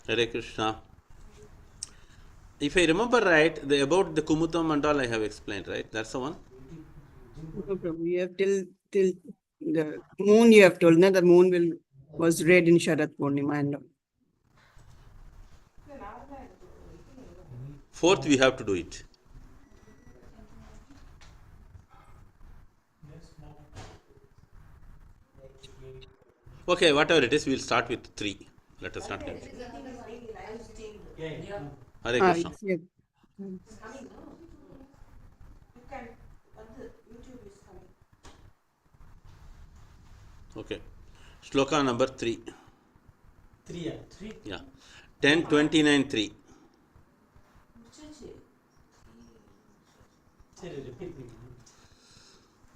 Hare Krishna. If I remember right, about the Kumutam and all I have explained, right? That's the one. No problem. You have till the moon. You have told, na, the moon was red in Sharat Purnima and all. Fourth, we have to do it. Okay, whatever it is, we'll start with 3. Let us not get. Hare Krishna. Yes. Okay. Shloka number 3. 3. Yeah. 10:29 3.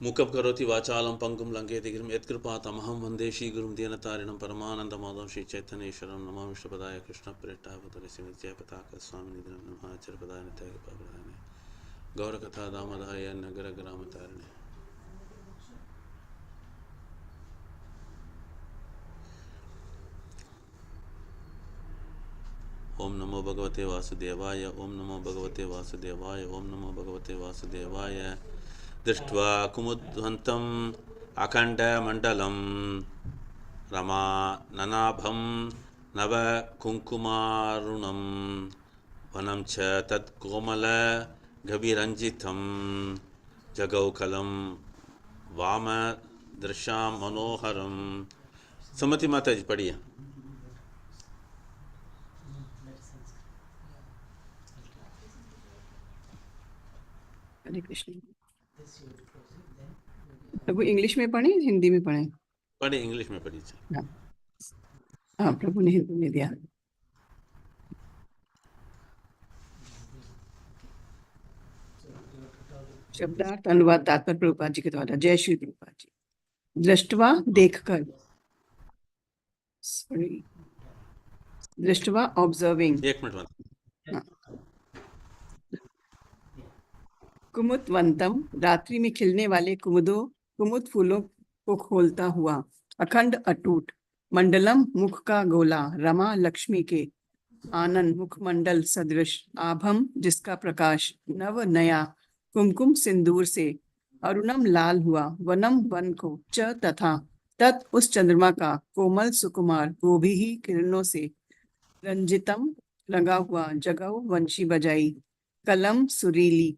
मुखं करोति वाचालं पंगुं लंघयति गिरिं यत्कृपातमहं वन्दे श्रीगुरुं दीनतारिणं परमानन्दमाधवं श्रीचैतन्येश्वरं नमो विष्णुपदाय कृष्णप्रेष्ठावतरे श्रीनित्यपताक स्वामिनिधिं नमः आचार्यपदाय नित्यागपावदाय गौरकथा दामोदराय नगरग्रामतारिणे। ओम नमो भगवते वासुदेवाय। ओम नमो भगवते वासुदेवाय। ओम नमो भगवते वासुदेवाय। दृष्ट्वा कुमुद्वन्तम् अखण्डमण्डलं रमा ननाभं नव कुङ्कुमारुणं वनं च तत्कोमल गभिरञ्जितं जगौकलं वामदृशां मनोहरं। सुमति माता जी पढ़िए। हरे कृष्ण। प्रभु इंग्लिश में पढ़े, हिंदी में पढ़े? पढ़े, इंग्लिश में पढ़िए। हाँ, प्रभु ने हिंदी में दिया। शब्दार्थ अनुवाद तात्पर्य प्रभुपाद जी के द्वारा। जय श्री प्रभुपाद जी। दृष्टवा देखकर, सॉरी, दृष्टवा ऑब्जर्विंग। एक मिनट। कुमुदवंतम, रात्रि में खिलने वाले कुमुद फूलों को खोलता हुआ। अखंड अटूट। मंडलम, मुख का गोला। रमा, लक्ष्मी के। आनंद, मुखमंडल सदृश। आभम, जिसका प्रकाश नव नया कुमकुम सिंदूर से। अरुणम, लाल हुआ। वनम, वन को। च, तथा। तत्, उस चंद्रमा का। कोमल सुकुमार, गोभी ही किरणों से। रंजितम, लगा हुआ। जगव, वंशी बजाई। कलम, सुरीली।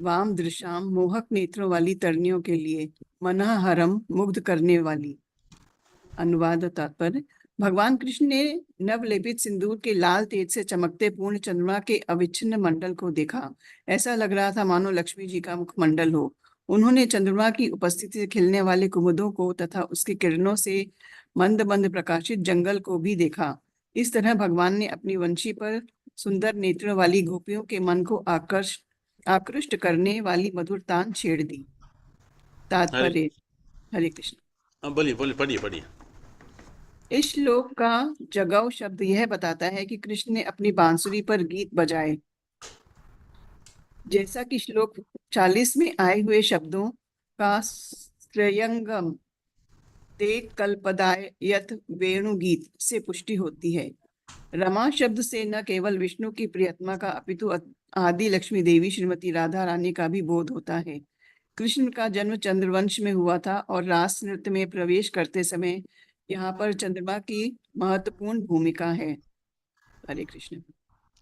वाम दृशाम, मोहक नेत्रों वाली तरनियों के लिए। मनहरम, मुग्ध करने वाली। अनुवाद और तात्पर्य। भगवान कृष्ण ने नवलेपित सिंदूर के लाल तेज से चमकते पूर्ण चंद्रमा के अविच्छिन्न मंडल को देखा। ऐसा लग रहा था मानो लक्ष्मी जी का मुखमंडल हो। उन्होंने चंद्रमा की उपस्थिति से खिलने वाले कुमुदों को तथा उसकी किरणों से मंद मंद प्रकाशित जंगल को भी देखा। इस तरह भगवान ने अपनी वंशी पर सुंदर नेत्रों वाली गोपियों के मन को आकृष्ट करने वाली मधुर तान छेड़ दी। तात्पर्य। हरे कृष्ण। बोलिए बोलिए, पढ़िए पढ़िए। इस श्लोक का जगव शब्द यह बताता है कि कृष्ण ने अपनी बांसुरी पर गीत बजाए। जैसा कि श्लोक 40 में आए हुए शब्दों का श्रेयंगम ते कल्पदायत वेणुगीत से पुष्टि होती है। रमा शब्द से न केवल विष्णु की प्रियतमा का अपितु आदि लक्ष्मी देवी श्रीमती राधा रानी का भी बोध होता है। कृष्ण का जन्म चंद्रवंश में हुआ था और रास नृत्य में प्रवेश करते समय यहाँ पर चंद्रमा की महत्वपूर्ण भूमिका है। हरे कृष्ण।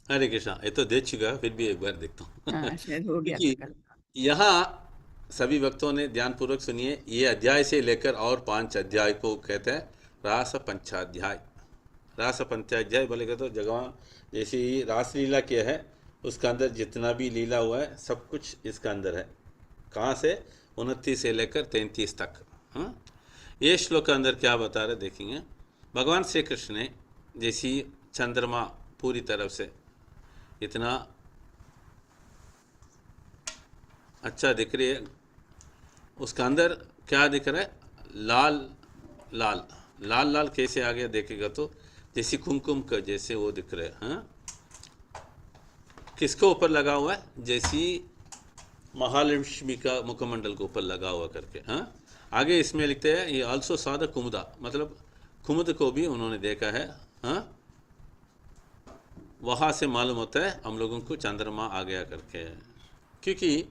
हरे कृष्णा। ये तो देख चुका, फिर भी एक बार देखता हूँ। हाँ, शायद हो गया था क्योंकि कल। यहाँ सभी भक्तों ने ध्यानपूर्वक सुनिए। ये अध्याय से लेकर और 5 अध्याय को कहते हैं रास पंचाध्याय। रास पंचाध्याय बोलेगा तो जगह जैसे ही रासलीला किया है उसका अंदर जितना भी लीला हुआ है सब कुछ इसका अंदर है। कहाँ से? 29 से लेकर 33 तक। हाँ, ये श्लोक के अंदर क्या बता रहे देखेंगे। भगवान श्री कृष्ण ने जैसी चंद्रमा पूरी तरफ से इतना अच्छा दिख रही है, उसका अंदर क्या दिख रहा है? लाल लाल लाल लाल कैसे आ गया देखेगा तो जैसे कुमकुम का जैसे वो दिख रहा है। हाँ, किसको ऊपर लगा हुआ है? जैसी महालक्ष्मी का मुखमंडल के ऊपर लगा हुआ करके। हाँ, आगे इसमें लिखते हैं ये ऑल्सो सॉ द कुमुदा, मतलब कुमुद को भी उन्होंने देखा है। हाँ, वहाँ से मालूम होता है हम लोगों को चंद्रमा आ गया करके, क्योंकि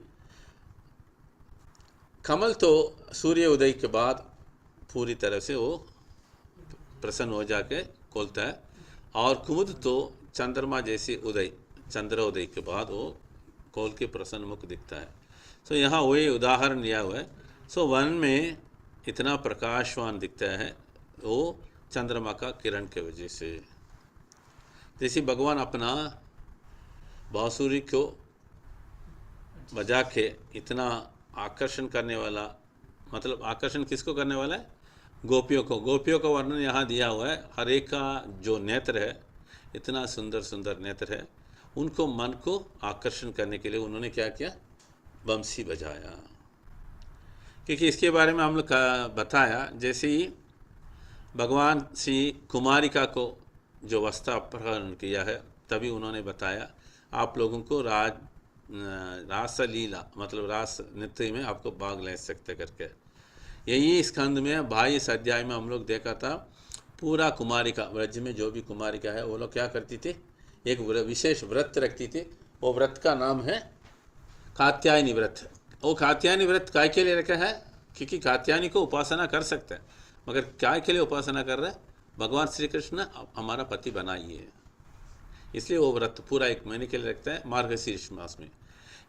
कमल तो सूर्य उदय के बाद पूरी तरह से वो प्रसन्न हो जाके खोलता है, और कुमुद तो चंद्रमा जैसे उदय, चंद्रोदय के बाद वो खोल के प्रसन्न मुख दिखता है। सो यहाँ वही उदाहरण लिया हुआ है। सो वन में इतना प्रकाशवान दिखता है वो चंद्रमा का किरण के वजह से। जैसे भगवान अपना बांसुरी को बजा के इतना आकर्षण करने वाला, मतलब आकर्षण किसको करने वाला है? गोपियों को। गोपियों का वर्णन यहाँ दिया हुआ है। हर एक का जो नेत्र है, इतना सुंदर सुंदर नेत्र है, उनको मन को आकर्षण करने के लिए उन्होंने क्या किया? बंसी बजाया। क्योंकि इसके बारे में हम लोग बताया, जैसे ही भगवान श्री कुमारिका को जो वस्त्र अपहरण किया है, तभी उन्होंने बताया आप लोगों को रासलीला मतलब रास नृत्य में आपको भाग ले सकते करके। यही स्कंद में 22 अध्याय में हम लोग देखा था। पूरा कुमारिका, व्रज में जो भी कुमारिका है वो लोग क्या करती थी? एक विशेष व्रत रखती थी। वो व्रत का नाम है कात्यायनी व्रत। वो कात्यायनी व्रत काय के लिए रखा है? क्योंकि कात्यायनी को उपासना कर सकते हैं, मगर काय के लिए उपासना कर रहे हैं? भगवान श्री कृष्ण हमारा पति बनाइए, इसलिए वो व्रत पूरा 1 महीने के लिए रखता है मार्गशीर्ष मास में।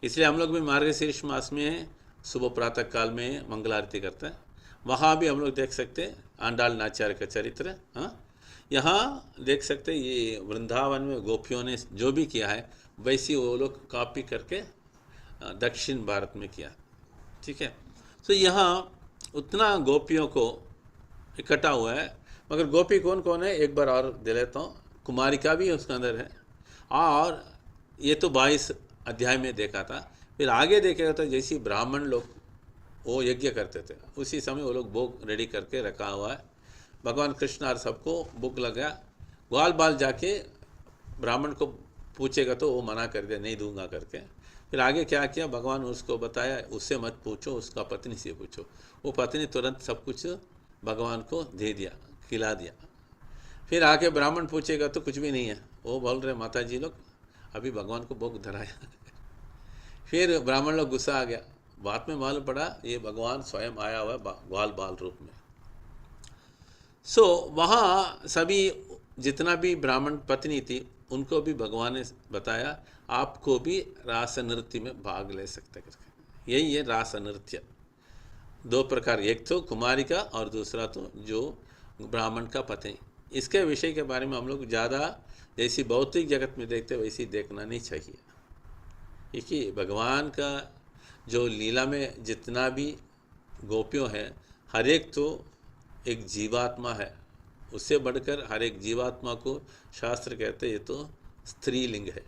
इसलिए हम लोग भी मार्गशीर्ष मास में सुबह प्रातः काल में मंगल आरती करते हैं। वहाँ भी हम लोग देख सकते हैं आंडाल नाचार्य का चरित्र। हाँ, यहाँ देख सकते हैं ये वृंदावन में गोपियों ने जो भी किया है वैसी वो लोग कॉपी करके दक्षिण भारत में किया। ठीक है, तो यहाँ उतना गोपियों को इकट्ठा हुआ है। मगर गोपी कौन कौन है एक बार और दे लेता हूँ। कुमारिका भी उसके अंदर है, और ये तो 22 अध्याय में देखा था। फिर आगे देखेगा तो जैसे ब्राह्मण लोग वो यज्ञ करते थे, उसी समय वो लोग भोग रेडी करके रखा हुआ है। भगवान कृष्ण और सबको भूख लगा, ग्वाल बाल जाके ब्राह्मण को पूछेगा तो वो मना कर दिया, नहीं दूंगा करके। फिर आगे क्या किया भगवान उसको बताया, उससे मत पूछो, उसका पत्नी से पूछो। वो पत्नी तुरंत सब कुछ भगवान को दे दिया, खिला दिया। फिर आके ब्राह्मण पूछेगा तो कुछ भी नहीं है, वो बोल रहे माता जी लोग अभी भगवान को भोग धराया। फिर ब्राह्मण लोग गुस्सा आ गया। बाद में मालूम पड़ा ये भगवान स्वयं आया हुआ है ग्वाल बाल रूप में। सो वहाँ सभी जितना भी ब्राह्मण पत्नी थी उनको भी भगवान ने बताया आपको भी रास नृत्य में भाग ले सकते करके। यही है रास नृत्य। 2 प्रकार, एक तो कुमारिका और दूसरा तो जो ब्राह्मण का पति। इसके विषय के बारे में हम लोग ज़्यादा जैसी भौतिक जगत में देखते वैसी देखना नहीं चाहिए। क्योंकि भगवान का जो लीला में जितना भी गोपियों है, हर एक तो एक जीवात्मा है। उससे बढ़कर हर एक जीवात्मा को शास्त्र कहते हैं ये तो स्त्रीलिंग है,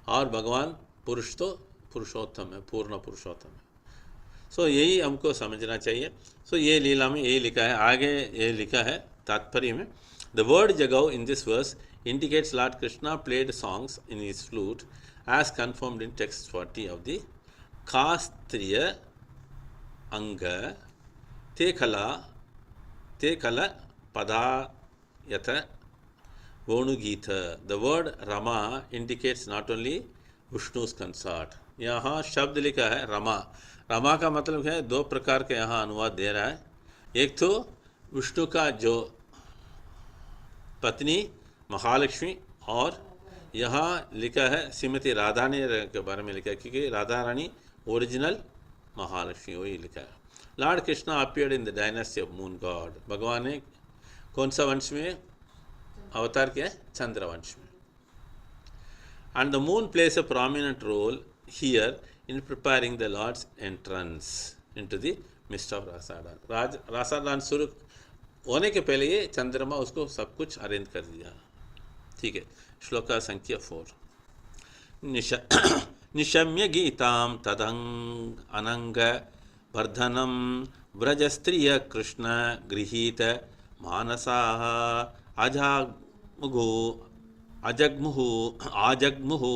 और भगवान पुरुष तो पुरुषोत्तम है, पूर्ण पुरुषोत्तम है। सो यही हमको समझना चाहिए। सो ये लीला में यही लिखा है। आगे ये लिखा है तात्पर्य में, द वर्ड जगव in this verse indicates Lord Krishna played songs in his flute as confirmed in text 40 of the Kastriya Anga Tekala Padayata Vonugita. The word Rama indicates not only Vishnu's consort. यहाँ शब्द लिखा है रमा। रमा का मतलब है 2 प्रकार के यहाँ अनुवाद दे रहा है। एक तो विष्णु का जो पत्नी महालक्ष्मी, और यहाँ लिखा है श्रीमती राधा ने के बारे में लिखा है, क्योंकि राधा रानी ओरिजिनल महालक्ष्मी वही लिखा है। Lord Krishna appeared in the dynasty of moon God. भगवान ने कौन सा वंश में अवतार किया है? चंद्रवंश में। And the moon plays a prominent role here in preparing the Lord's entrance into the mist of रासाडान। रासाडान शुरू होने के पहले ये चंद्रमा उसको सब कुछ अरेंज कर दिया। ठीक है, श्लोका संख्या 4। निशम्य गीताम तदंग अनंग वर्धनम व्रज स्त्रिय कृष्ण गृहीत मानसा आजग्मुहु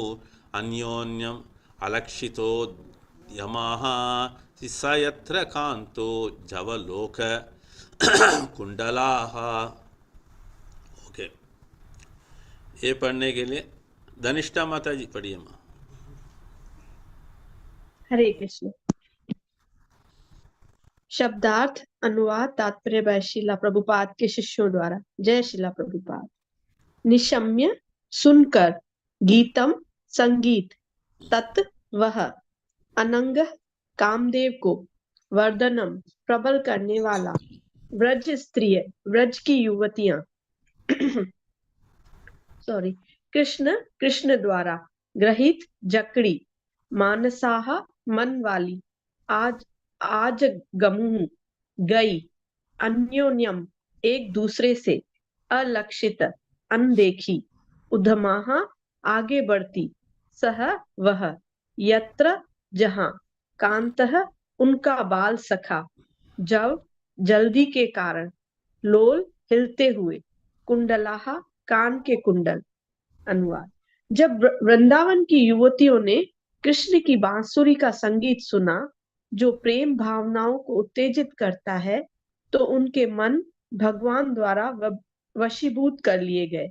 अन्योन्यम अलक्षितो यमाः सयत्र कांतो जवलोक कुंडलाः। ओके, ये पढ़ने के लिए धनिष्ठा माता जी पढ़िए माँ। हरे कृष्ण। शब्दार्थ अनुवाद तात्पर्य बाय शिला प्रभुपाद के शिष्यों द्वारा। जय शिला प्रभुपाद। निशम्य सुनकर, गीतम संगीत, तत् वह, अनंग कामदेव को, वर्धनम प्रबल करने वाला, व्रज स्त्रिय व्रज की युवतियां सॉरी, कृष्ण कृष्ण द्वारा ग्रहित जकड़ी, मानसाहा मन वाली, आज आज गमु गई, अन्योन्यम एक दूसरे से, अलक्षित अनदेखी, उधमाहा आगे बढ़ती, सह वह, यत्र जहां, कांतः उनका बाल सखा, जब जल्दी के कारण, लोल हिलते हुए, कुंडलाहा कान के कुंडल। अनुवाद। जब वृंदावन की युवतियों ने कृष्ण की बांसुरी का संगीत सुना जो प्रेम भावनाओं को उत्तेजित करता है, तो उनके मन भगवान द्वारा वशीभूत कर लिए गए।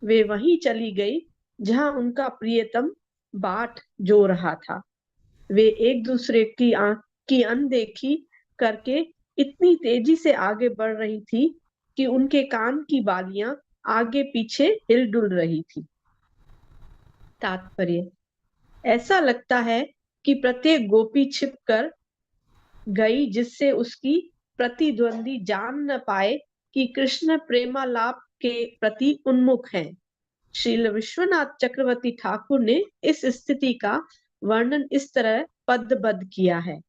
वे वहीं चली गई जहां उनका प्रियतम बाट जो रहा था। वे एक दूसरे की अनदेखी करके इतनी तेजी से आगे बढ़ रही थी कि उनके कान की बालियां आगे पीछे हिलडुल रही थी। तात्पर्य। ऐसा लगता है कि प्रत्येक गोपी छिप कर गई जिससे उसकी प्रतिद्वंदी जान न पाए कि कृष्ण प्रेमालाप के प्रति उन्मुख हैं। श्रील विश्वनाथ चक्रवर्ती ठाकुर ने इस स्थिति का वर्णन इस तरह पदबद्ध किया है।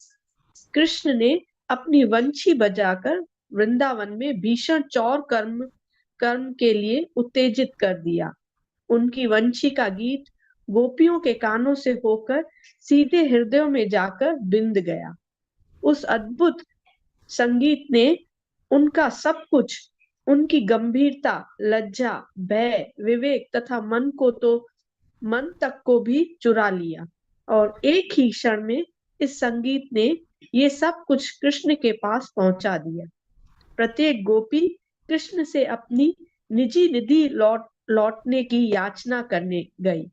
कृष्ण ने अपनी वंशी बजाकर वृंदावन में भीषण चौर कर्म के लिए उत्तेजित कर दिया। उनकी वंशी का गीत गोपियों के कानों से होकर सीधे हृदयों में जाकर बिंद गया। उस अद्भुत संगीत ने उनका सब कुछ, उनकी गंभीरता, लज्जा, भय, विवेक तथा मन तक को भी चुरा लिया, और एक ही क्षण में इस संगीत ने ये सब कुछ कृष्ण के पास पहुंचा दिया। प्रत्येक गोपी कृष्ण से अपनी निजी निधि लौटने की याचना करने गई।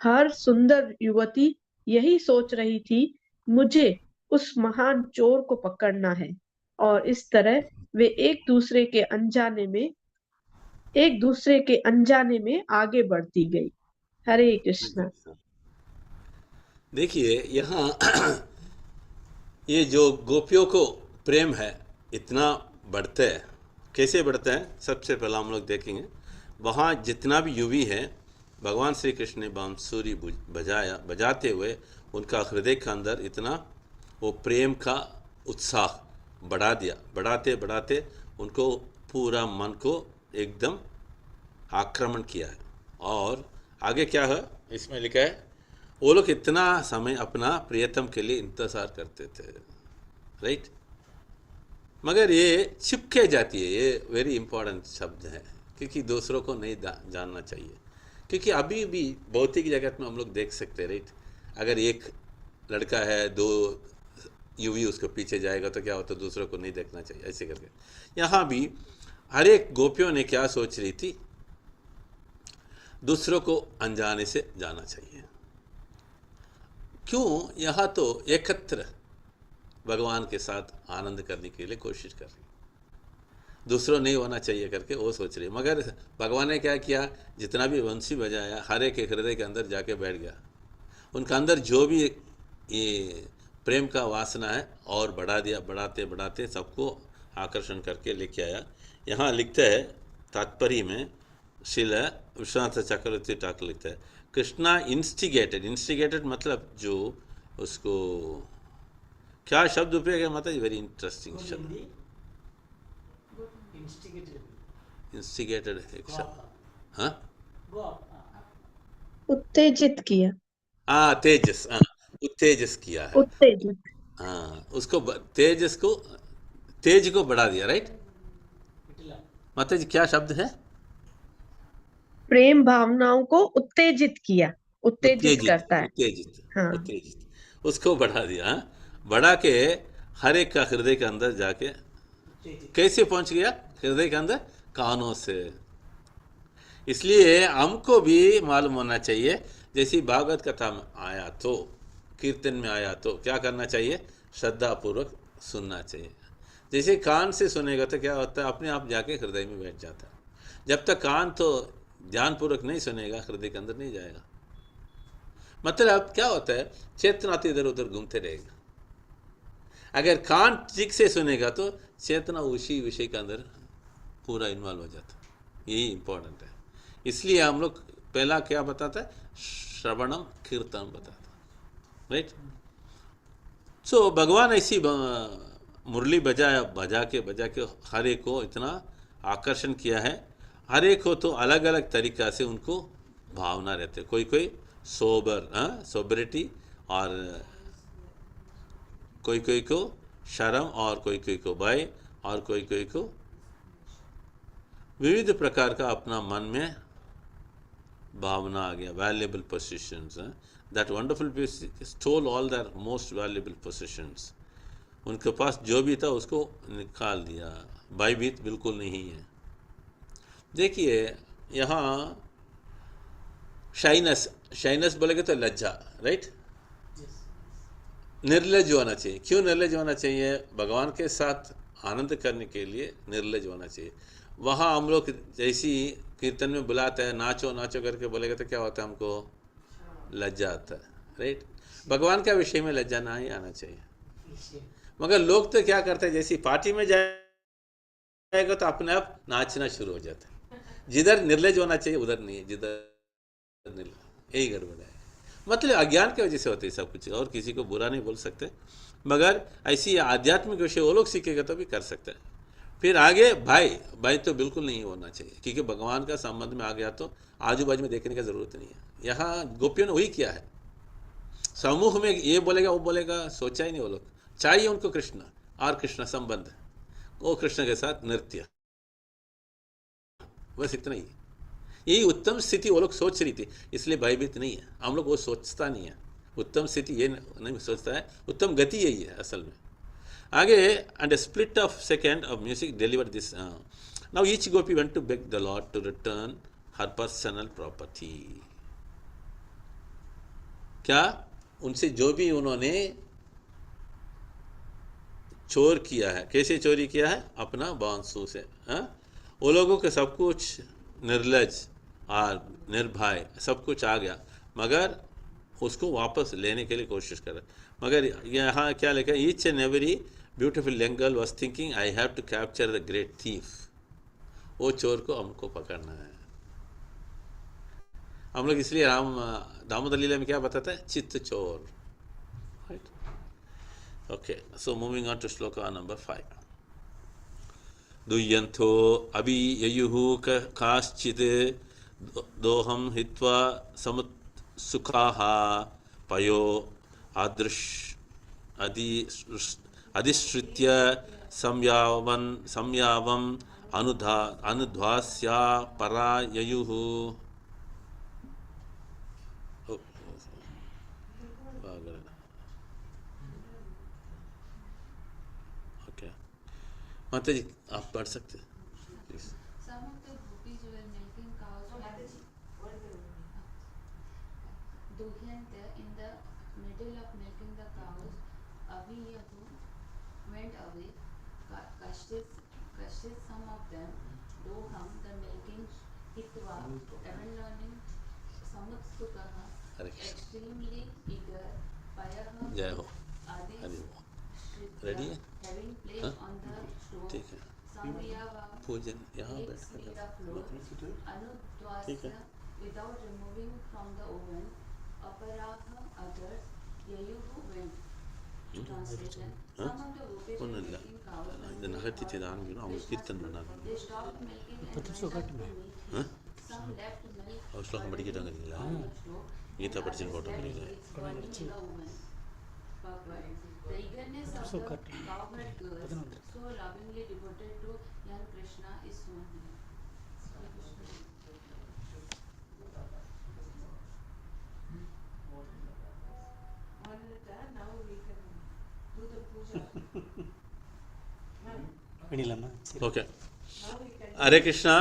हर सुंदर युवती यही सोच रही थी, मुझे उस महान चोर को पकड़ना है, और इस तरह वे एक दूसरे के अनजाने में आगे बढ़ती गई। हरे कृष्ण। देखिए यहाँ ये जो गोपियों को प्रेम है इतना बढ़ता है, कैसे बढ़ता है? सबसे पहला हम लोग देखेंगे, वहाँ जितना भी युवी है भगवान श्री कृष्ण ने बांसुरी बजाते हुए उनका हृदय के अंदर इतना वो प्रेम का उत्साह बढ़ा दिया। बढ़ाते बढ़ाते उनको पूरा मन को एकदम आक्रमण किया है। और आगे क्या है इसमें लिखा है, वो लोग इतना समय अपना प्रियतम के लिए इंतज़ार करते थे, राइट। मगर ये चिपके जाती है, ये वेरी इंपॉर्टेंट शब्द है, क्योंकि दूसरों को नहीं जानना चाहिए। क्योंकि अभी भी भौतिक जगत में हम लोग देख सकते हैं, राइट। अगर एक लड़का है, दो युवी उसको पीछे जाएगा तो क्या होता है, दूसरों को नहीं देखना चाहिए, ऐसे करके। यहाँ भी हर एक गोपियों ने क्या सोच रही थी, दूसरों को अनजाने से जाना चाहिए। क्यों? यहाँ तो एकत्र भगवान के साथ आनंद करने के लिए कोशिश कर रही, दूसरों नहीं होना चाहिए करके वो सोच रही। मगर भगवान ने क्या किया, जितना भी वंशी बजाया हर एक हृदय के अंदर जाके बैठ गया। उनका अंदर जो भी ये प्रेम का वासना है और बढ़ा दिया, बढ़ाते बढ़ाते सबको आकर्षण करके लेके आया। यहाँ लिखता है तात्पर्य में, श्रील विश्वनाथ चक्रवर्ती ठाकुर लिखता है, कृष्णा इंस्टिगेटेड मतलब जो उसको क्या शब्द उपयोग है माता जी, वेरी इंटरेस्टिंग शब्द, इंस्टिगेटेड एक शब्द, हाँ, उत्तेजित किया। हाँ, तेजस, हाँ, उत्तेजस किया है, उत्तेजित। हाँ, उसको तेज को बढ़ा दिया, राइट माता जी। क्या शब्द है? प्रेम भावनाओं को उत्तेजित किया, उत्तेजित करता है। हाँ। उत्तेजित उसको बढ़ा दिया, हाँ? बढ़ा के हर एक का हृदय के अंदर जाके कैसे पहुंच गया? हृदय के अंदर कानों से। इसलिए हमको भी मालूम होना चाहिए, जैसे भागवत कथा में आया तो, कीर्तन में आया तो क्या करना चाहिए, श्रद्धापूर्वक सुनना चाहिए। जैसे कान से सुनेगा तो क्या होता है, अपने आप जाके हृदय में बैठ जाता है। जब तक कान तो ध्यानपूर्वक नहीं सुनेगा, हृदय के अंदर नहीं जाएगा। मतलब क्या होता है, चेतना तो इधर उधर घूमते रहेगा। अगर कान ठीक से सुनेगा तो चेतना उसी विषय के अंदर पूरा इन्वॉल्व हो जाता है। यही इंपॉर्टेंट है। इसलिए हम लोग पहला क्या बताता है, श्रवणम कीर्तन बताता है, राइट। सो भगवान ऐसी मुरली बजा के हर एक को इतना आकर्षण किया है। हर एक को तो अलग अलग तरीका से उनको भावना रहते, कोई कोई सोबरिटी, और कोई कोई को शर्म, और कोई कोई को भय, और कोई कोई को विविध प्रकार का अपना मन में भावना आ गया। Valuable positions, that wonderful piece stole all their most valuable positions. उनके पास जो भी था उसको निकाल दिया। भयभीत बिल्कुल नहीं है। देखिए यहाँ शाइनेस बोलेगे तो लज्जा, राइट। निर्लज होना चाहिए। क्यों निर्लज होना चाहिए, भगवान के साथ आनंद करने के लिए निर्लज होना चाहिए। वहाँ हम लोग जैसी कीर्तन में बुलाते हैं, नाचो नाचो करके बोलेगा तो क्या होता है, हमको लज्जा आता है, राइट। भगवान का विषय में लज्जा ना ही आना चाहिए। मगर लोग तो क्या करते हैं, जैसी पार्टी में जाएगा तो अपने आप नाचना शुरू हो जाता है। जिधर निर्लज होना चाहिए उधर नहीं है, जिधर निर्लज, यही गड़बड़ है। मतलब अज्ञान की वजह से होते है सब कुछ, और किसी को बुरा नहीं बोल सकते। मगर ऐसी आध्यात्मिक विषय वो लोग सीखेगा तो भी कर सकते हैं। फिर आगे भाई तो बिल्कुल नहीं होना चाहिए, क्योंकि भगवान का संबंध में आ गया तो आजू बाजू में देखने की ज़रूरत नहीं है। यहाँ गोपियों ने वही किया है। समूह में ये बोलेगा वो बोलेगा, सोचा ही नहीं वो लोग। चाहिए उनको कृष्ण और कृष्ण संबंध, वो कृष्ण के साथ नृत्य, बस इतना ही। यही उत्तम स्थिति वो लोग सोच रही थी, इसलिए भयभीत नहीं है। हम लोग वो सोचता नहीं है। उत्तम स्थिति ये नहीं सोचता है, उत्तम गति यही है असल में। आगे, and a split of second of music delivered this. Now each gopi went to beg the Lord to return her personal property. क्या उनसे जो भी उन्होंने चोर किया है, कैसे चोरी किया है, अपना बांसु से, वो लोगों के सब कुछ निर्लज और निर्भय सब कुछ आ गया, मगर उसको वापस लेने के लिए कोशिश कर। मगर यहाँ क्या लिखा, each and every beautiful young girl was thinking, I have to capture the great thief. वो चोर को हमको पकड़ना है। हम लोग इसलिए दामोदर लीला में क्या बताता है, चित्त चोर, right. Okay, so moving on to shloka number 5। दुह्यंतो अभि ययुः काश्चित् दोहं हित्वा समुत्सुकाः पयो अधिश्रित्य संयावम् अनुध्वास्या परा ययुः। ओके, माता जी आप पढ़ सकते हैं please. Some of the gopis were milking cows. Duhyanta, in the middle of milking the cows, Aviyahu went away. Kashtit, some of them, Doham, the milking, Hitva, abandoning, Samutsukaha, extremely eager, Payaha, जय हो, Adi, Hari हो। Shritya, ready है? having placed हाँ? on the stove, ठीक है। Samyava, पूजन यहाँ बैठ mixed कर the flour, Anudvasya, without removing from the oven, Aparaha, others, Yayuhu went. Translation. Some of the gopis were milking cows and அவங்க கீர்த்தன் பண்ணாங்க. they stopped milking and went up to meet him. Some left milk அவர் ஸ்லோகம் படிக்கிறாங்கிறீங்களா, on the stove, Geetha and படிச்சுன்னு others போட்டோங்கிறீங்க. left it burning in the oven. The eagerness of the cowherd girls, so lovingly devoted to young Krishna, is shown here. Now we can do the puja. பண்ணிடலாமா? சரி. Okay, Hare Krishna.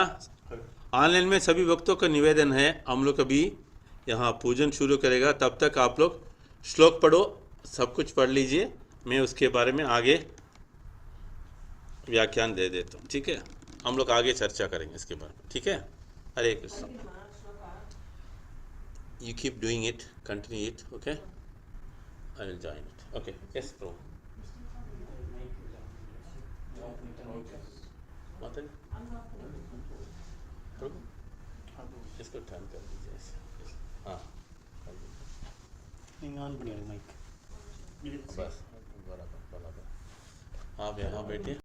Online में सभी भक्तों का निवेदन है, हम लोग अभी यहाँ पूजन शुरू करेगा, तब तक आप लोग श्लोक पढ़ो, सब कुछ पढ़ लीजिए, मैं उसके बारे में आगे व्याख्यान दे देता हूँ, ठीक है। हम लोग आगे चर्चा करेंगे इसके बारे में, ठीक है। Hare Krishna. You keep doing it, continue it, okay, I will join it, okay, yes प्रो माता जी, प्रभु इसको टर्न कर दीजिए ऐसे, हाँ ऑन पड़ेगा माइक। बस बराबर बराबर, आप यहाँ बैठिए।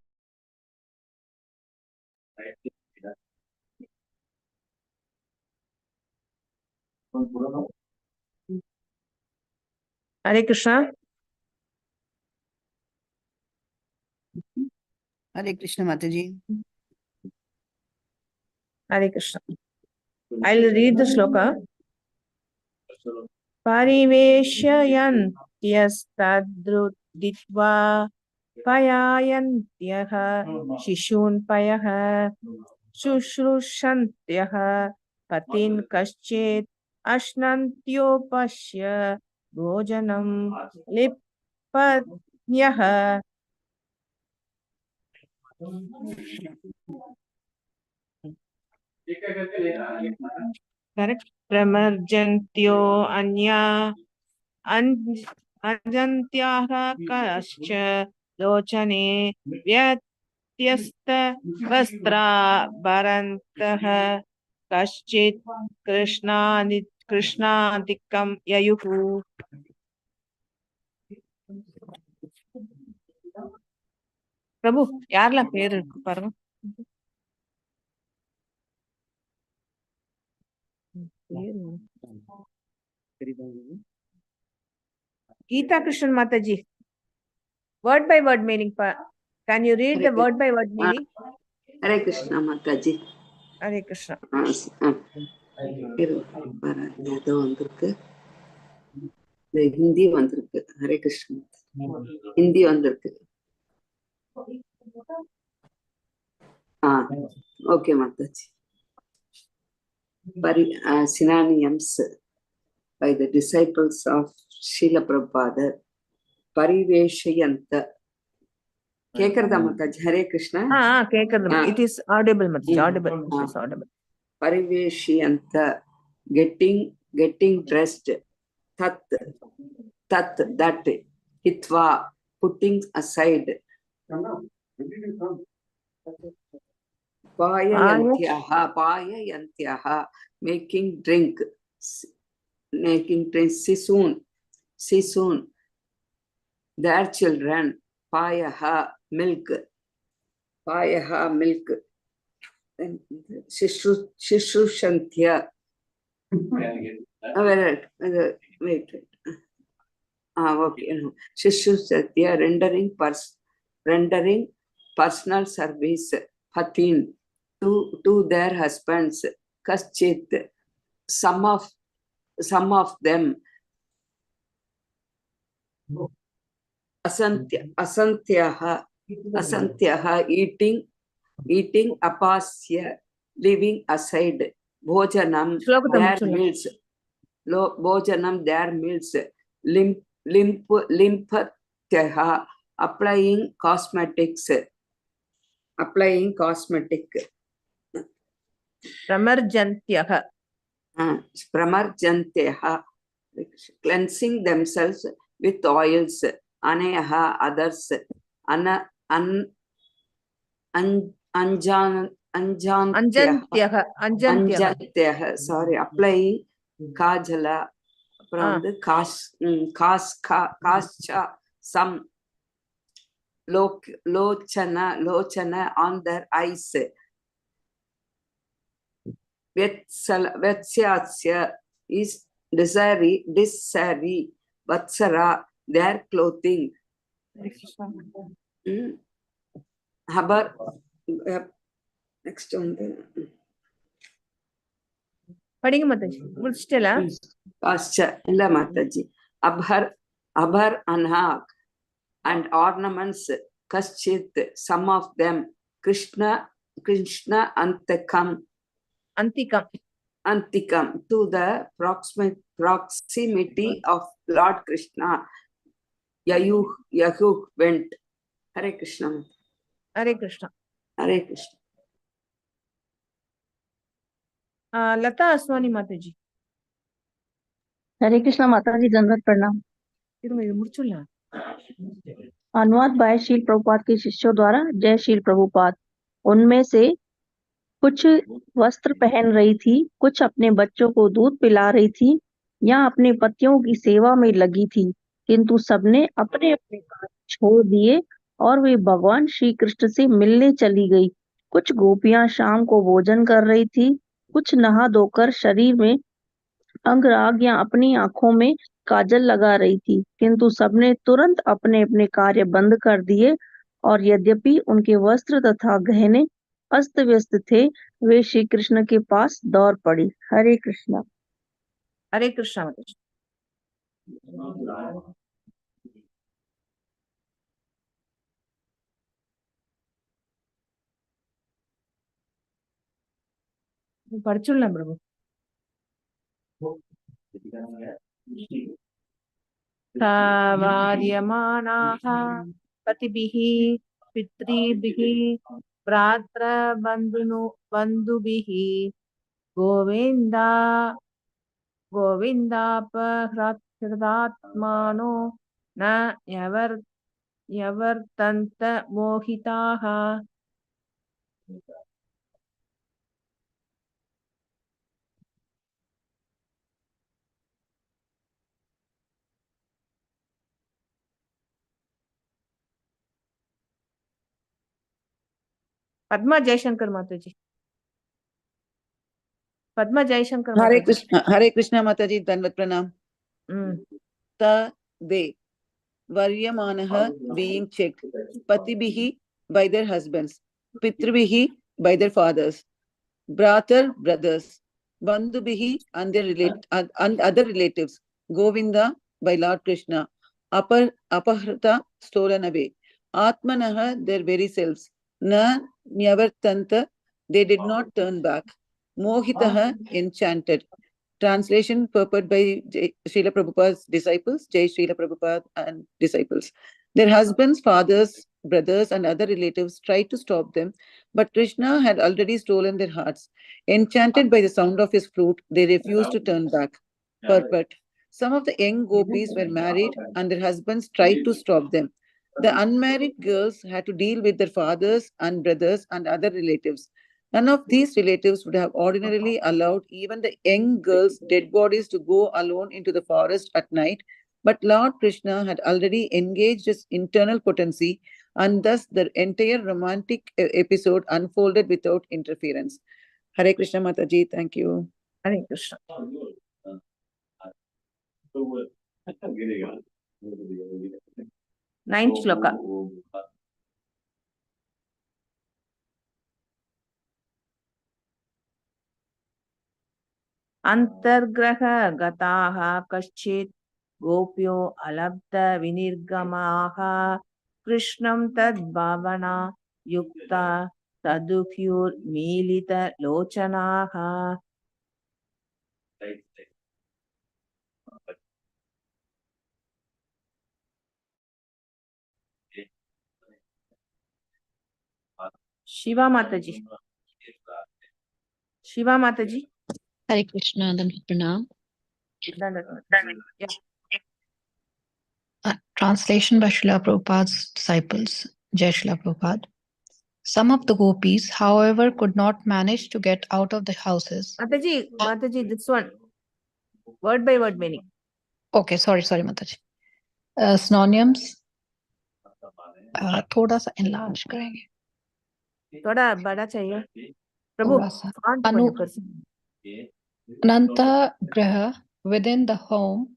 हरे कृष्णा। हरे कृष्ण माता जी। Hare Krishna. I'll read the shloka. Pariveshayantyastadruditva payayantyah shishun payah shushrushantyah patin kaschet ashnantyopasya bhojanam lipanyah. Correct. Pramarjantyo anya anjantyah kascha lochane vyatyasta vastra barantah kaschit krishnadikam yayuhu. प्रभु यारला पेर पारुंगा गीता कृष्ण माता जी word by word meaning can you read the word by word meaning? हरे कृष्णा माता जी. Hare Krishna. ஏதோ வந்திருக்கு, ஹிந்தி வந்திருக்கு. ஹரே கிருஷ்ணா, ஹிந்தி வந்திருக்கு. Okay மாதாஜி. Synonyms by the disciples of Srila Prabhupada. Pariveshayanta. கேக்குறதா மாதாஜி? ஹரே கிருஷ்ணா. கேக்குறது. It is audible Mataji. Audible. It is audible. Pariveshayanta, getting dressed. Tat, that. Hitva, putting aside. Payayantyaha, making drink. Sisoon, their children. Payaha, milk. Shishrushantya. Wait. Okay. Shishrushantya, rendering personal service. Patin, to their husbands. Kaschit, some of them. Asantyaha, eating apasya, leaving aside. Bhojanam, their meals. Bhojanam, their meals. Limpatyaha, applying cosmetic. Pramarjantyaha, cleansing themselves with oils. Anayaha, others. Anjantyaha, sorry, applying kajala. Kascha, some. Lochana on their eyes. Vetsyasya is desiree. Vatsara, their clothing. Habar, next one. படிங்க Mataji. முடிச்சிட்டல? Kascha, இல்ல Mataji. Abhar anhak and ornaments. Kaschit, some of them. Krishna antakam, Antikam. Antikam, to the proximity of Lord Krishna. Yahu went. Hare Krishna. Hare Krishna. Hare Krishna. Lata Aswani Mataji. हरे कृष्णा माता जी दंडवत प्रणाम। अनुवाद bye शील प्रभुपाद के शिष्यों द्वारा। जय शील प्रभुपाद। उनमें से कुछ वस्त्र पहन रही थी, कुछ अपने बच्चों को दूध पिला रही थी या अपने पतियों की सेवा में लगी थी, किंतु सबने अपने अपने कार्य छोड़ दिए और वे भगवान श्री कृष्ण से मिलने चली गई। कुछ गोपियां शाम को भोजन कर रही थी, कुछ नहा धोकर शरीर में अंगराग या अपनी आंखों में काजल लगा रही थी, किंतु सबने तुरंत अपने अपने कार्य बंद कर दिए और यद्यपि उनके वस्त्र तथा गहने अस्त व्यस्त थे, वे श्री कृष्ण के पास दौड़ पड़ी। हरे कृष्णा। हरे कृष्णा माताजी। పరచుల్లా ప్రభు వార్యమానాః పతిభిః పితృభిః భ్రాతృబంధుభిః గోవిందాపహృతాత్మానో న యవర్తంత మోహితాః. पद्मा जयशंकर माता जी. पद्मा जयशंकर Hare माता जी. Krishna, Hare Krishna Mataji, Danvat Pranam. Ta de Varyamanaha being checked, Patibihi by their husbands, Pitribihi by their fathers, Bhratar brothers, Bandhubihi and their and other relatives, Govinda by Lord Krishna, Apahrata stolen away, Atmanaha their very selves, Na Nyavartanta they did not turn back, Mohitaha enchanted. Translation purport by Srila Prabhupada's disciples, Jai Srila Prabhupada and disciples. Their husbands, fathers, brothers, and other relatives tried to stop them, but Krishna had already stolen their hearts. Enchanted by the sound of his flute, they refused to turn back. Purport. Some of the young gopis were married, and their husbands tried to stop them. The unmarried girls had to deal with their fathers and brothers and other relatives. None of these relatives would have ordinarily allowed even the young girls' dead bodies to go alone into the forest at night, but Lord Krishna had already engaged his internal potency, and thus the entire romantic episode unfolded without interference. Hare Krishna Mataji, thank you. Hare Krishna. Ninth shloka. अंतर्ग्रह गताः कश्चित् गोप्यो अलब्ध विनिर्गमाः कृष्णं तद्भावना युक्ता तदुह्युर्मीलित लोचनाः. शिवा माता जी. शिवा माता जी. Hare Krishna, Dandavat Pranam. Translation by Srila Prabhupada's disciples, Jai Srila Prabhupada. Some of the gopis, however, could not manage to get out of the houses. Mataji, this one. Word by word meaning. Okay, sorry, Mataji. Synonyms. थोड़ा सा enlarge करेंगे. थोड़ा बड़ा चाहिए. प्रभु, font अनु कर. Antagraha within the home.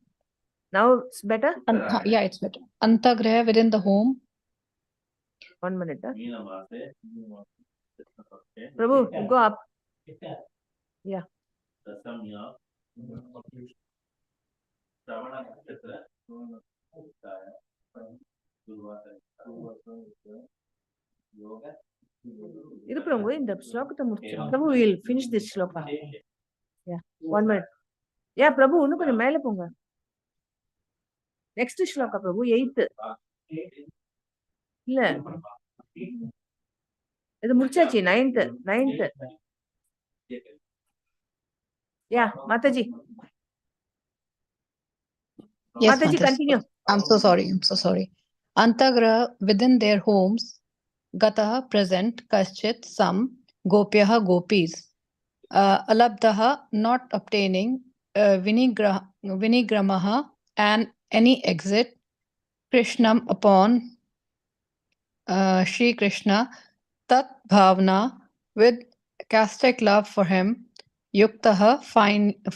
Now it's better? Yeah, it's better. Antagraha within the home. 1 minute. Prabhu, go up. Yeah. இரு பிரபு இந்த ஸ்லோகத்தை முடிச்சு பிரபு will finish this shloka. Yeah, 1 minute. Yeah, பிரபு இன்னும் கொஞ்சம் மேல போங்க. நெக்ஸ்ட் ஸ்லோகா பிரபு 8th. இல்ல இது முடிச்சாச்சு 9th. Yeah, Mataji. Yes, Mataji, Mataji. continue. I'm so sorry. Antagraha within their homes, Gataha present, Kaschit some, Gopyaha gopis, Alabdaha not obtaining, Vinigramaha and any exit, Krishnam upon Shri Krishna, Tat Bhavna with ecstatic love for him, Yuktaha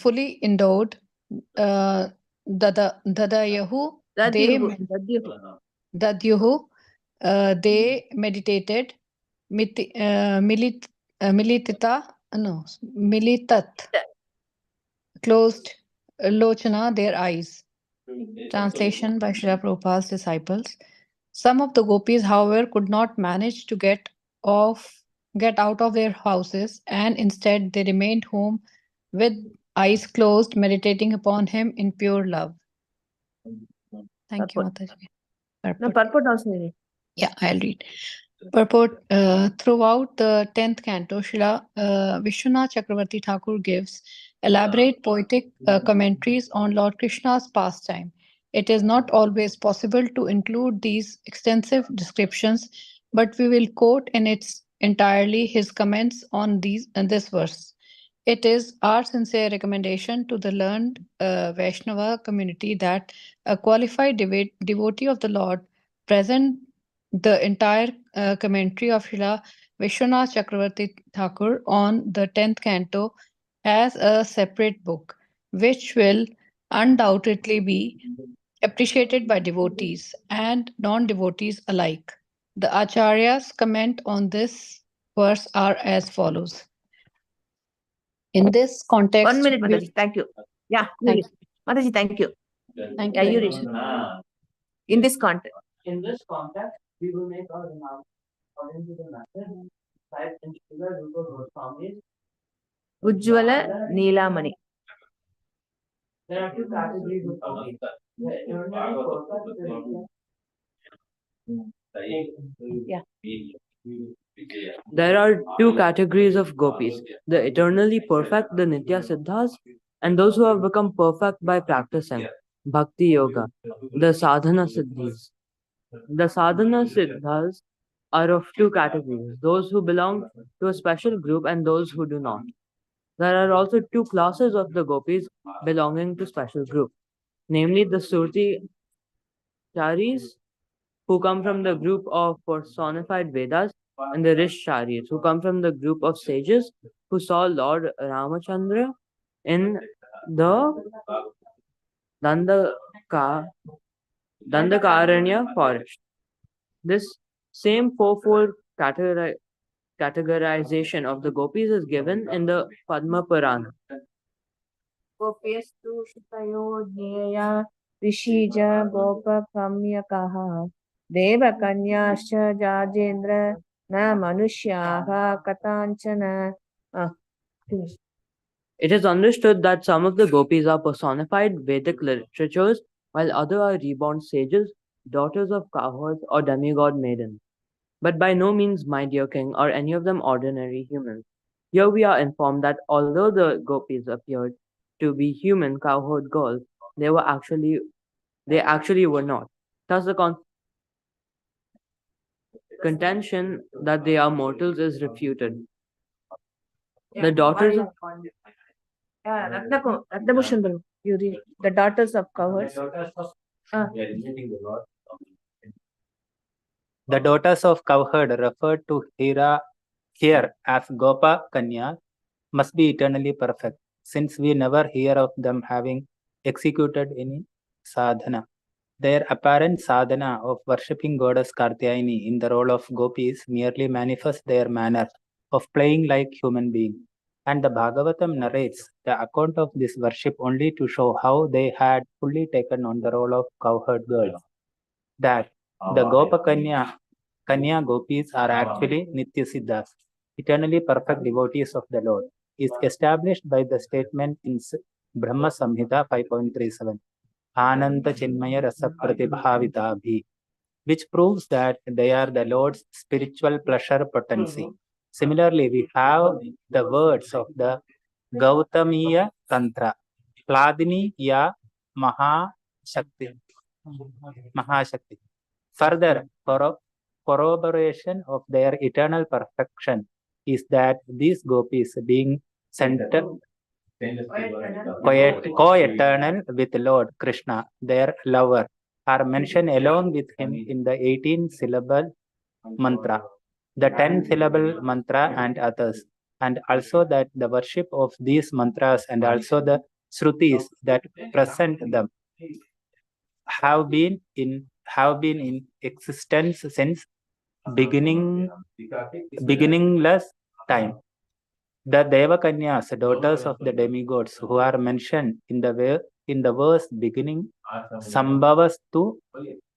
fully endowed, Dadayahu Dadyuhu they meditated, Militat closed Lochana their eyes. Translation by Srila Prabhupada's disciples. Some of the gopis, however, could not manage to get out of their houses, and instead they remained home with eyes closed, meditating upon him in pure love. Thank you, Mataji. No, purport also. Yeah, I'll read. Purport. Throughout the 10th canto, Srila Vishwanath Chakravarti Thakur gives elaborate poetic commentaries on Lord Krishna's pastime. It is not always possible to include these extensive descriptions, but we will quote in its entirely his comments on this verse. It is our sincere recommendation to the learned Vaishnava community that a qualified devotee of the Lord present the entire commentary of Srila Vishwanath Chakravarti Thakur on the 10th canto as a separate book, which will undoubtedly be appreciated by devotees and non-devotees alike. The Acharya's comment on this verse are as follows. In this context, 1 minute, Mataji. Thank you. Yeah, Thank Mataji, thank you. Thank Yeah, you. you read. In this context, we will make our remarks according to the method cited in Srila Rupa Goswami's Ujjwala Neelamani. There are two categories of gopis. The eternally perfect, Yeah. There are two categories of gopis, the eternally perfect, the Nitya Siddhas, and those who have become perfect by practicing Bhakti Yoga, the Sadhana Siddhis. The Sadhana Siddhas are of two categories, those who belong to a special group and those who do not. There are also two classes of the gopis belonging to special group, namely the Surti Charis, who come from the group of personified Vedas, and the Risharis, who come from the group of sages who saw Lord Ramachandra in the Dandakaranya forest. This same fourfold categorization of the gopis is given in the Padma Purana. Gopyastu Shutayo Jneya Rishija Gopa Kamyakaha Deva Kanyascha Jajendra Na Manushyaha Katanchana. It is understood that some of the gopis are personified Vedic literatures, while others are reborn sages, daughters of cowherds, or demigod maidens. But by no means, my dear king, are any of them ordinary humans. Here we are informed that although the gopis appeared to be human cowherd girls, they actually were not. Thus, the contention that they are mortals is refuted. The daughters of Ratnabhushan, you read the daughters of cowherds. The daughters of cowherd referred to here as Gopa Kanya must be eternally perfect, since we never hear of them having executed any sadhana. Their apparent sadhana of worshipping goddess Kartyayani in the role of gopis merely manifests their manner of playing like human beings. And the Bhāgavatam narrates the account of this worship only to show how they had fully taken on the role of cowherd girls. That the Gopa Kanya Gopis are actually Nitya Siddhas. eternally perfect devotees of the Lord, is established by the statement in Brahma Samhita 5.37, Ananta Chinmaya Rasa Pratibhavita, which proves that they are the Lord's spiritual pleasure potency. Similarly, we have the words of the Gautamiya Tantra, Hladini Ya Mahashakti. Further, corroboration of their eternal perfection is that these gopis, being co-eternal with Lord Krishna, their lover, are mentioned along with him in the 18-syllable mantra, the 10-syllable mantra and others, and also that the worship of these mantras and also the Shrutis that present them have been in existence since beginningless time. The Devakanyas, daughters of the demigods, who are mentioned in the verse beginning Sambhavastu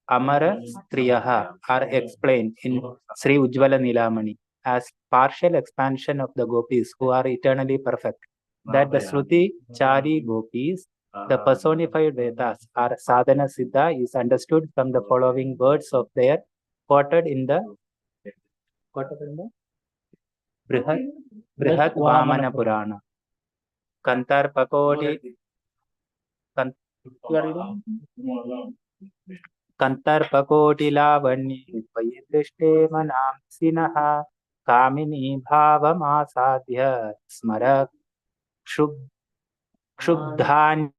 Amara Striyaha, are explained in Sri Ujjvala Nilamani as partial expansion of the gopis who are eternally perfect. That the Shruti Chari gopis, the personified Vedas, are sadhana siddha is understood from the following words of their quoted in the Brihat Vamana Purana. Kantarpakoti Vayidrishte Manamsinaha Kamini Bhāvamasadhya Smara Kshubdhanya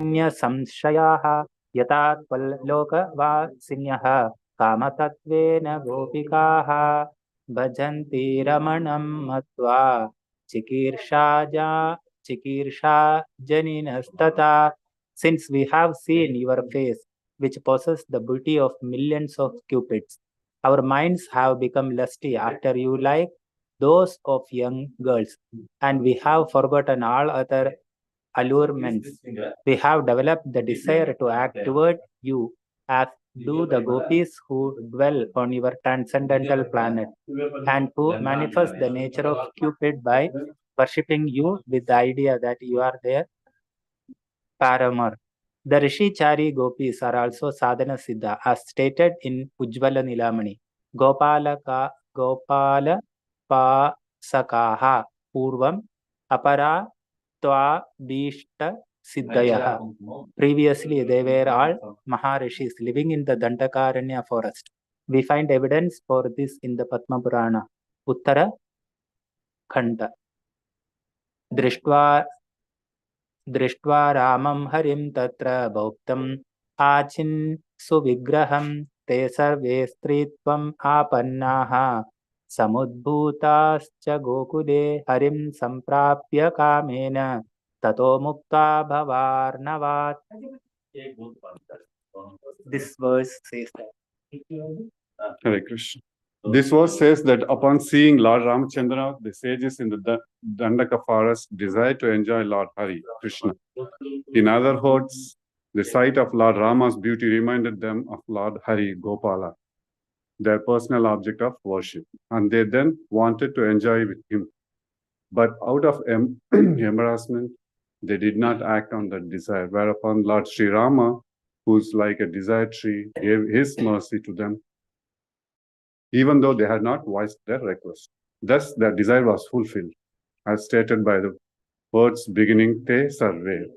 Samshayaha Yatat Lokavasinyaha Kamatattvena Gopikaha Bhajanti Ramanam Matva Chikirsha Janinastata. Since we have seen your face, which possesses the beauty of millions of cupids, our minds have become lusty after you like those of young girls, and we have forgotten all other allurements. We have developed the desire to act toward you as do the gopis who dwell on your transcendental planet and who manifest the nature of Cupid by worshipping you with the idea that you are their paramour. The Rishi Chari gopis are also sadhana siddha as stated in Ujjvala Nilamani. Gopala pasakaha purvam apara tva bhishta siddhayaha. Previously, they were all Maharishis living in the Dandakaranya forest. We find evidence for this in the Padma Purana, Uttara Khanda. Drishtva Ramam Harim Tatra Bhauktam Achin Suvigraham Te Sarve Stritvam Apannaha Samudbhutascha Gokule Harim Samprapya Kamena Tato Mukta Bhavarnavat. This verse says that. Hare Krishna. This verse says that upon seeing Lord Ramachandra, the sages in the Dandaka forest desired to enjoy Lord Hari, Krishna. In other words, the sight of Lord Rama's beauty reminded them of Lord Hari, Gopala, their personal object of worship, and they then wanted to enjoy with him. But out of embarrassment, they did not act on that desire, whereupon Lord Sri Rama, who's like a desire tree, gave his mercy to them, even though they had not voiced their request. Thus, their desire was fulfilled, as stated by the words beginning Te Sarve.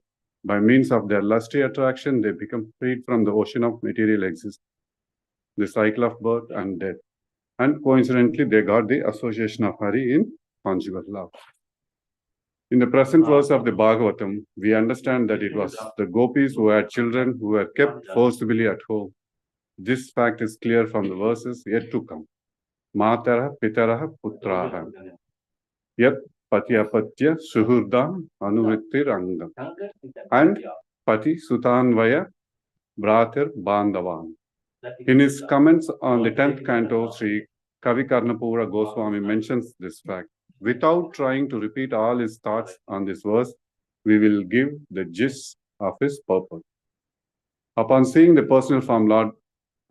By means of their lusty attraction, they become freed from the ocean of material existence, the cycle of birth and death. And coincidentally, they got the association of Hari in conjugal love. In the present verse of the Bhāgavatam, we understand that it was the gopis who had children who were kept forcibly at home. This fact is clear from the verses yet to come. Matara pitara putraha yat patyapatya suhurdam anuvrittir angam and pati sutanvaya bhratir bandhavan. In his comments on the 10th canto, Sri Kavi Karnapura Goswami mentions this fact. Without trying to repeat all his thoughts on this verse, we will give the gist of his purport. Upon seeing the personal form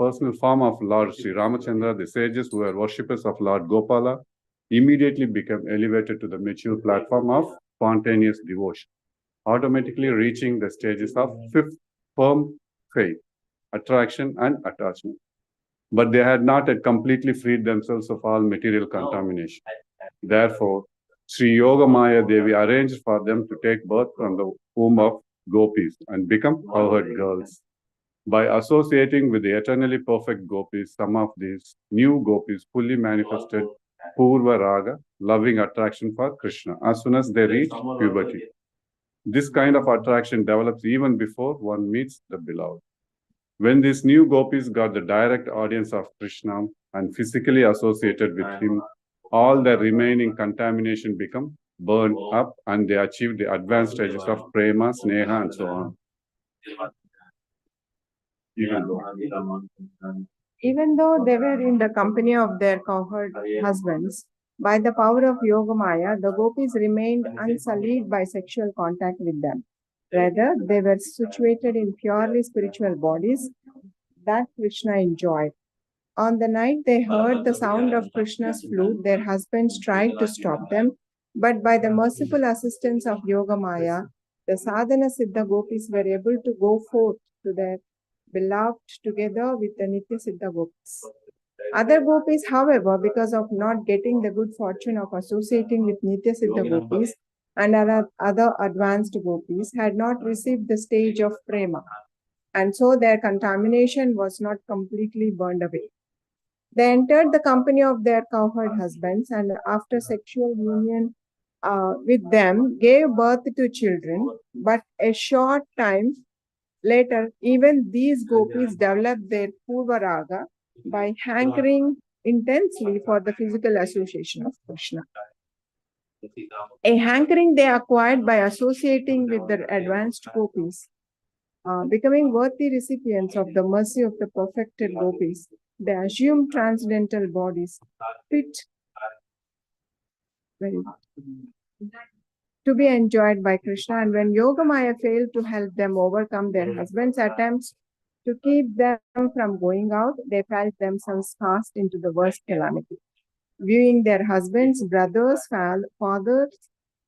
personal form of Lord Sri Ramachandra, the sages who were worshippers of Lord Gopala immediately became elevated to the mature platform of spontaneous devotion, automatically reaching the stages of fifth firm faith, attraction and attachment. But they had not yet completely freed themselves of all material contamination. Therefore, Sri Yogamaya Devi arranged for them to take birth from the womb of gopis and become cowherd girls. By associating with the eternally perfect gopis, some of these new gopis fully manifested Purva Raga, loving attraction for Krishna, as soon as they reach puberty. This kind of attraction develops even before one meets the beloved. When these new gopis got the direct audience of Krishna and physically associated with him, all the remaining contamination become burned up and they achieved the advanced stages of prema, sneha, and so on. Even though they were in the company of their cowherd husbands, by the power of Yogamaya, the gopis remained unsullied by sexual contact with them. Rather, they were situated in purely spiritual bodies that Krishna enjoyed. On the night they heard the sound of Krishna's flute, their husbands tried to stop them, but by the merciful assistance of Yogamaya, the sadhana siddha gopis were able to go forth to their beloved together with the Nitya Siddha gopis. Other gopis, however, because of not getting the good fortune of associating with Nitya Siddha gopis and other advanced gopis, had not received the stage of prema, and so their contamination was not completely burned away. They entered the company of their cowherd husbands and after sexual union with them gave birth to children, but a short time later, even these gopis developed their Purva Raga by hankering intensely for the physical association of Krishna. A hankering they acquired by associating with the advanced gopis, becoming worthy recipients of the mercy of the perfected gopis. They assume transcendental bodies fit to be enjoyed by Krishna, and when Yogamaya failed to help them overcome their husbands' attempts to keep them from going out, they felt themselves cast into the worst calamity. Viewing their husbands, brothers, fathers,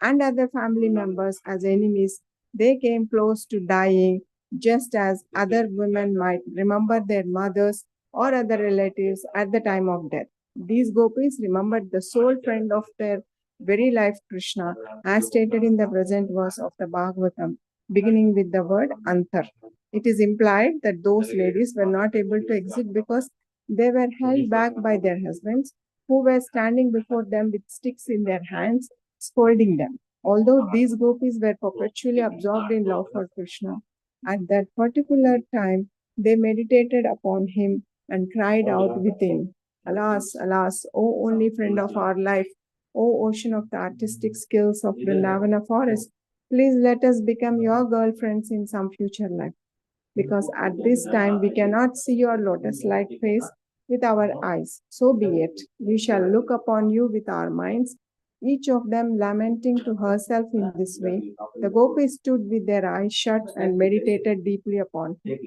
and other family members as enemies, they came close to dying, just as other women might remember their mothers or other relatives at the time of death. These gopis remembered the sole friend of their very life, Krishna, as stated in the present verse of the Bhāgavatam, beginning with the word Antar. It is implied that those ladies were not able to exit because they were held back by their husbands, who were standing before them with sticks in their hands, scolding them. Although these gopis were perpetually absorbed in love for Krishna, at that particular time they meditated upon him and cried out within, "Alas, alas, O only friend of our life, O ocean of the artistic skills of Vrindavana forest, please let us become your girlfriends in some future life. Because at this time we cannot see your lotus-like face with our eyes. So be it. We shall look upon you with our minds." Each of them lamenting to herself in this way, the gopis stood with their eyes shut and meditated deeply upon him.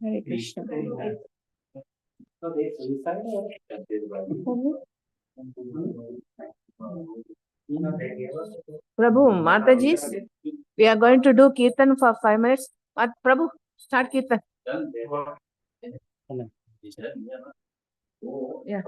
Hare Krishna. Prabhu, Mataji, we are going to do Kirtan for 5 minutes. Prabhu, start Kirtan. Yeah.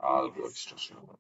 All glories to Srila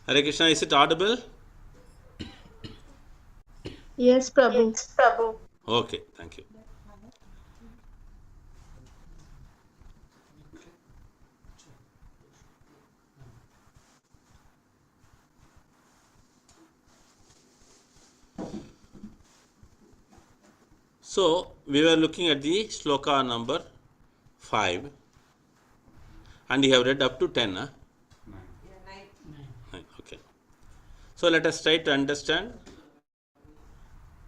Hare Krishna, is it audible? Yes, Prabhu. Okay, thank you. So, we were looking at the shloka number 5 and you have read up to 10, huh? 9. Okay. So, let us try to understand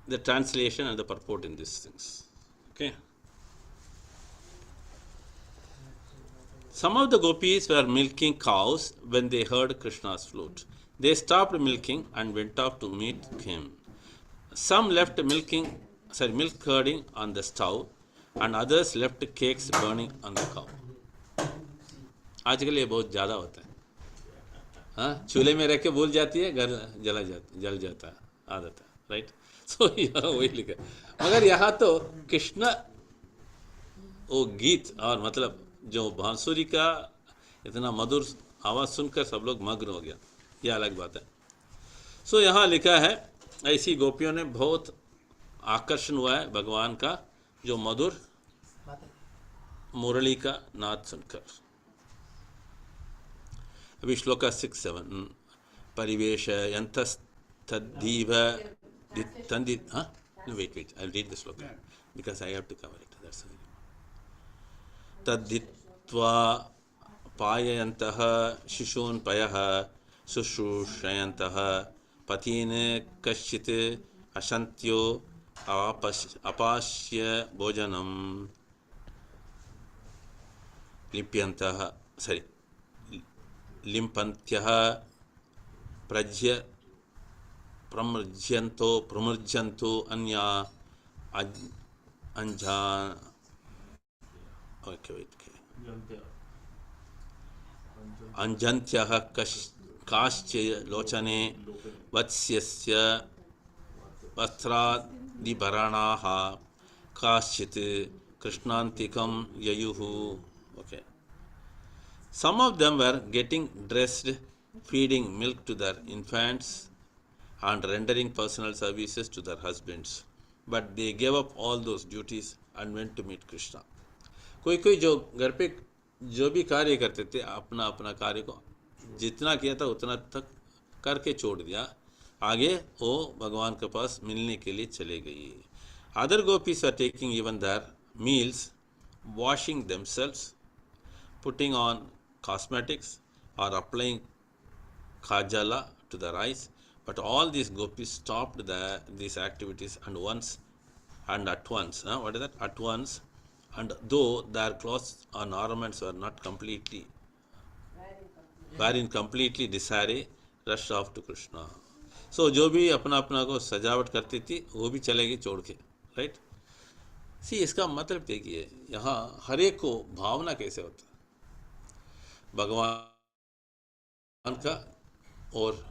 the translation and the purport in these things. Okay. Some of the gopis were milking cows when they heard Krishna's flute. They stopped milking and went off to meet him. Some left milk curding on the stove, and others left cakes burning on the cow. आजकल ये बहुत ज़्यादा होता है. हाँ, चूल्हे में रख के भूल जाती है, घर जल जाता है, आदत है, राइट। सो यहाँ वही लिखा है। मगर यहाँ तो कृष्ण वो गीत और मतलब जो बांसुरी का इतना मधुर आवाज़ सुनकर सब लोग मग्न हो गया, यह अलग बात है। सो यहाँ लिखा है ऐसी गोपियों ने बहुत आकर्षण हुआ है भगवान का जो मधुर मुरली का नाद सुनकर। अभी श्लोका 6-7 परिवेश यंतस्तद्धीव तंदि wait I'll read the sloka because I have to cover it, that's why. तद्धित्वा पाययन्तः शिशून् पयः शुश्रूषयन्तः पतीन् कश्चित् अशन्त्यो अपास्य भोजनं लिम्पन्त्यः प्रमृज्यन्तो अन्या अंजन्त्यः काश्च लोचने वत्स्यस्य वस्त्रादिभरणाः काश्चित् कृष्णान्तिकं ययुः। Okay. Some of them were getting dressed, feeding milk to their infants and rendering personal services to their husbands, but they gave up all those duties and went to meet Krishna. कोई जो घर पे जो भी कार्य करते थे अपना अपना कार्य को जितना किया था उतना तक करके छोड़ दिया, आगे वो भगवान के पास मिलने के लिए चले गई। Other gopis are taking even their meals, washing themselves, putting on cosmetics or applying kajala to their eyes, but all these gopis stopped these activities at once, what is that? At once, and though their clothes and ornaments were in completely disarray, rushed off to Krishna. So जो भी अपना अपना को सजावट करती थी वो भी चलेगी छोड़ के, राइट। सी इसका मतलब देखिए यहाँ हर एक को भावना कैसे होता है भगवान का और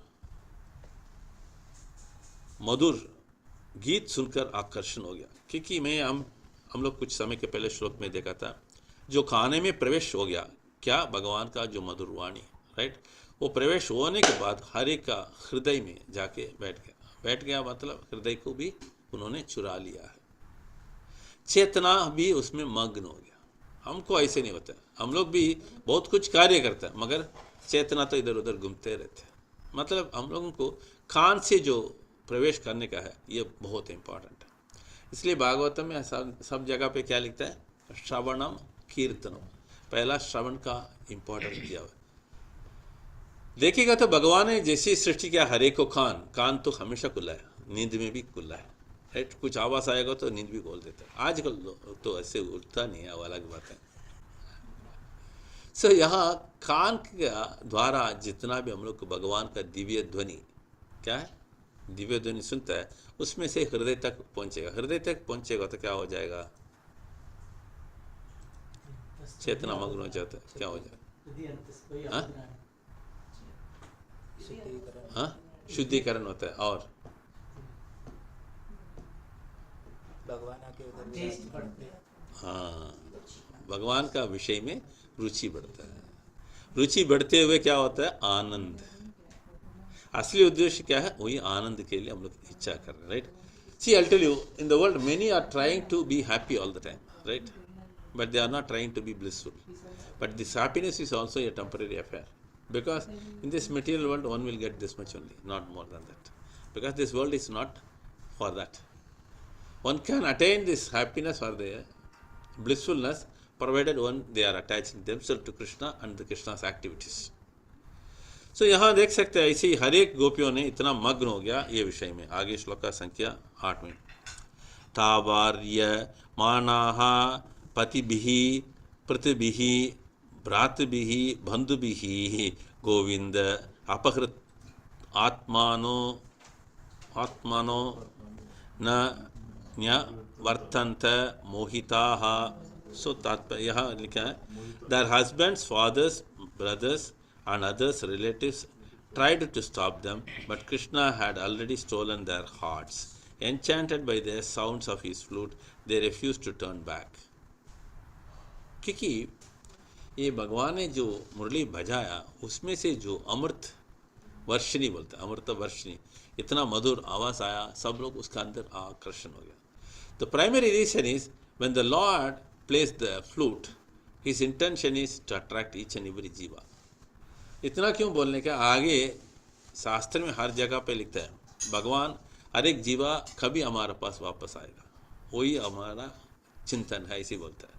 मधुर गीत सुनकर आकर्षण हो गया। क्योंकि हम लोग कुछ समय के पहले श्लोक में देखा था जो खाने में प्रवेश हो गया क्या भगवान का जो मधुर वाणी, राइट, वो प्रवेश होने के बाद हर एक का हृदय में जाके बैठ गया मतलब हृदय को भी उन्होंने चुरा लिया है, चेतना भी उसमें मग्न हो गया। हमको ऐसे नहीं होता, हम लोग भी बहुत कुछ कार्य करते हैं मगर चेतना तो इधर उधर घूमते रहते हैं। मतलब हम लोगों को कान से जो प्रवेश करने का है ये बहुत इम्पोर्टेंट है। इसलिए भागवतम में सब जगह पे क्या लिखता है, श्रवणम कीर्तनम, पहला श्रवण का इम्पोर्टेंस दिया हुआ। देखिएगा तो भगवान ने जैसी सृष्टि किया हर एक को कान तो हमेशा खुला है, नींद में भी खुला है, राइट। कुछ आवाज़ आएगा तो नींद भी खोल देता है। आजकल तो ऐसे उठता नहीं है, वो अलग बात है। सो यहाँ कान का द्वारा जितना भी हम लोग को भगवान का दिव्य ध्वनि क्या है, दिव्य ध्वनि सुनता है उसमें से हृदय तक पहुँचेगा। हृदय तक पहुँचेगा तो क्या हो जाएगा, चेतना मग्न हो जाता है, क्या हो जाएगा, शुद्धिकरण होता है और हाँ भगवान का विषय में रुचि बढ़ता है। रुचि बढ़ते हुए क्या होता है, आनंद। असली उद्देश्य क्या है, वही आनंद के लिए हम लोग इच्छा कर रहे हैं, right. See I tell you in the world many are trying to be happy all the time, right, but they are not trying to be blissful. But this happiness is also a temporary affair, because in this material world one will get this much only, not more than that, because this world is not for that. One can attain this happiness or the blissfulness provided one they are attaching themselves to Krishna and the Krishna's activities. So यहाँ देख सकते हैं ऐसे ही हर एक गोपियों ने इतना मग्न हो गया ये विषय में। आगे श्लोक का संख्या 8 में, तावार्य मानाः पतिभिः पृथिभिः भ्रातृभिः बन्धुभिः गोविंद अपहृत आत्मानो न वर्तन्त मोहिताः। सो तात्पर्य यहाँ लिखा है, their husbands, fathers, brothers and others relatives tried to stop them, but Krishna had already stolen their hearts. Enchanted by the sounds of his flute, they refused to turn back. क्योंकि ये भगवान ने जो मुरली बजाया उसमें से जो अमृत वर्षिणी बोलते हैं, अमृत वर्षिणी, इतना मधुर आवाज़ आया, सब लोग उसका अंदर आकर्षण हो गया. The primary reason is when the Lord plays the flute, his intention is to attract each and every jiva. इतना क्यों बोलने का, आगे शास्त्र में हर जगह पे लिखता है भगवान हर एक जीवा कभी हमारे पास वापस आएगा, वही हमारा चिंतन है, इसी बोलता है.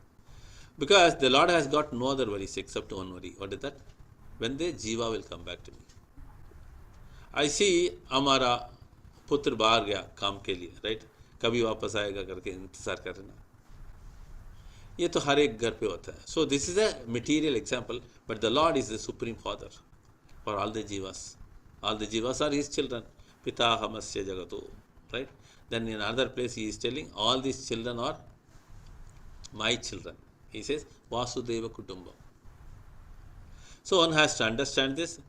Because the Lord has got no other worries except one worry. What is that? When the jiva will come back to me. I see हमारा पुत्र बाहर गया काम के लिए, राइट, कभी वापस आएगा करके इंतजार करना. ये तो हर एक घर पे होता है. So this is a material example, but the Lord is the supreme father for all the jivas. All the jivas are his children. पिता हमस्य जगतो, right. Then in other place he is telling all this children are my children. He says Vasudeva Kutumbam. So one has to understand this.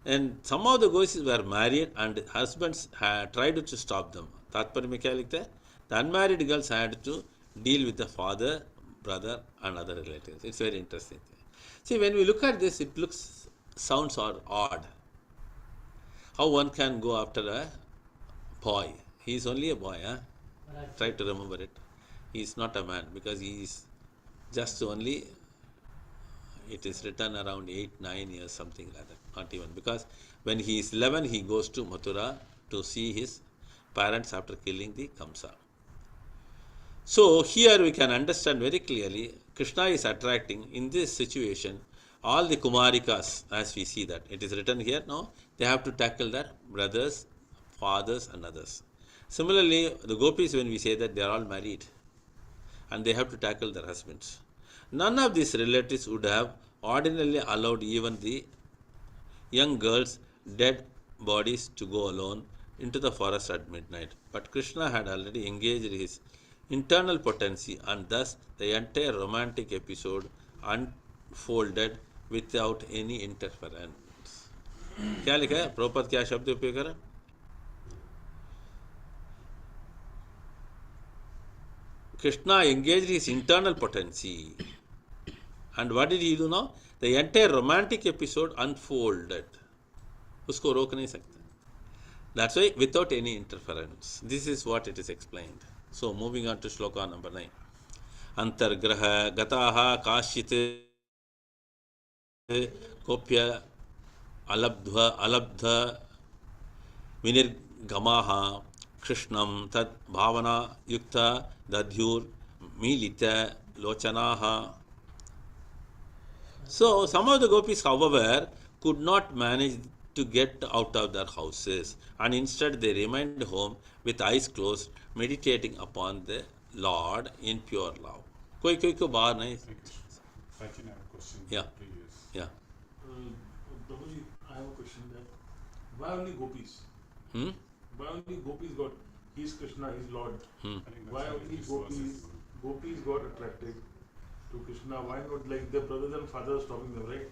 And some of the gopis were married and husbands had tried to stop them. तात्पर्य में क्या लिखता है? The unmarried girls had to deal with the father, brother and other relatives. It's very interesting. See, when we look at this, it sounds odd. How one can go after a boy? He is only a boy, huh? Try to remember it. He is not a man because he is just only, it is written around 8-9 years, something like that, not even, because when he is 11 he goes to Mathura to see his parents after killing the Kamsa. So here we can understand very clearly Krishna is attracting in this situation all the Kumarikas, as we see that it is written here. Now they have to tackle their brothers, fathers and others. Similarly the gopis, when we say that they are all married and they have to tackle their husbands. None of these relatives would have ordinarily allowed even the young girls' dead bodies to go alone into the forest at midnight. But Krishna had already engaged his internal potency, and thus the entire romantic episode unfolded without any interference. क्या लिखा है? प्रभुपाद क्या शब्द उपयोग करा? Krishna engaged his internal potency. And what did he do now? The entire romantic episode unfolded. उसको रोक नहीं सकते. That's why without any interference. This is what it is explained. So moving on to shloka number 9. Antargraha gataha kashit kopya alabdha vinirgamaha krishnam tad bhavana yukta dadhyur milita lochanaha. So some of the gopis, however, could not manage to get out of their houses, and instead they remained home with eyes closed, meditating upon the Lord in pure love. कोई को बाहर नहीं. I can have a question. Yeah. Previous. Yeah. Prabhuji, I have a question that why only gopis? Why only gopis got, he's Krishna, he's Lord. Why only gopis got attracted to Krishna? Why not like their brothers and fathers stopping them, right?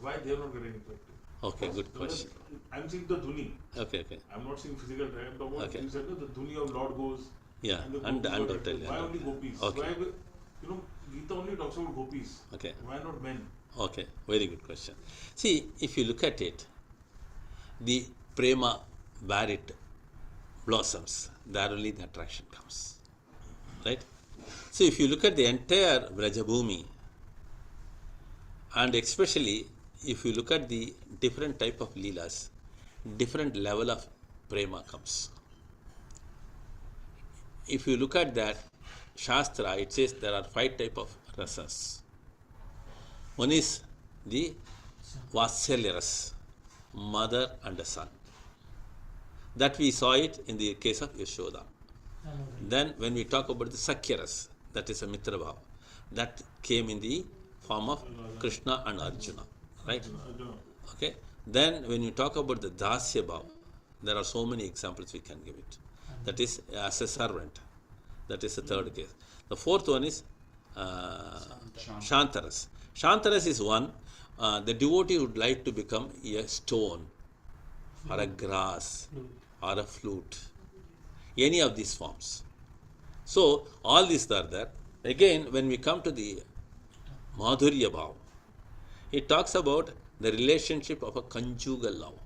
Why they are not getting attracted? Okay, good question. I'm seeing the dhuni. Okay. I'm not seeing physical, right? I'm talking about, you said the dhuni of Lord goes. Yeah, and why only gopis? Okay. Why, Gita only talks about gopis. Okay. Why not men? Okay, very good question. See, if you look at it, the prema where it blossoms, there only the attraction comes, right? So if you look at the entire Vrajabhumi, and especially if you look at the different type of leelas, different level of prema comes. If you look at that Shastra, it says there are 5 type of rasas. One is the Vatsalya ras, mother and a son. That we saw it in the case of Yashoda. Then when we talk about the Sakhya ras, that is a Mitra Bhava, that came in the form of Krishna and Arjuna, right? Okay. Then when you talk about the Dasya Bhava, there are so many examples we can give it. That is as a servant. That is the third case. The fourth one is Shantaras. Shantaras is one, the devotee would like to become a stone or a grass or a flute, any of these forms. So all these are there. Again, when we come to the Madhurya Bhav, it talks about the relationship of a conjugal love.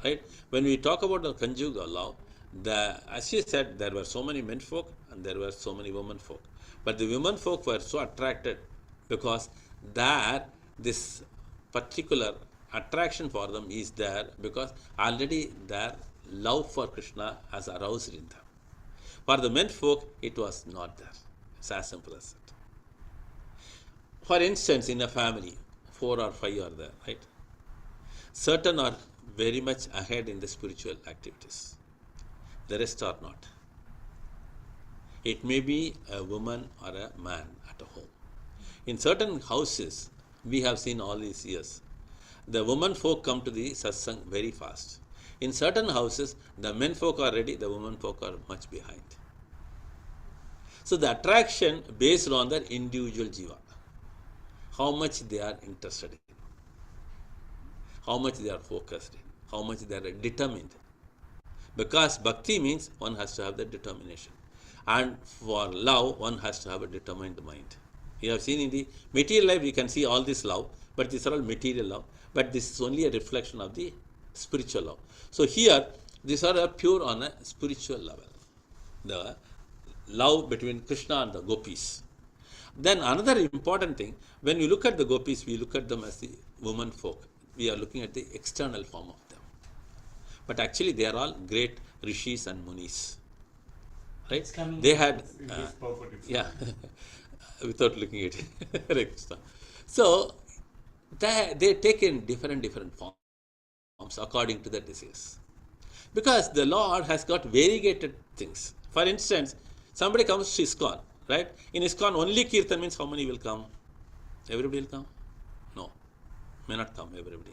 Right? When we talk about the conjugal love, as she said, there were so many men folk and there were so many women folk. But the women folk were so attracted because this particular attraction for them is there because already their love for Krishna has aroused in them. For the men folk, it was not there. It's as simple as that. For instance, in a family, 4 or 5 are there, right? Certain are very much ahead in the spiritual activities. The rest are not. It may be a woman or a man at a home. In certain houses, we have seen all these years, the women folk come to the satsang very fast. In certain houses, the men folk are ready, the women folk are much behind. So the attraction based on their individual jiva, how much they are interested in, how much they are focused in, how much they are determined. Because bhakti means one has to have the determination. And for love, one has to have a determined mind. You have seen in the material life, you can see all this love, but these are all material love. But this is only a reflection of the spiritual love. So here, these are pure on a spiritual level. The love between Krishna and the gopis. Then another important thing, when we look at the gopis, we look at them as the women folk. We are looking at the external form of them. But actually, they are all great rishis and munis. Right? They had, yeah, without looking at it. So, they take in different forms according to the disease. Because the Lord has got variegated things. For instance, somebody comes to ISKCON, right? In ISKCON, only Kirtan means how many will come? Everybody will come? No, may not come, everybody.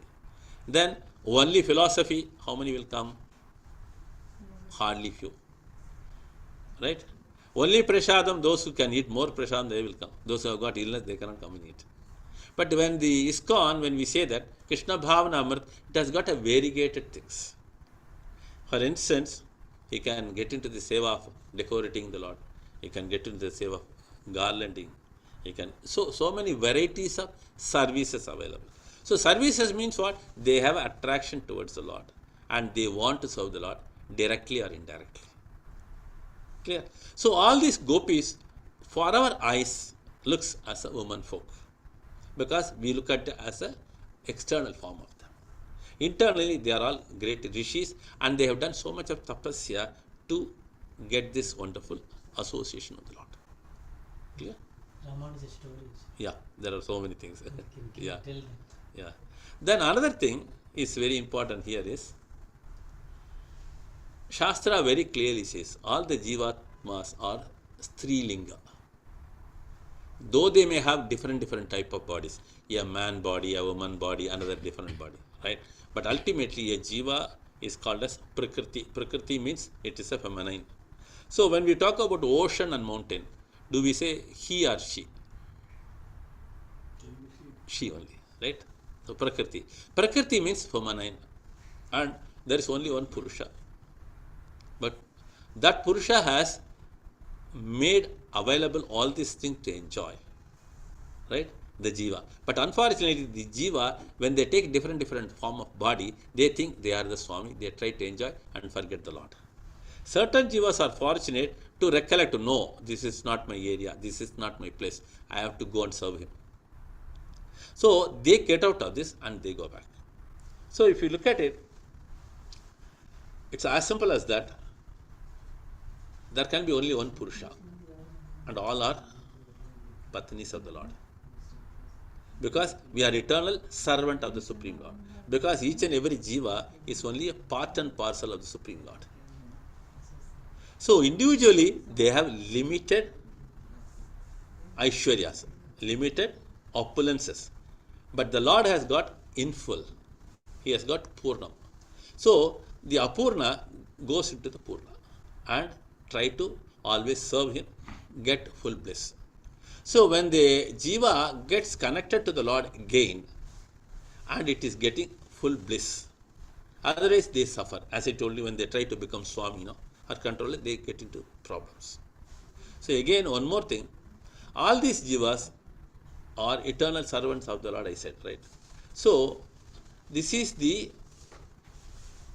Then, only philosophy, how many will come? Hardly few. Right? Only prasadam, those who can eat more prasadam, they will come. Those who have got illness, they cannot come and eat. But when the ISKCON, when we say that, Krishna Bhavana Amrit, it has got a variegated things. For instance, he can get into the seva of decorating the Lord. He can get into the seva of garlanding. He can, so many varieties of services available. So services means what? They have attraction towards the Lord and they want to serve the Lord directly or indirectly. Clear? So all these gopis, for our eyes, looks as a woman folk. Because we look at it as an external form of them. Internally, they are all great rishis and they have done so much of tapasya to get this wonderful association with the Lord. Clear? Ramanuja stories. Yeah, there are so many things. Yeah. Tell them. Yeah. Then another thing is very important here is, Shastra very clearly says, all the jivatmas are Strilinga. Though they may have different type of bodies, a man body, a woman body, another different body, right? But ultimately a jiva is called as prakriti. Prakriti means it is a feminine. So when we talk about ocean and mountain, do we say he or she? She only, right? So prakriti. Prakriti means feminine and there is only one Purusha. But that Purusha has made available all these things to enjoy, right? The jiva. But unfortunately, the jiva, when they take different form of body, they think they are the Swami. They try to enjoy and forget the Lord. Certain jivas are fortunate to recollect, no, this is not my area, this is not my place. I have to go and serve him. So they get out of this and they go back. So if you look at it, it's as simple as that. There can be only one Purusha and all are Patnis of the Lord. Because we are eternal servant of the Supreme Lord. Because each and every jiva is only a part and parcel of the Supreme Lord. So individually they have limited Aishwaryas, limited opulences. But the Lord has got in full. He has got Purnam. So the Apurna goes into the Purna and try to always serve him, get full bliss. So when the jiva gets connected to the Lord again and it is getting full bliss, Otherwise, they suffer. As I told you, when they try to become Swami, or controller, they get into problems. So again, one more thing, all these jivas are eternal servants of the Lord, I said, right? So this is the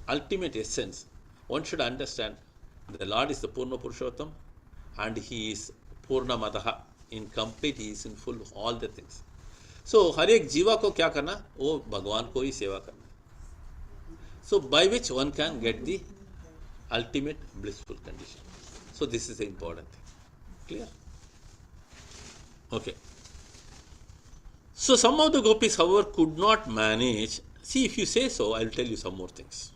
ultimate essence. One should understand the Lord is the Purna Purushottam and He is Purna Madaha. In complete, He is in full all the things. So हर एक जीवा को क्या करना, वो भगवान को ही सेवा करना. So by which one can get the ultimate blissful condition. So this is the important thing. Clear? Okay. So some of the gopis, however, could not manage. See, if you say so, I will tell you some more things.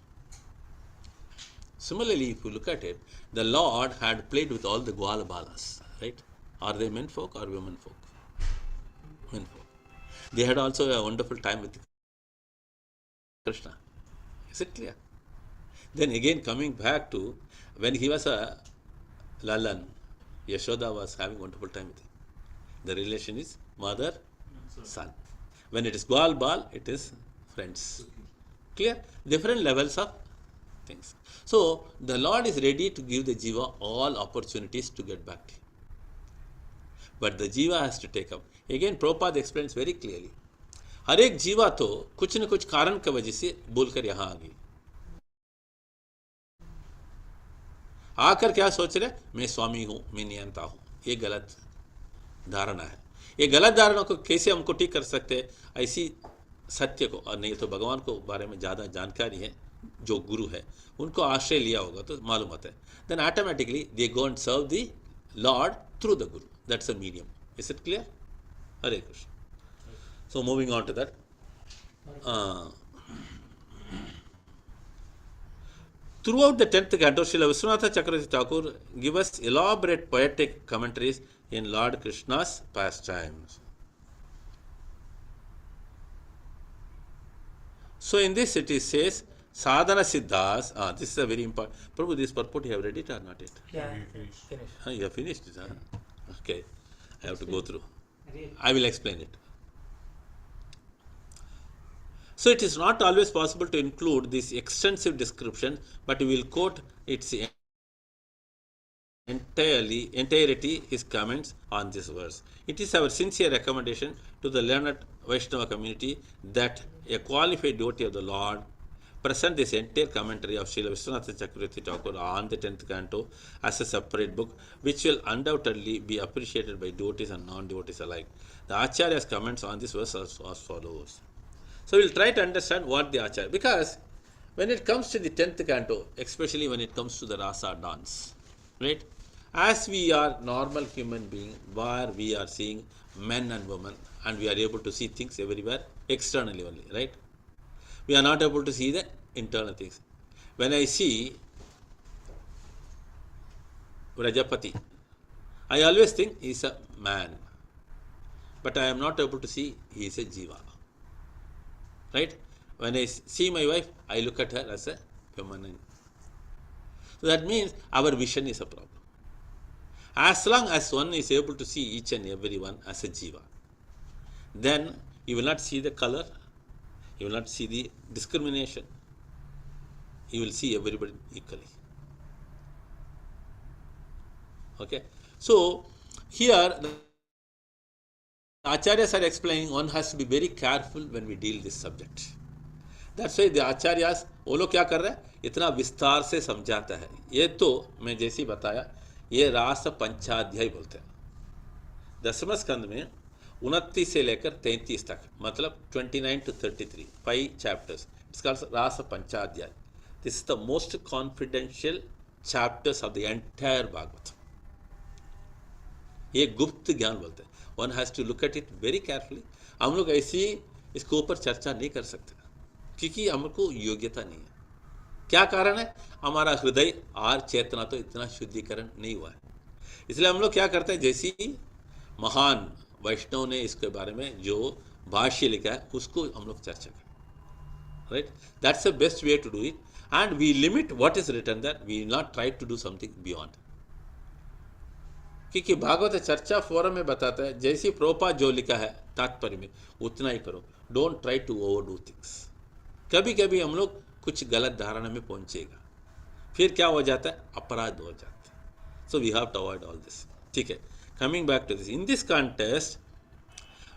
Similarly, if you look at it, the Lord had played with all the Gwala Balas, right? Are they men folk or women folk? Men folk. They had also a wonderful time with Krishna. Is it clear? Then again, coming back to when he was a Lalan, Yashoda was having wonderful time with him. The relation is mother, son. When it is Gwal Bal, it is friends. Clear? Different levels of things. So the Lord is ready to give the jiva all opportunities to get back to Him. But the jiva has to take up. Again, Prabhupada explains very clearly. हर एक जीवा तो कुछ न कुछ कारण की वजह से बोलकर यहाँ आ गई. आकर क्या सोच रहे, मैं स्वामी हूँ, मैं नियंता हूँ. ये गलत धारणा है. ये गलत धारणा को कैसे हमको ठीक कर सकते हैं? ऐसी सत्य को, और नहीं तो भगवान को बारे में ज़्यादा जानकारी है, जो गुरु है उनको आश्रय लिया होगा तो मालूम होता है. Then automatically they go and serve the Lord through the Guru. That's a medium. Is it clear? Hare Krishna. So moving on to that. Throughout the 10th canto, Srila Vishwanatha Chakravarti Thakur give us elaborate poetic commentaries in Lord Krishna's pastimes. So in this it says, Sadhana Siddhas, this is a very important, Prabhu, this purport you have read it or not yet? Yeah, finished. You have finished it, Okay, I have to go through. I will explain it. So it is not always possible to include this extensive description, but we will quote its entirety, his comments on this verse. It is our sincere recommendation to the learned Vaishnava community that a qualified devotee of the Lord present this entire commentary of Srila Vishwanatha Chakravarti Thakur on the 10th canto as a separate book, which will undoubtedly be appreciated by devotees and non-devotees alike. The Acharya's comments on this verse are as follows. So we'll try to understand what the Acharya, because when it comes to the 10th canto, especially when it comes to the rasa dance, right? As we are normal human beings, where we are seeing men and women, and we are able to see things everywhere externally only, right? We are not able to see the internal things. When I see Vrajapati, I always think he is a man, but I am not able to see he is a jiva. Right? When I see my wife, I look at her as a feminine. So that means our vision is a problem. As long as one is able to see each and every one as a jiva, then you will not see the color, you will not see the discrimination, you will see everybody equally. Okay? So here the Acharyas are explaining one has to be very careful when we deal this subject. That's why the Acharyas, वो लोग क्या कर रहे हैं, इतना विस्तार से समझाता है. ये तो मैं जैसे ही बताया, ये रास पंचाध्याय बोलते हैं. दसवें स्कंद में 29 से लेकर 33 तक, मतलब 29 to 33, 5 chapters. It's called Rasa Panchadhyay. This is the most confidential chapters of the entire Bhagavata. ये गुप्त ज्ञान बोलते हैं. One has to look at it very carefully. हम लोग ऐसी इसके ऊपर चर्चा नहीं कर सकते क्योंकि हमको योग्यता नहीं है. क्या कारण है? हमारा हृदय और चेतना तो इतना शुद्धिकरण नहीं हुआ है. इसलिए हम लोग क्या करते हैं, जैसी महान वैष्णव ने इसके बारे में जो भाष्य लिखा है उसको हम लोग चर्चा करें. Right? That's the best way to do it. And we limit what is written that, we will not try to do something beyond. क्योंकि भागवत चर्चा फोरम में बताता है, जैसी प्रभुपाद जो लिखा है तात्पर्य में उतना ही करो. Don't try to overdo things. कभी कभी हम लोग कुछ गलत धारणा में पहुंचेगा, फिर क्या हो जाता है, अपराध हो जाता है. So we have to avoid all this. ठीक है, coming back to this, in this contest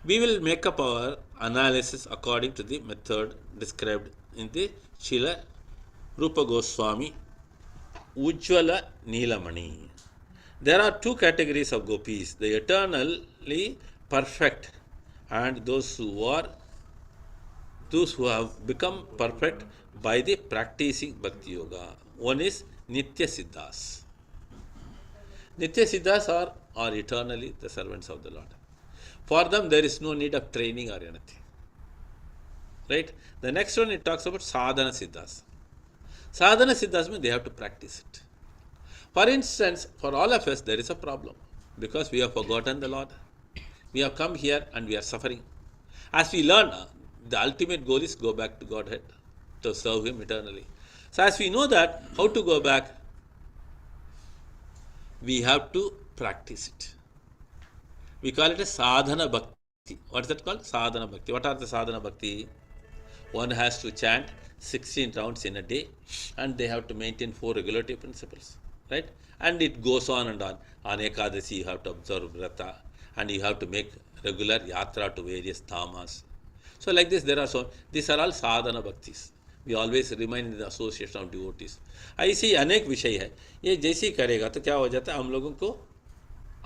we will make up our analysis according to the method described in the Srila Rupa Goswami Ujjvala Neelamani. There are two categories of gopis, the eternally perfect and those who have become perfect by the practicing bhakti yoga. One is Nitya Siddhas. Nitya Siddhas are eternally the servants of the Lord. For them, there is no need of training or anything. Right? The next one, it talks about sadhana siddhas. Sadhana siddhas means they have to practice it. For instance, for all of us, there is a problem because we have forgotten the Lord. We have come here and we are suffering. As we learn, the ultimate goal is go back to Godhead, to serve Him eternally. So as we know that, how to go back, we have to practice it. We call it a sadhana bhakti. What is that called? Sadhana bhakti. What are the sadhana bhakti? One has to chant 16 rounds in a day and they have to maintain 4 regulative principles. Right? And it goes on and on. On Ekadasi, you have to observe Vrata and you have to make regular yatra to various dhamas. So like this, there are these are all sadhana bhaktis. We always remain in the association of devotees. ऐसी अनेक विषय है. ये जैसे ही करेगा तो क्या हो जाता है, हम लोगों को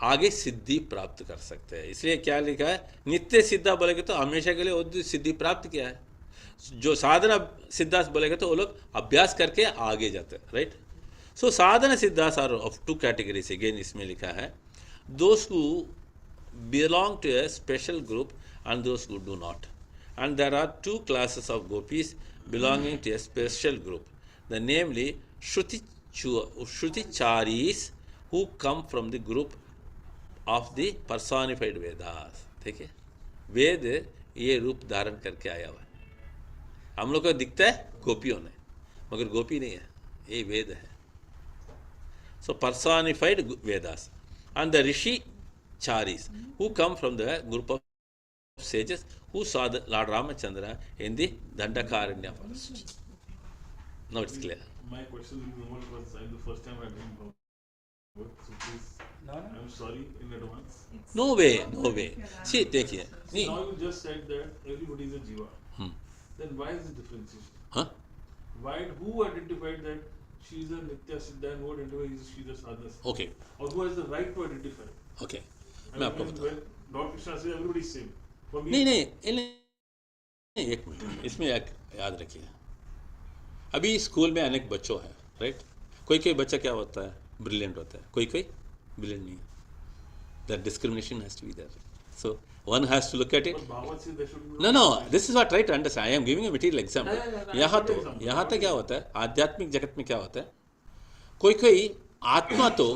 आगे सिद्धि प्राप्त कर सकते हैं. इसलिए क्या लिखा है, नित्य सिद्धा बोलेगे तो हमेशा के लिए वो सिद्धि प्राप्त किया है. जो साधना सिद्धास बोलेगा तो वो लोग अभ्यास करके आगे जाते हैं. Right. So sadhana siddhas are of 2 categories. Again इसमें लिखा है, those who belong to a special group and those who do not. And there are 2 classes of gopis belonging to a special group. The namely Shruticharis who come from the group of the personified Vedas. ठीक है, वेद ये रूप धारण करके आया हुआ है. हम लोग को दिखता है गोपियों ने, मगर गोपी नहीं है, ये वेद है. So personified Vedas. And the Rishi Charis who come from the group of sages who saw the Lord Ramachandra in the Dandakaranya forest. Now it's clear. My question will be more because I'm the first time I'm doing Bhagavad, so please, I'm sorry in advance. No way, no way. See, take here. See, now you just said that everybody is a jiva. Then why is the differentiation? Huh? Why? Who identified that she is a Nitya Siddha and who identified she is a Sadhana Siddha? Okay. Or who has the right to identify? Okay. मैं आपको बता. When Lord Krishna says everybody is same. नहीं, एक minute, इसमें याद रखिए. अभी school में अनेक बच्चों हैं. राइट. कोई बच्चा क्या होता है, ब्रिलियंट होता है, कोई ब्रिलियंट नहीं. That discrimination has to be there. So one has to look at it. No, this is what try to understand. I am giving a material example. यहाँ तो क्या होता है, आध्यात्मिक जगत में क्या होता है, कोई आत्मा तो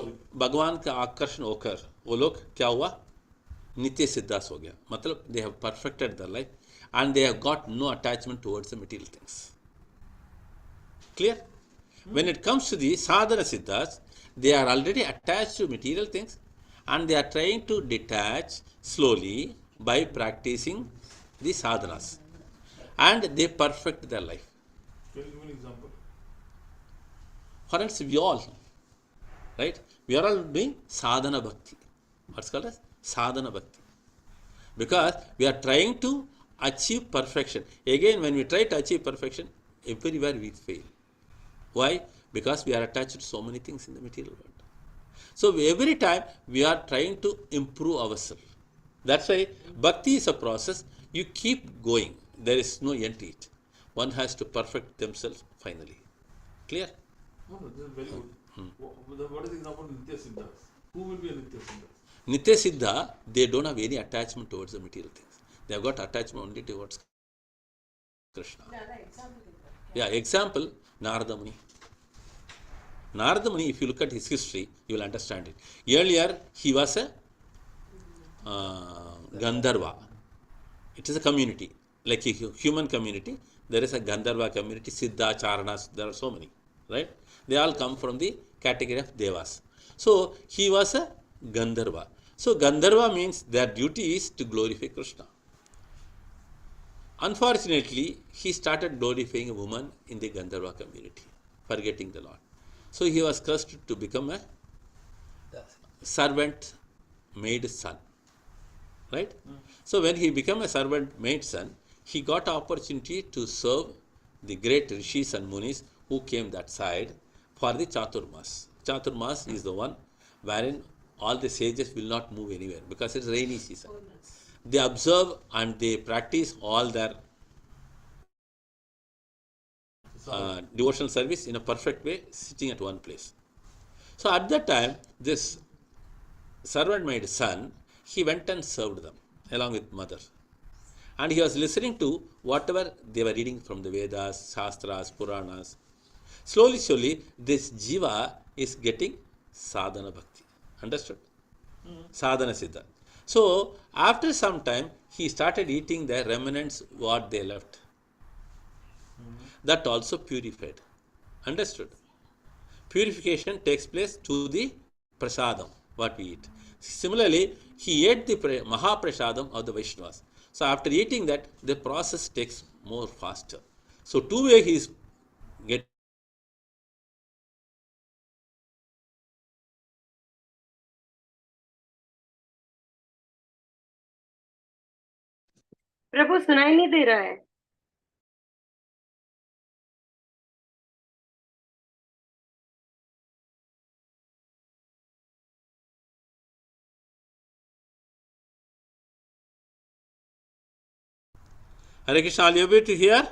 भगवान का आकर्षण होकर वो लोग क्या हुआ, नित्य सिद्धास हो गया. मतलब they have perfected their life and they have got no attachment towards the material things. Clear? When it comes to the sadhana siddhas, they are already attached to material things and they are trying to detach slowly by practicing the sadhanas and they perfect their life. Can you give an example? For instance, we all, right? We are all doing sadhana bhakti. What's called as sadhana bhakti. Because we are trying to achieve perfection. Again, when we try to achieve perfection, everywhere we fail. Why? Because we are attached to so many things in the material world. So every time we are trying to improve ourselves. That's why bhakti is a process. You keep going. There is no end to it. One has to perfect themselves finally. Clear? No, this is very good. What is the example of Nitya Siddhas? Who will be a Nitya Siddhas? Nitya Siddha, they don't have any attachment towards the material things. They have got attachment only towards Krishna. Yeah, example, Narada Muni. Narada Muni, if you look at his history, you will understand it. Earlier, he was a Gandharva. It is a community, like a human community. There is a Gandharva community, Siddha, Charanas, there are so many, right? They all come from the category of Devas. So, he was a Gandharva. So, Gandharva means their duty is to glorify Krishna. Unfortunately, he started glorifying a woman in the Gandharva community, forgetting the Lord. So he was cursed to become a servant maid son. Right? So when he became a servant maid son, he got opportunity to serve the great rishis and munis who came that side for the Chaturmas. Chaturmas is the one wherein all the sages will not move anywhere because it's rainy season. They observe and they practice all their devotional service in a perfect way, sitting at one place. So at that time, this servant maid son, he went and served them along with mother. And he was listening to whatever they were reading from the Vedas, Shastras, Puranas. Slowly, this Jiva is getting sadhana bhakti. Understood? Sadhana siddha. So, after some time, he started eating the remnants what they left. That also purified. Understood? Purification takes place to the prasadam, what we eat. Similarly, he ate the Mahaprasadam of the Vaishnavas. So after eating that, the process takes more faster. So two-way he is getting. प्रभु सुनाई नहीं दे रहा है। Hare Krishna, are you able to hear?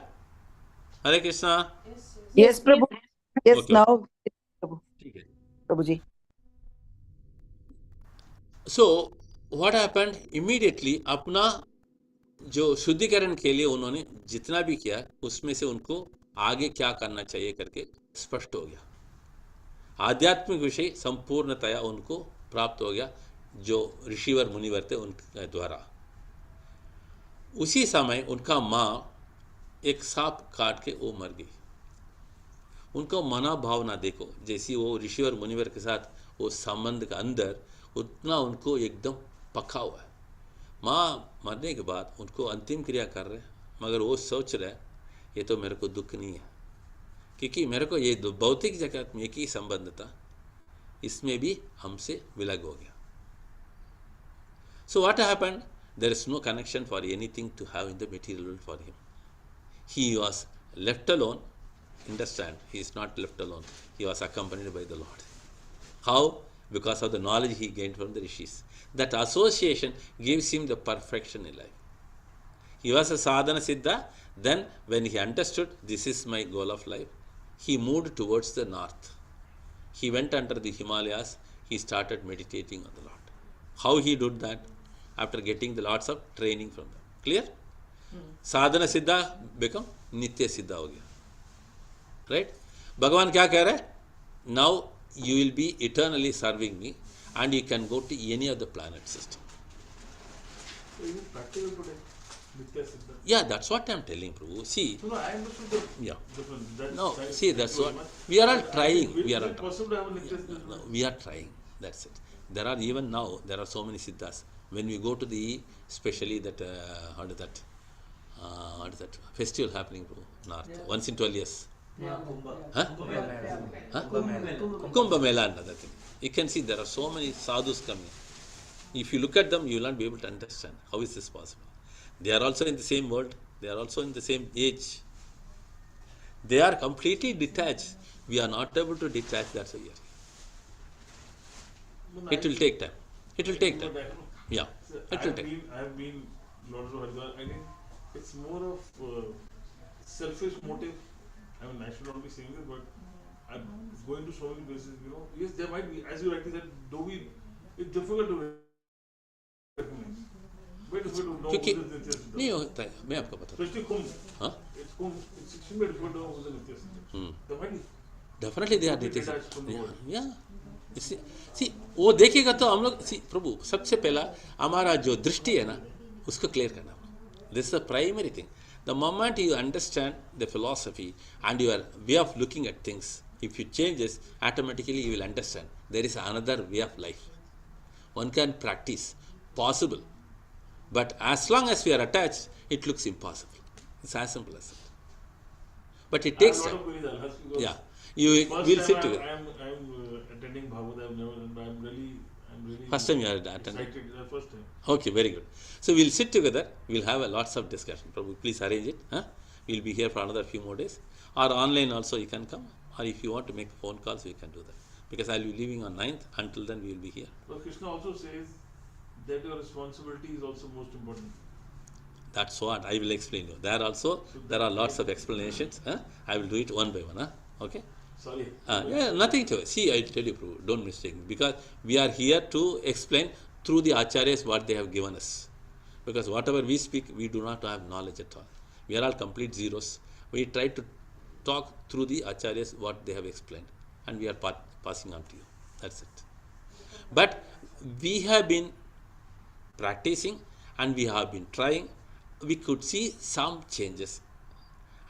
Hare Krishna. Yes, Prabhu. Yes, Okay. now, Prabhu. Prabhuji. So what happened immediately? अपना जो शुद्धिकरण के लिए उन्होंने जितना भी किया उसमें से उनको आगे क्या करना चाहिए करके स्पष्ट हो गया। आध्यात्मिक विषय संपूर्णतया उनको प्राप्त हो गया जो ऋषिवर मुनिवर थे उनके द्वारा। उसी समय उनका माँ एक सांप काट के वो मर गई। उनको मना भावना देखो, जैसी वो ऋषिवर मुनिवर के साथ वो संबंध का अंदर उतना उनको एकदम पका हुआ है। माँ मरने के बाद उनको अंतिम क्रिया कर रहे हैं, मगर वो सोच रहे ये तो मेरे को दुख नहीं है, क्योंकि मेरे को ये भौतिक जगत में एक ही संबंध था, इसमें भी हमसे विलग हो गया। So what happened? There is no connection for anything to have in the material world for him. He was left alone. Understand? He is not left alone. He was accompanied by the Lord. How? Because of the knowledge he gained from the rishis. That association gives him the perfection in life. He was a sadhana siddha. Then when he understood this is my goal of life, he moved towards the north. He went under the Himalayas. He started meditating on the Lord. How he did that? After getting the lots of training from them. Clear? साधना सिद्धा become नित्य सिद्धा हो गया. Right? भगवान क्या कह रहा है? Now you will be eternally serving me and you can go to any of the planet system. So even practical today, Nitya Siddha. Yeah, that's what I'm telling, Prabhu. See. So no, I understood the Yeah. difference. That's No, science see, that's very what much. we are all But trying. Is We are it all possible to have a Nitya Siddha? No, we are trying. That's it. There are even now there are so many siddhas. When we go to the especially that what is that festival happening north once in 12 years. Yeah. Huh? Huh? Kumbh Mela, another thing. You can see there are so many sadhus coming. If you look at them, you will not be able to understand how is this possible. They are also in the same world. They are also in the same age. They are completely detached. We are not able to detach. That's why we are here. It will take time. It will take time. Yeah, it will take. I have been Lord of Haridwar. I think it's more of selfish motive. I mean, I should not be saying this, but I'm going to so many places. You know, yes, there might be, as you rightly said, it's difficult to recognize. Very difficult to know क्योंकि who is Nitya Siddha. नहीं होता है, मैं आपको बताता हूँ. Especially Kumbh. हाँ? It's Kumbh. It's extremely difficult to know who is Nitya Siddha. There might be. Definitely they are Totally Nitya detached from the Siddha. world. Yeah. See, वो देखेगा तो हम लोग प्रभु सबसे पहला हमारा जो दृष्टि है ना उसको क्लियर करना. This is the primary thing. The moment you understand the philosophy and your way of looking at things, if it changes, automatically you will understand there is another way of life. One can practice, possible. But as long as we are attached, it looks impossible. It's as simple as that. But it takes I have time. a lot of queries I'll ask because Yeah, you first will time sit together. I'm attending Bhāgavata. I'm really First time you are attending? excited. First time. Okay, very good. So we'll sit together. We'll have a lots of discussion. Prabhu, please arrange it. Huh? We'll be here for another few more days. Or online also you can come. Or if you want to make phone calls, we can do that. Because I'll be leaving on 9th. Until then, we will be here. But Krishna also says that your responsibility is also most important. That's what I will explain you. There also, there are lots of explanations. Huh? I will do it one by one. Huh? Okay? Sorry. Yeah, nothing to it. See, I tell you, Prabhu, don't mistake me. Because we are here to explain through the acharyas what they have given us. Because whatever we speak, we do not have knowledge at all. We are all complete zeros. We try to talk through the acharyas what they have explained. And we are passing on to you. That's it. But we have been practicing and we have been trying. We could see some changes.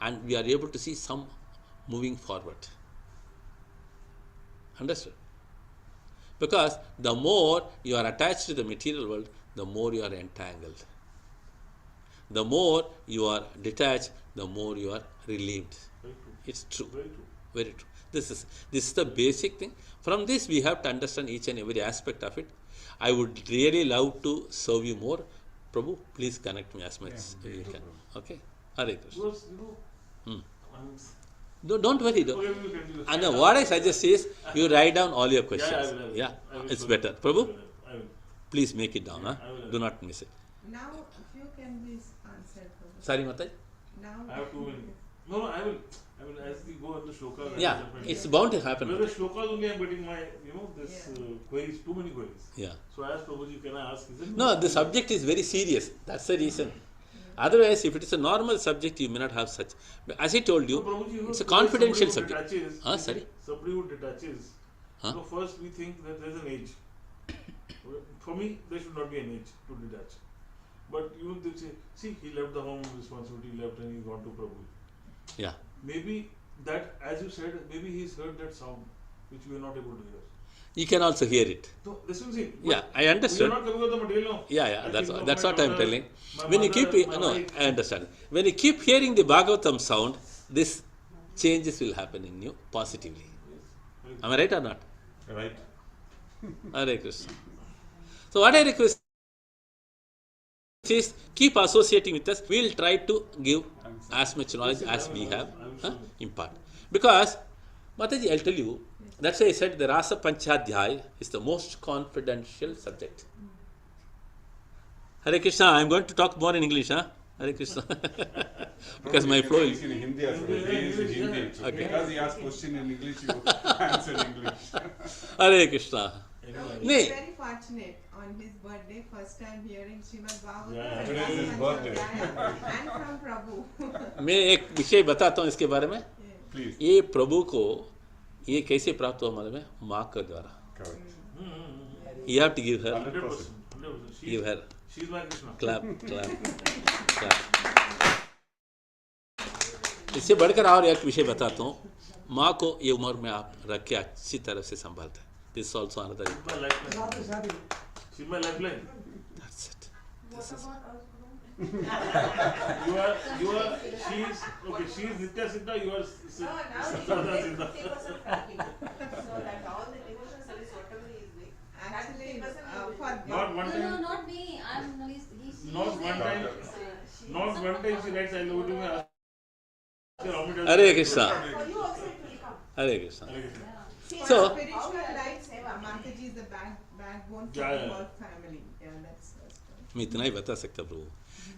And we are able to see some moving forward. Understood? Because the more you are attached to the material world, the more you are entangled. The more you are detached, the more you are relieved. It's true. Very true. Very true. This is the basic thing. From this, we have to understand each and every aspect of it. I would really love to serve you more. Prabhu, please connect me as much as you can. Okay? Hare Krishna. Because, Don't worry. And what I suggest is you write down all your questions. I will. It's better. Prabhu, I will. please make it down. Huh? I will. Do not miss it. Now, few can be answered. Sorry, Matai? Now, I have 2 minutes. No, I will. As we go on the shlokas. Yeah, it's bound to happen. With the shlokas only I'm getting my, queries, too many queries. Yeah. So I asked Prabhuji, can I ask? No, the subject is very serious. That's the reason. Otherwise, if it is a normal subject, you may not have such. As I told you, Prabhuji, it's a confidential subject. Detaches, Sorry? Somebody who detaches. So first we think that there is an age. For me, there should not be an age to detach. But they say, see, he left the home responsibility, left and he gone to Prabhu. Yeah. Maybe that, as you said, maybe he's heard that sound which we are not able to hear. You can also hear it. So, this is it. Yeah, I understood. We are not coming with the material now. Yeah, that's what I'm telling. When you keep, I understand. When you keep hearing the Bhagavatam sound, this changes will happen in you positively. Am I right or not? Right. Hare Krishna. So what I request is keep associating with us. We will try to give as much knowledge as we have, impart. Because, Mataji, I'll tell you, that's why I said the Rasa Panchadhyay is the most confidential subject. Hare Krishna, I'm going to talk more in English, huh? Hare Krishna. Because my flow is in Hindi as well. Okay. Because he asked question in English, you answer in English. Hare Krishna. He's very fortunate on his birthday, first time hearing Srimad Bhāgavata. Today is his birthday. And from Prabhu. मैं एक विषय बताता हूँ इसके बारे में. Please. ये प्रभु को ये कैसे प्राप्त हुआ मालूम है? माँ के द्वारा. Correct. You have to give her. 100%. Give her. She's my Krishna. Clap. इससे बढ़कर और एक विषय बताता हूँ. माँ को ये उम्र में आप रख के अच्छी तरह से संभालते हैं. This is also another. My lifeline. She's my lifeline. That's it. This is. She's Nitya Siddha, you are Siddha Siddha. Actually, Not one time. No, not me. I'm Not one time. Not one time she writes, I love you. Hare Krishna. Hare Krishna. So, spiritual life, Mataji is the backbone for the whole family. Yeah, that's मैं इतना ही बता सकता प्रभु.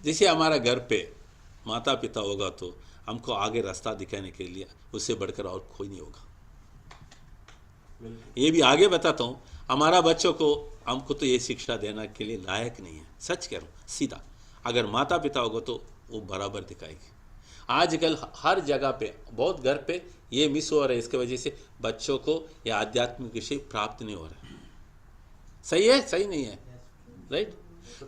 जैसे हमारा घर पे माता पिता होगा तो हमको आगे रास्ता दिखाने के लिए उससे बढ़कर और कोई नहीं होगा. ये भी आगे बताता हूँ, हमारा बच्चों को हमको तो ये शिक्षा देने के लिए लायक नहीं है. सच कह रहा हूँ सीधा. अगर माता पिता होगा तो वो बराबर दिखाएगी. आजकल हर जगह पे बहुत घर पे ये मिस हो रहा है. इसके वजह से बच्चों को ये आध्यात्मिक विषय प्राप्त नहीं हो रहा है. सही है, सही नहीं है, राइट?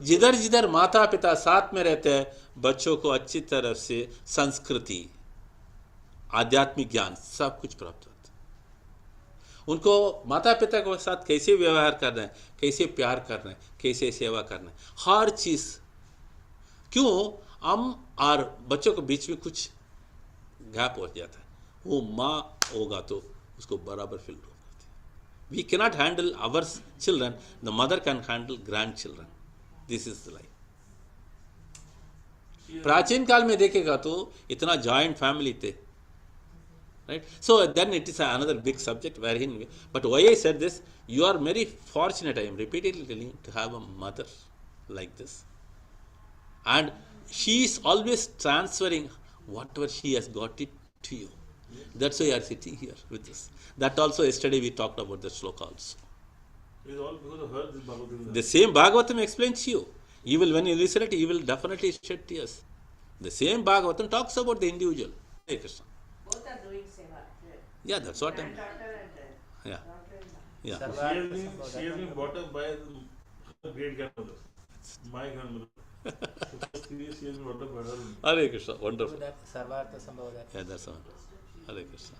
जिधर जिधर माता पिता साथ में रहते हैं, बच्चों को अच्छी तरह से संस्कृति, आध्यात्मिक ज्ञान सब कुछ प्राप्त होता है. उनको माता पिता के साथ कैसे व्यवहार करना है, कैसे प्यार करना है, कैसे सेवा करना है, हर चीज़. क्यों? हम और बच्चों के बीच में कुछ गैप हो जाता है, वो माँ होगा तो उसको बराबर फील होगा। We cannot handle our children, the mother can handle grandchildren. This is the life. प्राचीन काल में देखेगा तो इतना जॉइंट फैमिली थे, right? So then it is another big subject wherein, but why I said this, you are very fortunate, I am repeatedly telling you, to have a mother like this. And she is always transferring whatever she has got it to you. That's why you are sitting here with us. That also yesterday we talked about the sloka also. It is all because of her, this Bhagavatam. The same Bhagavatam explains to you. You will, when you listen it, you will definitely shed tears. The same Bhagavatam talks about the individual. Hey Krishna. Both are doing seva. Yeah, that's what I'm. Yeah. Yeah. She has been brought up by her great grandmother, my grandmother. She has been brought up by her. Hare Krishna, wonderful. Sarvartha Sambhava. Yeah, that's one. Hare Krishna.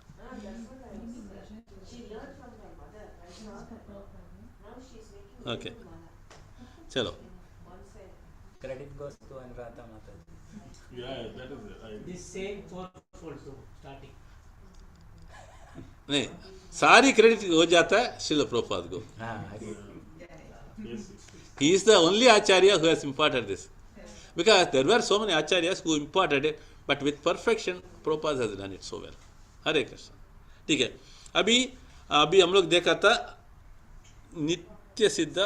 She learned from her mother. I saw her. Now she's making Okay. Chalo. Credit goes to Anuradha Mata. Yeah, that is it. This same fourfold too, starting. नहीं, सारी credit हो जाता है श्रील प्रभुपाद को. He is the only acharya who has imparted this, because there were so many acharyas who imparted it, but with perfection Prabhupada has done it so well. हरे कृष्ण. ठीक है, अभी हम लोग देखा था नित्य सिद्ध.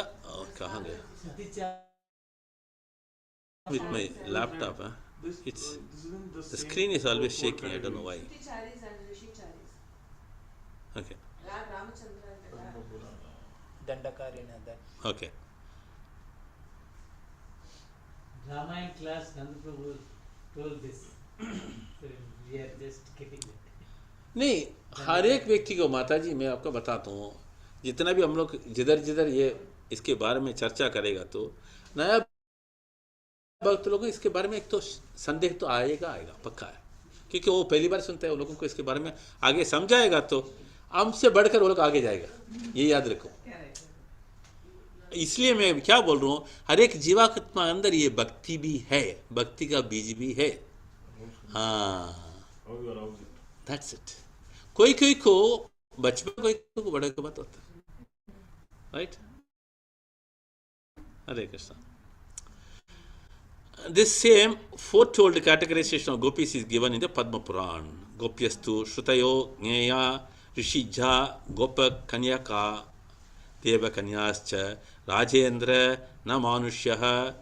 कहाँ गया? With my laptop, it's the screen is always shaking. I don't know why. Okay. Dandakarina, that. Okay. Rama in class, Nanda Prabhu told this. So we are just getting it. नहीं, हर एक व्यक्ति को माता जी मैं आपको बताता हूँ, जितना भी हम लोग जिधर ये इसके बारे में चर्चा करेगा तो नया भक्त लोगों को इसके बारे में एक तो संदेह तो आएगा पक्का है, क्योंकि वो पहली बार सुनते हैं. वो लोगों को इसके बारे में आगे समझाएगा तो हमसे बढ़कर वो लोग आगे जाएगा, ये याद रखो. इसलिए मैं क्या बोल रहा हूँ, हर एक जीवात्मा अंदर ये भक्ति भी है, भक्ति का बीज भी है. हाँ, दैट्स इट. कोई को बचपन, कोई को बड़े को बात होता है, right. Hare Krishna. This same foretold categorization of gopis is given in the Padma Puran. Gopyastu Shrutayo Gneya Rishija Gopa Kanyaka Deva Kanyascha Rajendra Na Manushyaha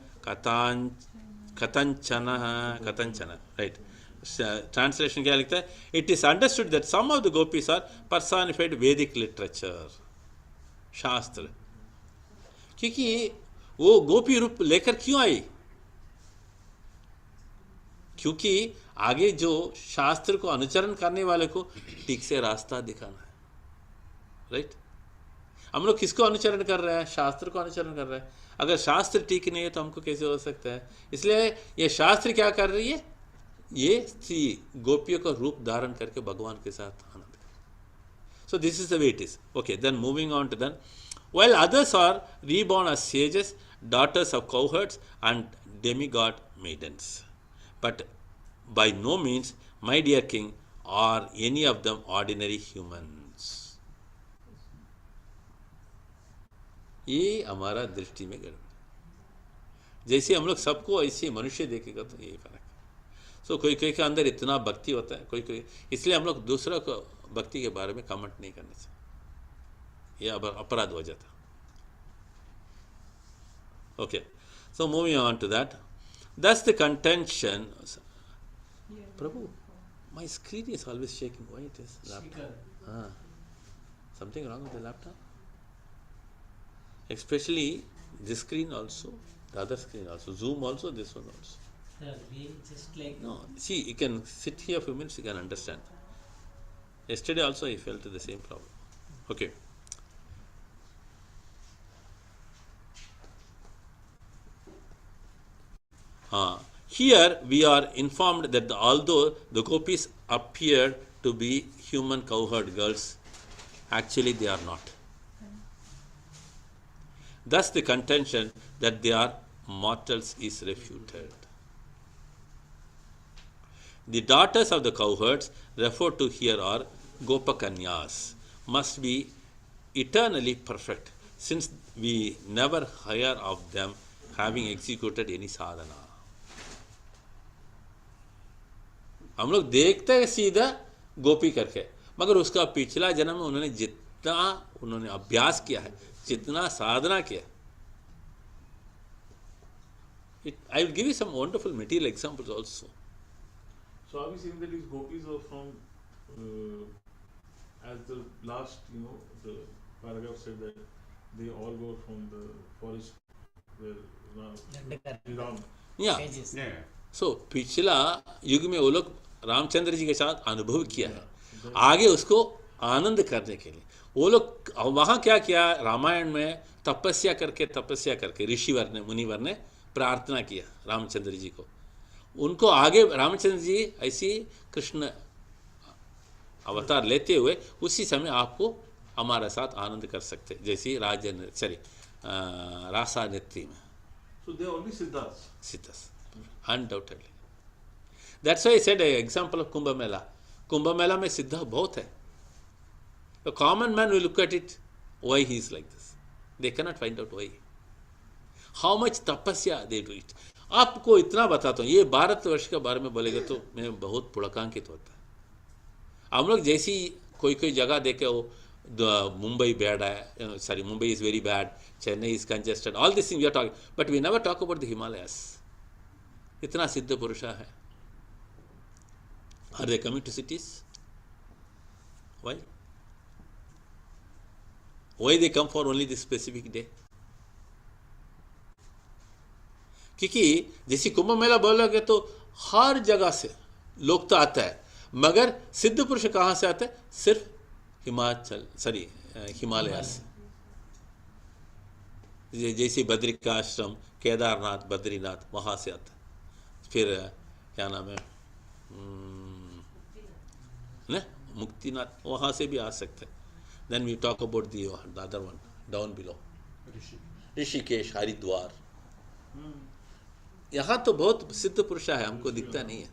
Katanchana. Right. Translation क्या लिखता है? It is understood that some of the gopis are personified Vedic literature, शास्त्र. क्योंकि वो गोपी रूप लेकर क्यों आई? क्योंकि आगे जो शास्त्र को अनुचरण करने वाले को ठीक से रास्ता दिखाना है, राइट. हम लोग किसको अनुचरण कर रहे हैं? शास्त्र को अनुचरण कर रहे हैं. अगर शास्त्र ठीक नहीं है तो हमको कैसे हो सकता है? इसलिए ये शास्त्र क्या कर रही है? ये स्त्री गोपियों का रूप धारण करके भगवान के साथ आनंद कर. So this is the way it is. Okay, then moving on to then, while others are reborn as sages, daughters of cowherds and demigod maidens, but by no means, my dear king, are any of them ordinary humans. ये हमारा दृष्टि में गड़बड़. जैसे हम लोग सबको ऐसे मनुष्य देखेगा तो यही फर्क है. सो कोई के अंदर इतना भक्ति होता है, कोई, इसलिए हम लोग दूसरा को भक्ति के बारे में कमेंट नहीं करना चाहिए, ये अपराध हो जाता. Okay, so moving on to that, thus the contention. Prabhu, my screen is always shaking. Why it is? Laptop. Something wrong with the laptop? Especially this screen also, the other screen also, Zoom also, this one also. Just like no. See, you can sit here a few minutes, you can understand. Yesterday also I felt the same problem. Okay. Here we are informed that although the gopis appear to be human cowherd girls, actually they are not. Thus the contention that they are mortals is refuted. The daughters of the cowherds referred to here are Gopakanyas, must be eternally perfect, since we never hear of them having executed any sadhana. हम लोग देखते हैं सीधा गोपी करके, मगर उसका पिछला जन्म में उन्होंने जितना उन्होंने अभ्यास किया है, जितना साधना किया. I will give you some wonderful material examples also. So are we saying that these gopis are from, as the last, the paragraph said that they all go from the forest where Ram. Yeah. So पिछला युग में वो लोग रामचंद्र जी के साथ अनुभव किया है, आगे उसको आनंद करने के लिए वो लोग वहाँ क्या किया, रामायण में तपस्या करके ऋषिवर ने मुनिवर ने प्रार्थना किया रामचंद्र जी को, उनको आगे रामचंद्र जी ऐसी कृष्ण अवतार लेते हुए उसी समय आपको हमारे साथ आनंद कर सकते, जैसे रासा नृत्य में. So they are only Siddhas. Siddhas, undoubtedly. That's why I said an example of Kumbh Mela. Kumbh Mela में सिद्धा बहुत है. A common man will look at it, why he is like this. They cannot find out why. How much तपस्या they do it. आपको इतना बताता हूँ, ये भारतवर्ष के बारे में बोलेगा तो मैं बहुत पुलकांकित होता है. हम लोग जैसी कोई जगह देखे हो, मुंबई बैड है, sorry, Mumbai is very bad, Chennai is congested, all these things we are talking, but we never talk about the Himalayas. इतना सिद्ध पुरुष है. Are they coming to cities? Why? Why they come for only this specific day? क्योंकि जैसे कुंभ मेला बोलोगे तो हर जगह से लोग तो आता है, मगर सिद्ध पुरुष कहाँ से आते हैं? सिर्फ हिमालय से. जैसे बद्रिकाश्रम, केदारनाथ, बद्रीनाथ, वहाँ से आता है. फिर क्या नाम है, मुक्तिनाथ, वहाँ से भी आ सकते हैं. Then we talk about the other one down below, Rishikesh, Haridwar. यहाँ तो बहुत सिद्ध पुरुष है, हमको दिखता नहीं है.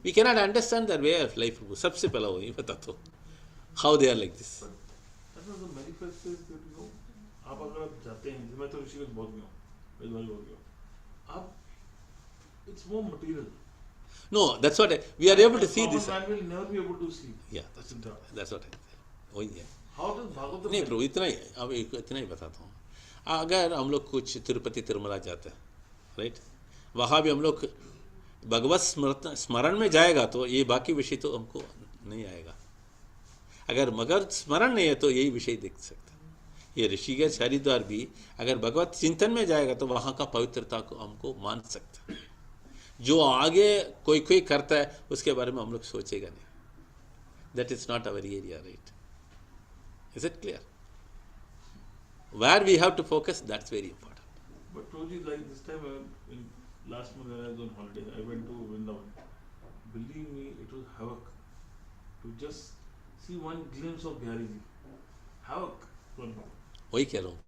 We cannot understand their way of life. सबसे पहला वही बता दो, how they are like this. आप अगर जाते हैं, मैं तो ऋषिकेश बहुत गया हूँ, आप it's more material. No, that's what we are able to see this. Man will never be able to see. Yeah, that's what वही है. How does Bhāgavata? नहीं प्रभु, इतना ही, अब इतना ही बताता हूँ. अगर हम लोग कुछ तिरुपति तिरुमला जाते हैं, राइट, वहाँ भी हम लोग भगवत स्मरण में जाएगा तो ये बाकी विषय तो हमको नहीं आएगा. अगर मगर स्मरण नहीं है तो यही विषय देख सकते हैं. ये ऋषिकेश हरिद्वार भी अगर भगवत चिंतन में जाएगा तो वहाँ का पवित्रता को हमको मान सकते हैं. जो आगे कोई करता है उसके बारे में हम लोग सोचेगा नहीं. That is not our area, right? Is it clear? Where we have to focus, that's very important. But Prabhuji, like this time in last month when I was on holiday, I went to Vrindavan. Believe me, it was havoc to just see one glimpse of Bihari ji. Havoc. वही कह रहा हूँ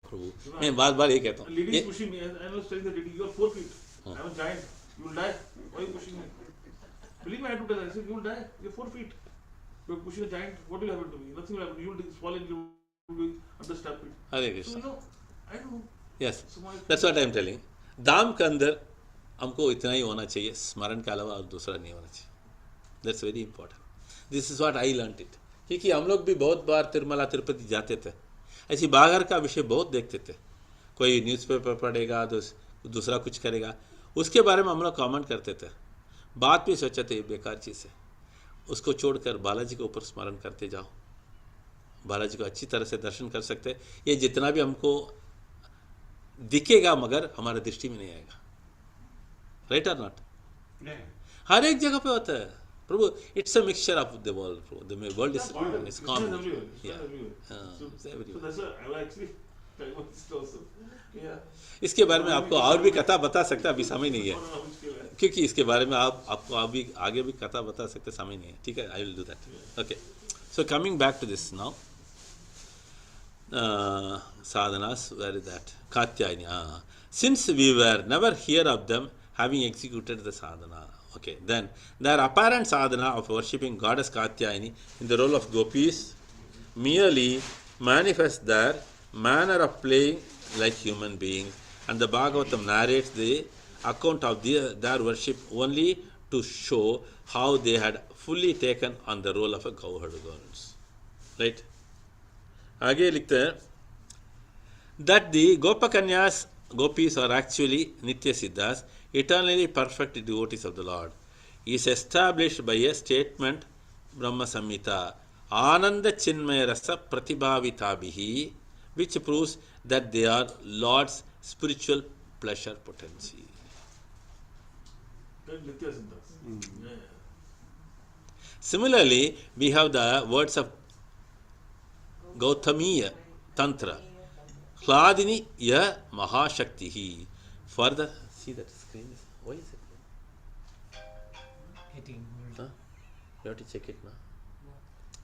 प्रभु, मैं बार ये कहता हूँ. Lady is pushing me, and I was telling the lady, "You are 4 feet. I am a giant. You will die. Why are you pushing me?" Believe me, I had to tell her. I said, "You will die. You are 4 feet. You are pushing a giant. What will happen to me? Nothing will happen. You will fall in. You will be understaffed." Hare Krishna. So I don't know. Yes, that's what I am telling. दाम के अंदर हमको इतना ही होना चाहिए, स्मरण के अलावा और दूसरा नहीं होना चाहिए. That's very important. This is what I learned it. क्योंकि हम लोग भी बहुत बार तिरुमला तिरुपति जाते थे, ऐसी बाहर का विषय बहुत देखते थे. कोई न्यूज़पेपर पढ़ेगा, दूसरा कुछ करेगा, उसके बारे में हम लोग कमेंट करते थे. बात भी सोचा थे बेकार चीज़ है, उसको छोड़कर बालाजी के ऊपर स्मरण करते जाओ. बालाजी को अच्छी तरह से दर्शन कर सकते. ये जितना भी हमको दिखेगा मगर हमारे दृष्टि में नहीं आएगा. राइट और नॉट? हर एक जगह पे होता है प्रभु. It's a mixture of the world. The world is common. इसके बारे में आपको और भी कथा बता सकता, अभी समय नहीं है, क्योंकि इसके बारे में आपको अभी आगे भी कथा बता सकते, समय नहीं है. ठीक है, I will do that. Okay, so coming back to this now. Sadhanas, where is that? Katyayani. Since we were never hear of them having executed the sadhana. Okay, then their apparent sadhana of worshipping goddess Katyayani in the role of gopis merely manifests their manner of playing like human beings, and the Bhagavatam narrates the account of their worship only to show how they had fully taken on the role of a cowherd girls. Right? आगे लिखते हैं that the Gopakanyas, gopis are actually Nitya Siddhas, eternally perfect devotees of the Lord, is established by a statement Brahma Samhita, Ananda Chinmaya Rasa Pratibhavitabihi, which proves that they are Lord's spiritual pleasure potency. Nitya Siddhas. Yeah. Similarly, we have the words of Gautamiya Tantra, Hladini ya Mahashaktihi. Further, see that screen. Why is it? Huh? You have to check it now.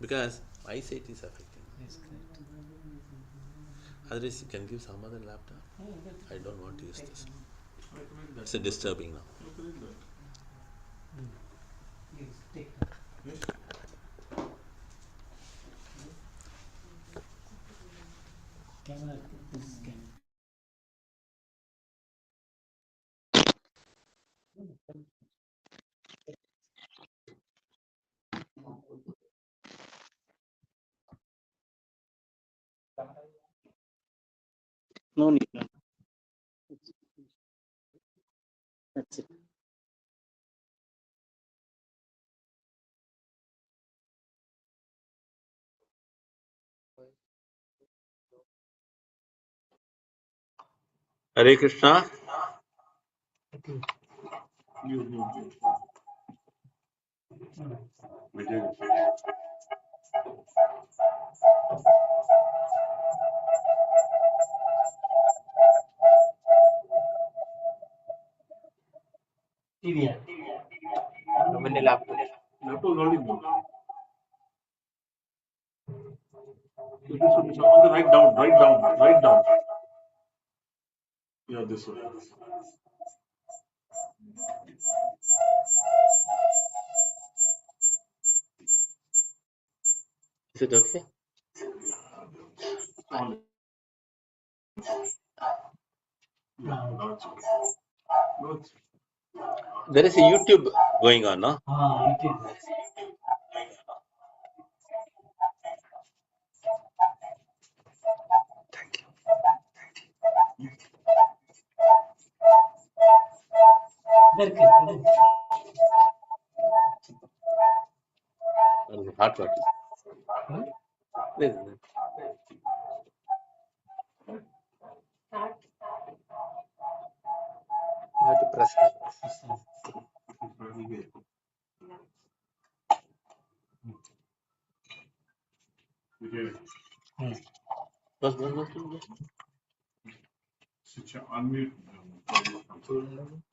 Because eyesight is affecting. Yes, correct. Otherwise, you can give some other laptop. I don't want to use this. It's disturbing now. Yes, take that. Camera, this is camera. No need. No. That's it. Hare Krishna. TV. When the laptop. Laptop is already moved. This one, so write down. Yeah, this one. Is it okay? There is a YouTube going on, no? YouTube. Hot water. You have to press that.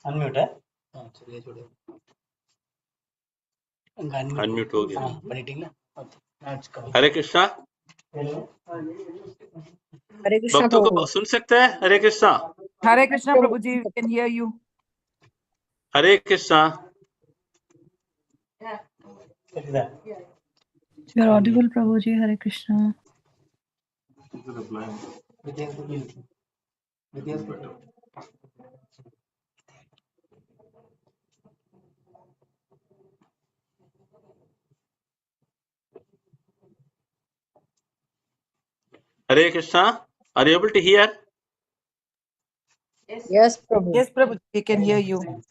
Unmute है हाँ चलिए छोड़िए Unmute हो गया. पनीटिंग ना हरे Krishna. Hare Krishna भक्तों को Prabhu. सुन सकते हैं? Hare Krishna. Hare Krishna Prabhuji, we can hear you. Hare Krishna. You are audible, Prabhuji. Hare Krishna. Hare Krishna. Are you able to hear? Yes, Prabhu. Yes, Prabhu, we can hear you.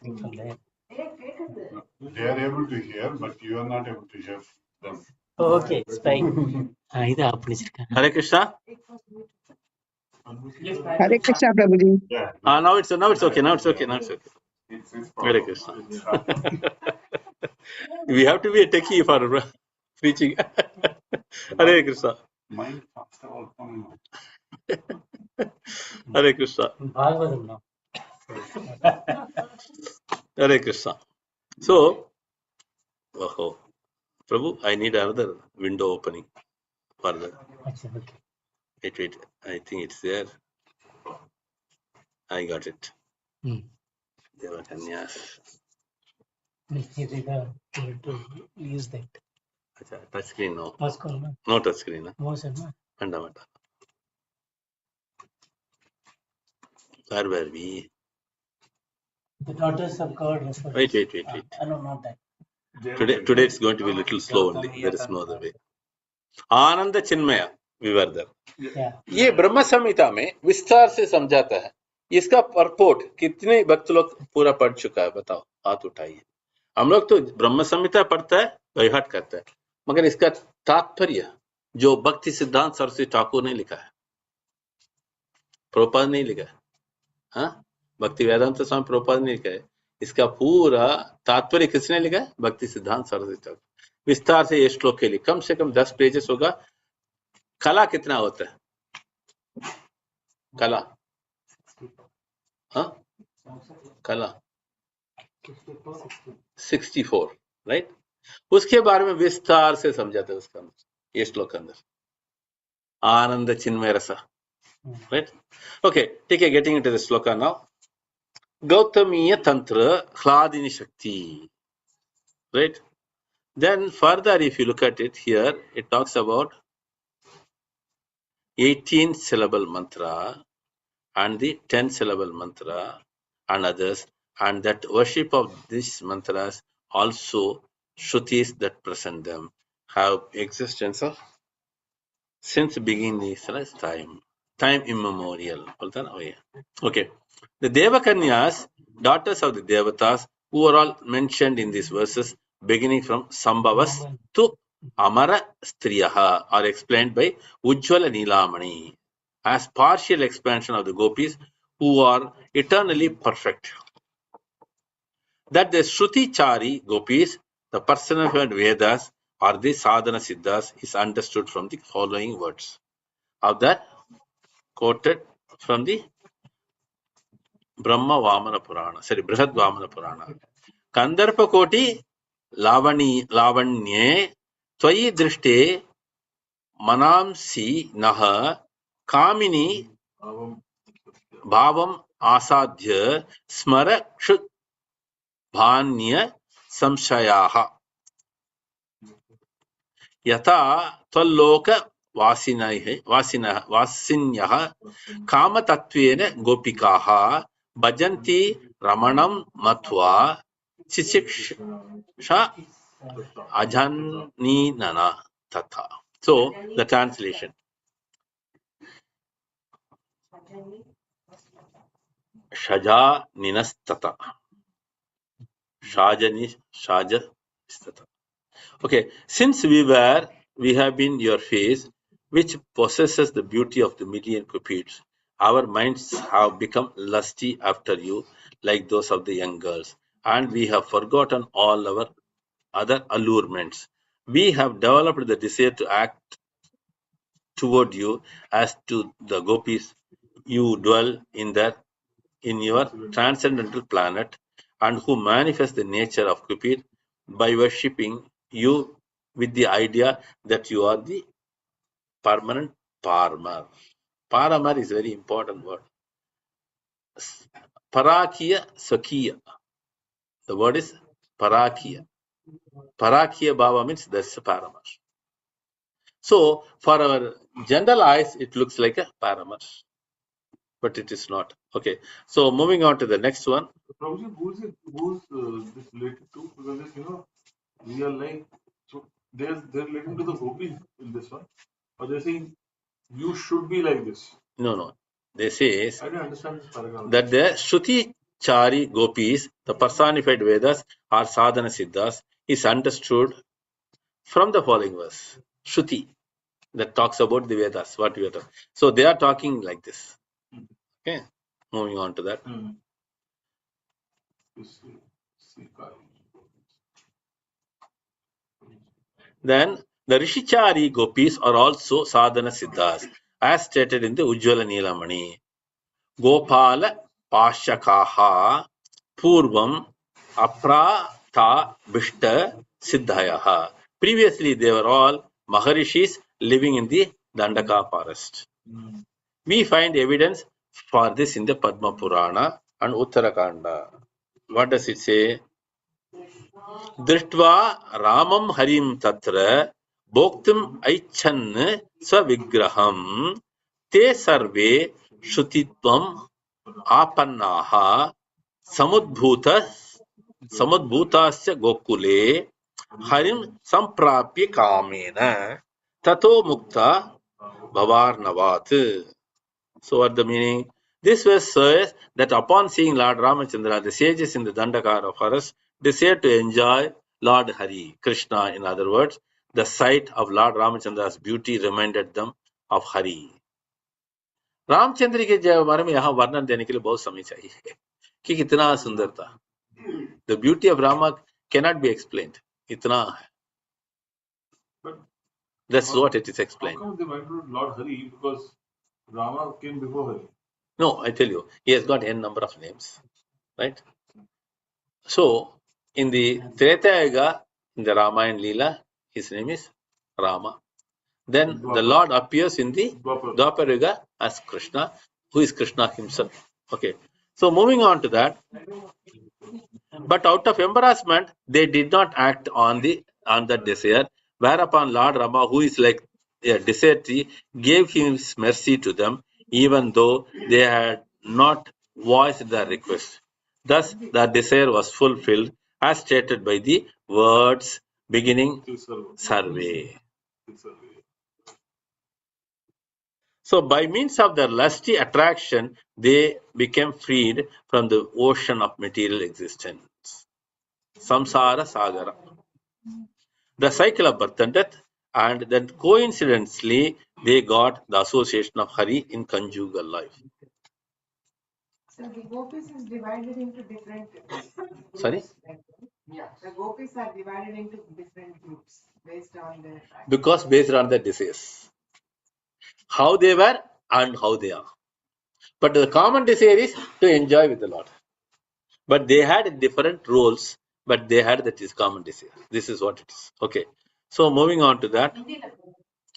They are able to hear, but you are not able to hear them. Okay, it's fine. Hare Krishna. Hare Krishna Prabhuji. Now it's okay. Now it's okay. Hare Krishna. We have to be a techie for preaching. Hare Krishna. Hare Krishna. Hare Krishna. So, Prabhu, I need another window opening further. Wait. I think it's there. I got it. Devakanyas. To use that. Acha, touch screen no. No. No touch screen. No. Mandamata. Where were we? The daughters of God referred. Wait. No, not that. Today it's going to be a little slow only. There is no other way. Ananda Chinmaya, we were there. Yeah. ये ब्रह्म संहिता में विस्तार से समझाता है. इसका purport कितने भक्त लोग पूरा पढ़ चुका है बताओ, हाथ उठाइए. हम लोग तो ब्रह्म संहिता पढ़ता है, बाय करता है, मगर इसका तात्पर्य जो भक्ति सिद्धांत सरस्वती ठाकुर ने लिखा है, प्रभुपाद नहीं लिखा है. हाँ, भक्ति वेदांत स्वामी प्रभुपाद ने लिखा है. इसका पूरा तात्पर्य किसने लिखा है? भक्ति सिद्धांत सरस्वती ठाकुर. विस्तार से ये श्लोक के लिए कम से कम 10 पेजेस होगा. कला कितना होता है? कला, हाँ, कला 64, राइट. उसके बारे में विस्तार से समझाते हैं उसका ये श्लोक अंदर. आनंद चिन्मय रसा, राइट. ओके, ठीक है. Getting into the shloka now. Gautamiya तंत्र ह्लादिनी शक्ति, right? Then further, if you look at it here, it talks about 18 syllable mantra and the 10 syllable mantra and others, and that worship of these mantras also shrutis that present them have existence of since beginning time immemorial. Okay, the Devakanyas, daughters of the Devatas, who are all mentioned in these verses beginning from Sambhavas to Amara Striyaha, are explained by Ujjvala Nilamani as partial expansion of the gopis who are eternally perfect. That the Shruti Chari gopis, the personified Vedas, or the Sadhana Siddhas, is understood from the following words. Of that, quoted from the Brahma Vamana Purana, Brihad Vamana Purana. Kandarpa Koti Lavanye Twayi Drishte Manamsi Naha Kamini Bhavam Asadhya Smara Kshut Bhanya Samshayaha Yata Tvalloka Vasinyaha Kamatatvena Gopikaha Bhajanti Ramanam Matva Chichiksha Ajaninana Tata. So, the translation. Shaja Ninastata. Shaja Istata. Okay, since we have been your face, which possesses the beauty of the million cupids, our minds have become lusty after you, like those of the young girls, and we have forgotten all our other allurements. We have developed the desire to act toward you as to the gopis. You dwell in your transcendental planet, and who manifest the nature of Cupid by worshipping you with the idea that you are the permanent Paramar. Paramar is a very important word. Parakiya Sakiya. The word is Parakiya. Parakiya Bhava means that's a Paramar. So, for our general eyes, it looks like a Paramar, but it is not. Okay, so moving on to the next one. Prabhuji, who's this related to? Because we are like, so they're relating to the gopis in this one, or they're saying you should be like this. No. They say I didn't understand this paragraph. that the Shruti Chari gopis, the personified Vedas or Sadhana Siddhas, is understood from the following verse. Shruti, that talks about the Vedas, what we are talking. So they are talking like this. Okay, moving on to that. Then the Rishichari gopis are also Sadhana Siddhas, as stated in the Ujjvala Nilamani. Gopala Pashakaha Purvam Aprata Bishta Siddhayaha. Previously, they were all Maharishis living in the Dandaka forest. We find evidence for this in the Padma Purana and Uttarakanda. What does it say? Drishtva Ramam Harim Tatra Bhoktum Aichan Swavigraham Te Sarve Shutitvam Apannaha Samudbhutasya Gokule Harim Samprapya Kamena Tato Mukta Bhavarnavat. So what the meaning? This verse says that upon seeing Lord Ramachandra, the sages in the Dandakara forest desired to enjoy Lord Hari, Krishna. In other words, the sight of Lord Ramachandra's beauty reminded them of Hari. Ramchandra के बारे में यहाँ वर्णन देने के लिए बहुत समय चाहिए कि कितना सुंदर था. The beauty of Rama cannot be explained. इतना है. That's what it is explained. How come they went to Lord Hari? Because Rama came before Hari. No, I tell you, he has got n number of names, right? So, in the Treta Yuga, in the Ramayana Leela, his name is Rama. Then the Lord appears in the Dwapar Yuga as Krishna, who is Krishna himself. Okay. So, moving on to that. But out of embarrassment, they did not act on that desire, whereupon Lord Rama, who is like a devotee, gave his mercy to them, even though they had not voiced their request. Thus, their desire was fulfilled, as stated by the words beginning Sarve. So, by means of their lusty attraction, they became freed from the ocean of material existence. Samsara Sagara, the cycle of birth and death, and then coincidentally they got the association of Hari in conjugal life. So the gopis is divided into different groups. Sorry? The gopis are divided into different groups based on their Because based on their desires, how they were and how they are. But the common desire is to enjoy with the Lord. But they had different roles, but they had that is common desire. This is what it is. Okay. So moving on to that.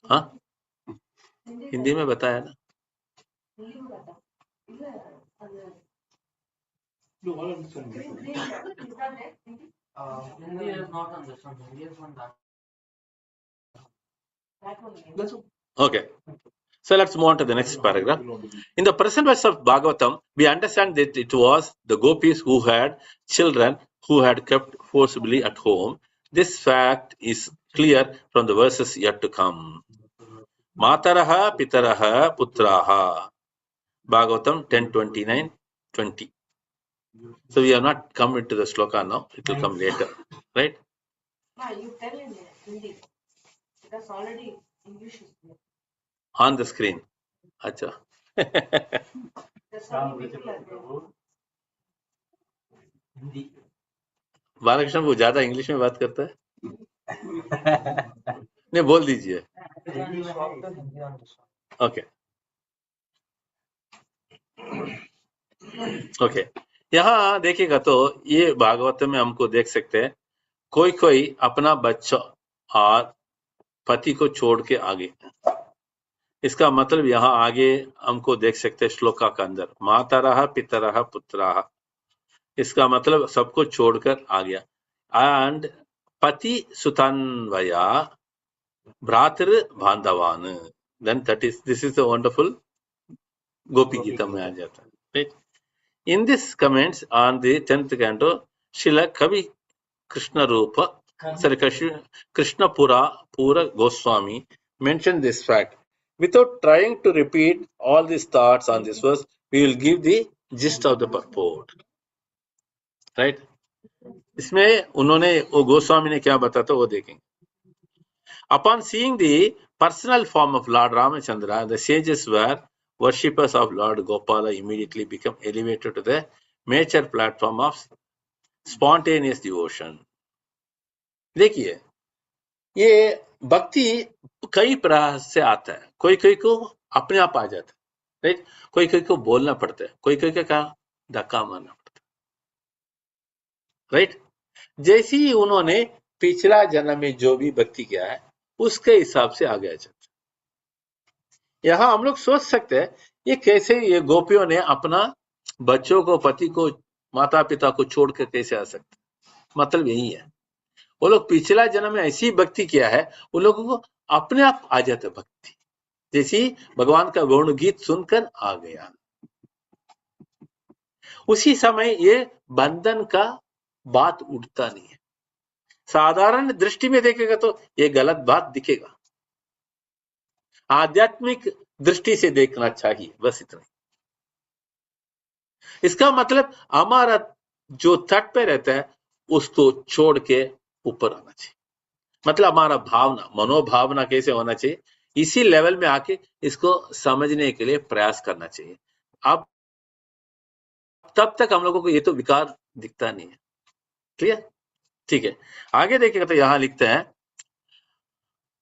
हाँ? हिंदी में बताया ना? No, all of this one. Hindi is not on this one. Hindi is on that. That's okay. Okay. So let's move on to the next paragraph. In the present verse of Bhagavatam, we understand that it was the gopis who had children who had kept forcibly at home. This fact is clear from the verses yet to come. Mataraha pitaraha putraha. Bhagavatam 10:29-20. So we have not come into the sloka now. It will come later. Right? You tell in Hindi. That's already English is there. On the screen. Acha. Balkrishna वो ज्यादा English में बात करता है. नहीं बोल दीजिए. Okay okay. यहाँ देखिएगा तो ये भागवत में हमको देख सकते हैं कोई अपना बच्चा और पति को छोड़ के आगे. इसका मतलब यहाँ आगे हमको देख सकते हैं श्लोका के अंदर मातरः पितरः पुत्रः. इसका मतलब सबको छोड़कर आ गया. एंड पति सुतन्वया भ्रातृ बांधवान. Then this is the wonderful Gopi Gita में आ जाता है. Right. In this comments on the 10th canto, Srila Kavi Krishna Rupa, Krishna Pura Goswami mentioned this fact. Without trying to repeat all these thoughts on this verse, we will give the gist of the purport. Right? इसमें उन्होंने वो गोस्वामी ने क्या बताता वो देखेंगे. Upon seeing the personal form of Lord Ramachandra, the sages were worshippers of Lord Gopala immediately become elevated to the mature platform of spontaneous devotion. देखिए ये भक्ति कई प्रकार से आता है. कोई को अपने आप आ जाता है. राइट. कोई को बोलना पड़ता है. कोई का धक्का मारना पड़ता है. राइट. जैसे ही उन्होंने पिछला जन्म में जो भी भक्ति किया है उसके हिसाब से आगे आ जाता है. यहाँ हम लोग सोच सकते हैं ये कैसे ये गोपियों ने अपना बच्चों को पति को माता पिता को छोड़कर कैसे आ सकते? मतलब यही है, वो लोग पिछला जन्म में ऐसी भक्ति किया है, वो लोगों को अपने आप आ जाते भक्ति, जैसी भगवान का वेणु गीत सुनकर आ गया। उसी समय ये बंधन का बात उठता नहीं है। साधारण दृष्टि में देखेगा तो ये गलत बात दिखेगा, आध्यात्मिक दृष्टि से देखना चाहिए, बस इतना। इसका मतलब हमारा जो तट पे रहता है उसको छोड़ के ऊपर आना चाहिए। मतलब हमारा भावना, मनोभावना कैसे होना चाहिए, इसी लेवल में आके इसको समझने के लिए प्रयास करना चाहिए। अब तब तक हम लोगों को ये तो विकार दिखता नहीं है। क्लियर? ठीक है, आगे देखिएगा तो यहां लिखते हैं,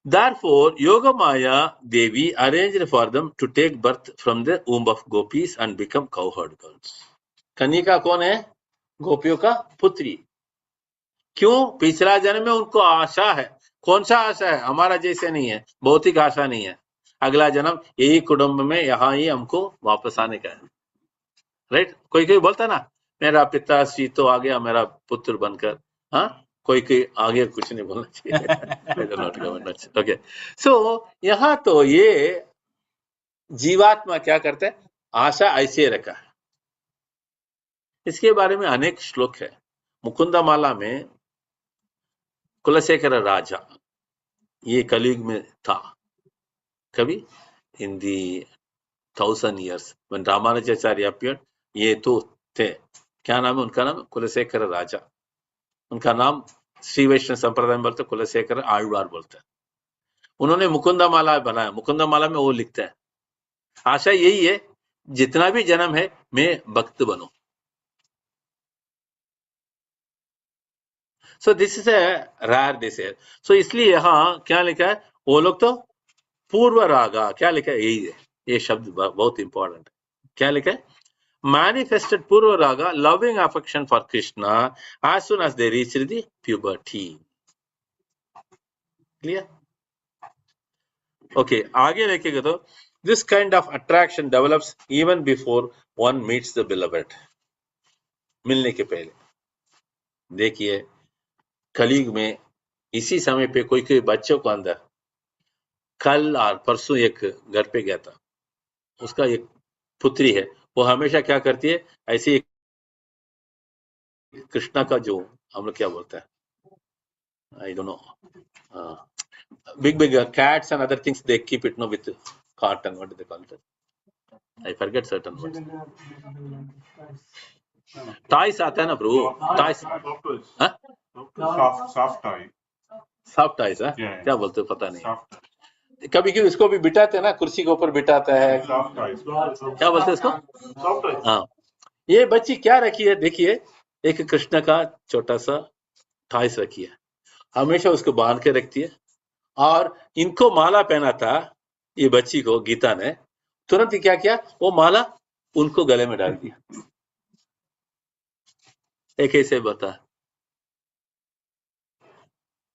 Therefore, Yogamaya Devi arranged for them to take birth from the womb of gopis and become cowherd girls. Kanika कौन है? गोपियों का पुत्री। क्यों? पिछला जन्म में उनको आशा है। कौन सा आशा है? हमारा जैसे नहीं है, भौतिक आशा नहीं है। अगला जन्म यही कुटुंब में यहाँ ही हमको वापस आने का है। राइट? कोई कोई बोलता ना, मेरा पिताश्री तो आ गया मेरा पुत्र बनकर। हाँ, कोई कोई आगे कुछ नहीं बोलना चाहिए। ओके, सो यहाँ तो ये जीवात्मा क्या करता है, आशा ऐसे रखा है। इसके बारे में अनेक श्लोक है। मुकुंदा माला में कुलशेखर राजा, ये कलयुग में था कभी, इन दी 1000 years when रामानुजाचार्य appeared, ये तो थे। क्या नाम है उनका? नाम कुलशेखर राजा। उनका नाम श्री वैष्णव संप्रदाय में बोलते कुलशेखर आழ்वार बोलते हैं। उन्होंने मुकुंदा माला बनाया। मुकुंदा माला में वो लिखते हैं, आशा यही है जितना भी जन्म है मैं भक्त बनूं। So this is a rare desire. So इसलिए यहाँ क्या लिखा है, वो लोग तो पूर्व रागा, क्या लिखा है, यही है, ये शब्द बहुत इंपॉर्टेंट है। क्या लिखा है? Manifested Purva Raga, loving affection for Krishna as soon as they reached the puberty. Clear? Okay, आगे देखेगा तो this kind of attraction develops even before one meets the beloved. मिलने के पहले देखिए, कलयुग में इसी समय पे कोई कोई बच्चों को अंदर, कल और परसों एक घर पे गया था, उसका एक पुत्री है, वो हमेशा क्या करती है, ऐसे कृष्णा का जो हम लोग क्या बोलते हैं, I don't know, big cats and other things, they keep it with cotton, what do they call it? I forget certain words. Toys आता है ना bro, toys, हाँ? Soft toy. Soft toys, हाँ? क्या बोलते हो पता नहीं। कभी कभी इसको भी बिठाते हैं ना, कुर्सी के ऊपर बिठाता है, क्या बोलते हैं इसको? हाँ, ये बच्ची क्या रखी है, देखिए, एक कृष्ण का छोटा सा टॉयस रखी है, हमेशा उसको बांध के रखती है। और इनको माला पहना था ये बच्ची को, गीता ने तुरंत क्या किया, वो माला उनको गले में डाल दिया। ये कैसे बता,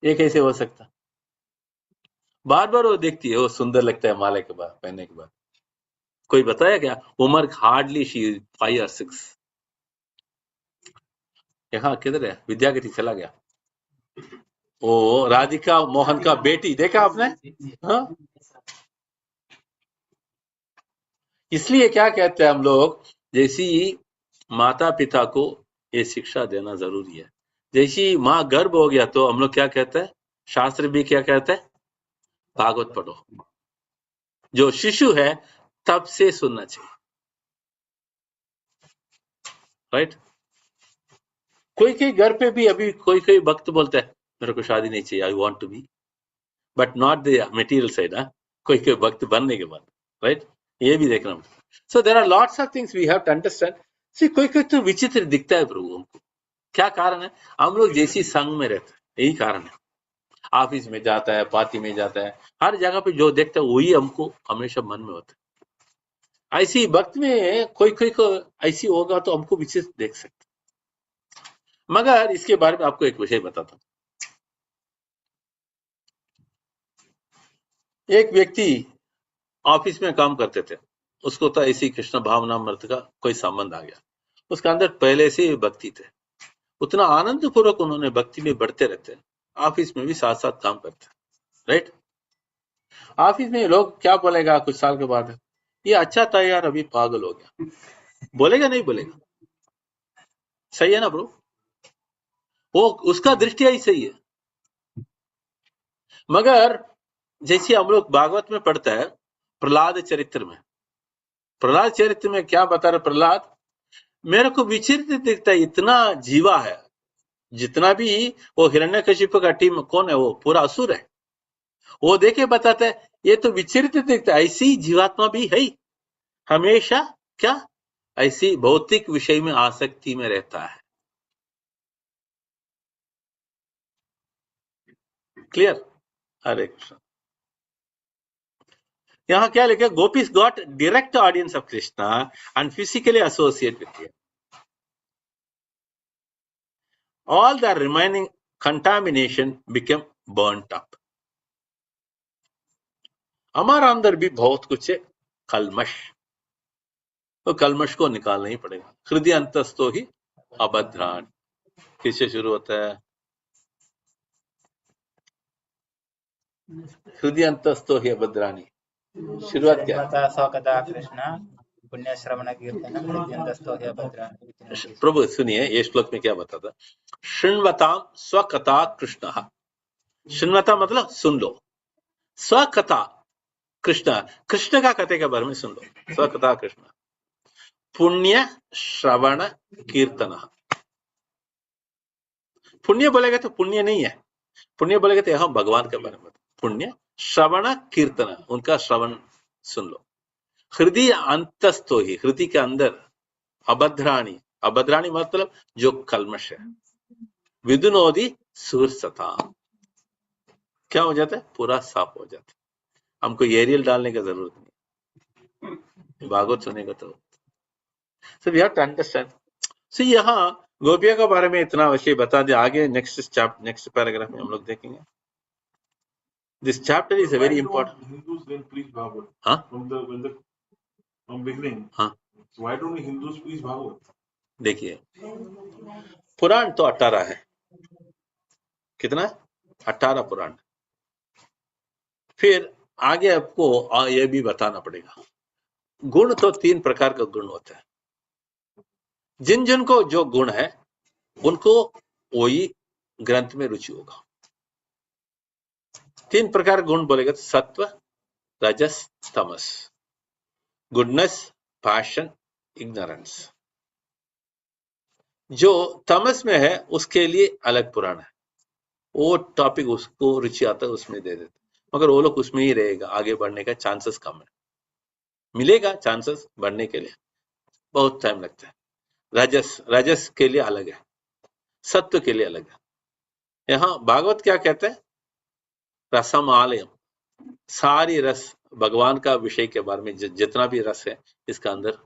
ये कैसे हो सकता? बार बार वो देखती है, वो सुंदर लगता है माला के बाद, पहनने के बाद। कोई बताया क्या? उम्र हार्डली शी 5 or 6। यहाँ किधर है? विद्यागति चला गया। ओ राधिका मोहन का बेटी, देखा आपने? हाँ, इसलिए क्या कहते हैं हम लोग, जैसी माता पिता को ये शिक्षा देना जरूरी है। जैसी माँ गर्भ हो गया तो हम लोग क्या कहते हैं, शास्त्र भी क्या कहते हैं, भागवत पढ़ो। जो शिशु है तब से सुनना चाहिए, राइट? कोई कोई घर पे भी अभी कोई कोई भक्त बोलता है मेरे को शादी नहीं चाहिए, I want to be, but not the material side. कोई कोई भक्त बनने के बाद, राइट? ये भी देखना। So there are lots of things we have to understand. See कोई कोई तो विचित्र दिखता है प्रभु हमको, क्या कारण है? हम लोग जैसी संघ में रहते हैं, यही कारण है। ऑफिस में जाता है, पार्टी में जाता है, हर जगह पे जो देखता है वही हमको हमेशा मन में होता है। ऐसी वक्त में कोई कोई को ऐसी होगा तो हमको विचित्र देख सकते। मगर इसके बारे में आपको एक विषय बताता हूँ। एक व्यक्ति ऑफिस में काम करते थे, उसको तो ऐसी कृष्ण भावनामृत का कोई संबंध आ गया। उसका अंदर पहले से ही भक्ति थे, उतना आनंद पूर्वक उन्होंने भक्ति में बढ़ते रहते हैं। ऑफिस में भी साथ साथ काम करते हैं, राइट। ऑफिस में लोग क्या बोलेगा कुछ साल के बाद, ये अच्छा था यार, अभी पागल हो गया, बोलेगा नहीं बोलेगा? सही है ना ब्रो? वो उसका दृष्टि ही सही है। मगर जैसे हम लोग भागवत में पढ़ते हैं, प्रहलाद चरित्र में, प्रहलाद चरित्र में क्या बता रहे प्रहलाद, मेरे को विचित्र दिखता है, इतना जीवा है, जितना भी वो हिरण्यकशिपु का टीम कौन है, वो पूरा असुर है, वो देखे बताते हैं ये तो विचित्र दिखता है, ऐसी जीवात्मा भी है, हमेशा क्या ऐसी भौतिक विषय में आसक्ति में रहता है। क्लियर? हरे कृष्ण। यहाँ क्या लिखा, gopis got direct audience of Krishna and physically associate with him, all the remaining contamination became burnt up। हमारा अंदर भी बहुत कुछ है कलमश, तो कलमश को निकालना ही पड़ेगा। हृदय अंतस्थो ही अभद्रान, किससे शुरू होता है? हृदय अंतस्थो ही अभद्रानी, शुरुआत क्या है? स्वकथा कृष्ण पुण्य श्रवण कीर्तन हृदयंतस्थो हि अभद्राणि। प्रभु सुनिए, ये श्लोक में क्या बताता? शृण्वताम स्वकथा कृष्ण, शृण्वता मतलब सुन लो, स्वकथा कृष्ण, कृष्ण का कथे के बारे में सुन लो, स्वकथा कृष्ण, पुण्य श्रवण कीर्तन। पुण्य बोलेगा तो पुण्य नहीं है, पुण्य बोलेगा तो यहां भगवान के बारे में, पुण्य श्रवण कीर्तन, उनका श्रवण सुन लो। हृदय अंतस्थो ही, हृदय के अंदर, अभद्राणी, अभद्राणी मतलब जो कलमश है, विदुनोदी सुरसता, क्या हो जाता है? पूरा साफ हो जाता है। हमको एरियल डालने की जरूरत नहीं, भागवत सुनेगा तो। So we have to understand. So यहाँ गोपिया के बारे में इतना विषय बता दे, आगे नेक्स्ट पैराग्राफ में हम लोग देखेंगे। This chapter is a very important. Hindus then preach Bhagavad. Huh? From beginning. हाँ, So why don't Hindus preach Bhagavad? देखिए पुराण तो 18 है, कितना? 18 पुराण। फिर आगे आपको ये भी बताना पड़ेगा, गुण तो 3 प्रकार का गुण होता है, जिन जिन को जो गुण है उनको वही ग्रंथ में रुचि होगा। 3 प्रकार गुण बोलेगा, सत्व, रजस, तमस। Goodness, passion, ignorance. जो तमस में है उसके लिए अलग पुराण है, वो टॉपिक उसको रुचि आता है उसमें दे देते, मगर वो लोग उसमें ही रहेगा, आगे बढ़ने का चांसेस कम है, मिलेगा चांसेस बढ़ने के लिए, बहुत टाइम लगता है। रजस, रजस के लिए अलग है, सत्व के लिए अलग है। यहाँ भागवत क्या कहते हैं? रसम आलयम, सारी रस भगवान का विषय के बारे में जितना भी रस है इसका अंदर,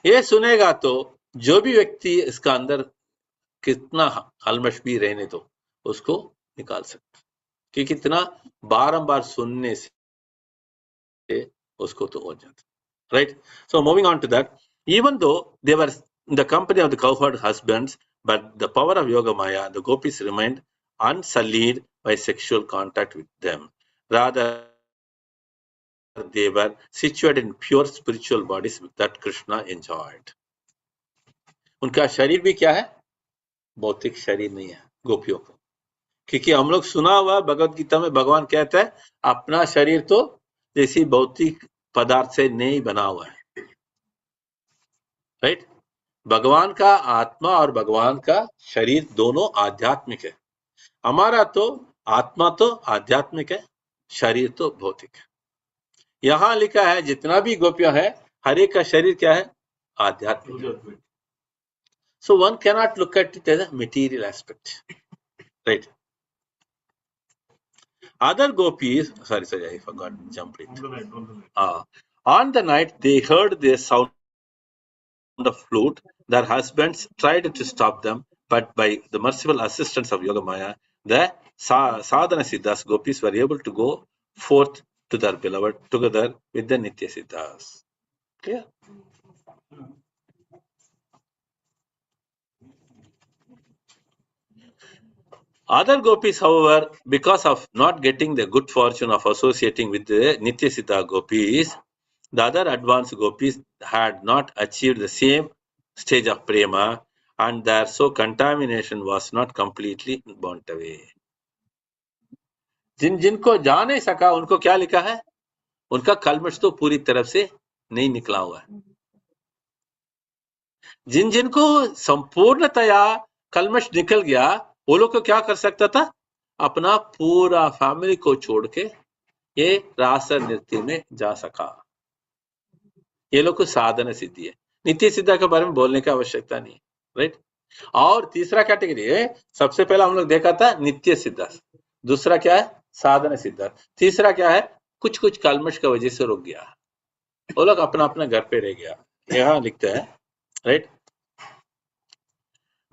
ये सुनेगा तो जो भी व्यक्ति इसका अंदर कितना कलमश भी रहने तो उसको निकाल सकता, क्योंकि इतना बारंबार सुनने से उसको तो हो जाता, right. So moving on to that, even though they were in the company of the cowherd husbands, but the power of yoga maya, the gopis remained unsullied by sexual contact with them, rather they were situated in pure spiritual bodies that Krishna enjoyed. उनका शरीर भी क्या है? भौतिक शरीर नहीं है गोपियों को, क्योंकि हम लोग सुना हुआ भगवत गीता में भगवान कहता है अपना शरीर तो जैसी भौतिक पदार्थ से नहीं बना हुआ है, राइट। भगवान का आत्मा और भगवान का शरीर दोनों आध्यात्मिक है, हमारा तो आत्मा तो आध्यात्मिक है, शरीर तो भौतिक है। यहां लिखा है जितना भी गोपियां है हर एक का शरीर क्या है? आध्यात्मिक। So one cannot look at it as a material aspect, right? Other gopis, sorry, I forgot, jumped it. On the night they heard the sound of flute. Their husbands tried to stop them, but by the merciful assistance of Yogamaya, the sadhana siddhas gopis were able to go forth to their beloved together with the Nitya Siddhas. Clear? Other gopis, however, because of not getting the good fortune of associating with the Nitya Siddha gopis, the other advanced gopis had not achieved the same stage of prema, and their so contamination was not completely burnt away. जिनको जा नहीं सका उनको क्या लिखा है? उनका कलमश तो पूरी तरफ से नहीं निकला हुआ है. जिनको संपूर्णतया कलमश निकल गया, वो लोग को क्या कर सकता था? अपना पूरा फैमिली को छोड़ के ये रास नृत्य में जा सका. ये लोग को साधन सिद्धि है. नित्य सिद्धा के बारे में बोलने की आवश्यकता नहीं, राइट. और तीसरा कैटेगरी है, सबसे पहला हम लोग देखा था नित्य सिद्धा, दूसरा क्या है? साधन सिद्धा. तीसरा क्या है? कुछ कुछ कलमश की वजह से रुक गया, वो लोग अपना अपना घर पे रह गया. यहाँ लिखते हैं, right.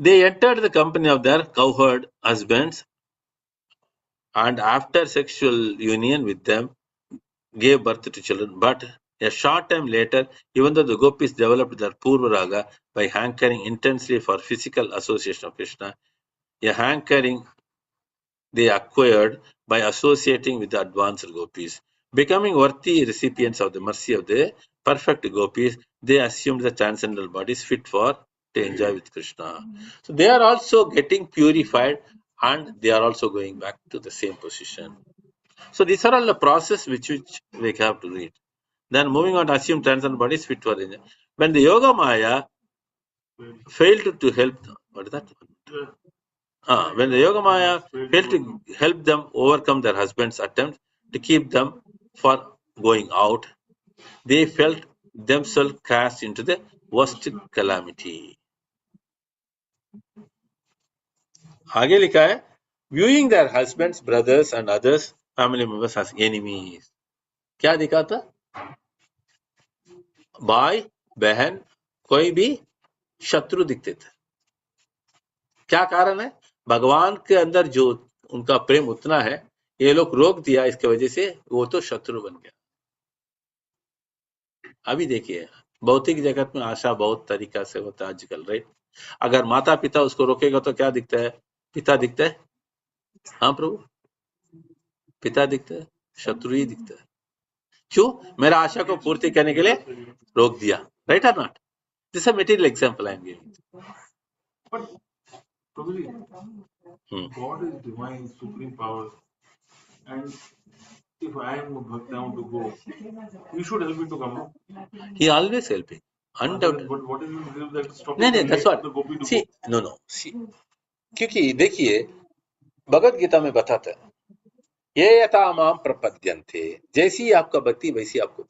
They entered the company of their cowherd husbands and after sexual union with them gave birth to children. But a short time later, even though the gopis developed their Purva Raga by hankering intensely for physical association of Krishna, a hankering they acquired by associating with the advanced gopis. Becoming worthy recipients of the mercy of the perfect gopis, they assumed the transcendental bodies fit for to enjoy with Krishna. So they are also getting purified and they are also going back to the same position. So these are all the process which we have to read. Then moving on to assume transcendental bodies fit for enjoy. When the Yoga Maya failed to help, what is that? When the Yoga Maya failed to help them overcome their husband's attempt to keep them for going out, they felt themselves cast into the worst calamity. आगे लिखा है, viewing their husbands, brothers and others family members as enemies. क्या दिखा था? भाई बहन कोई भी शत्रु दिखते थे. क्या कारण है? भगवान के अंदर जो उनका प्रेम उतना है, ये लोग रोक दिया, इसके वजह से वो तो शत्रु बन गया. अभी देखिए भौतिक जगत में आशा बहुत तरीका से होता है आजकल, राइट. अगर माता पिता उसको रोकेगा तो क्या दिखता है? पिता दिखता है. हाँ प्रभु, पिता दिखता है, शत्रु ही दिखता है. क्यों? मेरा आशा को पूर्ति करने के लिए रोक दिया, राइट और not? This a material example I am giving. God is divine, supreme power, and if I am down to go, He should help me to come. He always helping, undoubtedly. But what is that stopping? नहीं, that's what. See, no. See, क्योंकि देखिए भगवत गीता में बताता है, ये यथा माम प्रपद्यन्ते, जैसी आपका भक्ति वैसी आपको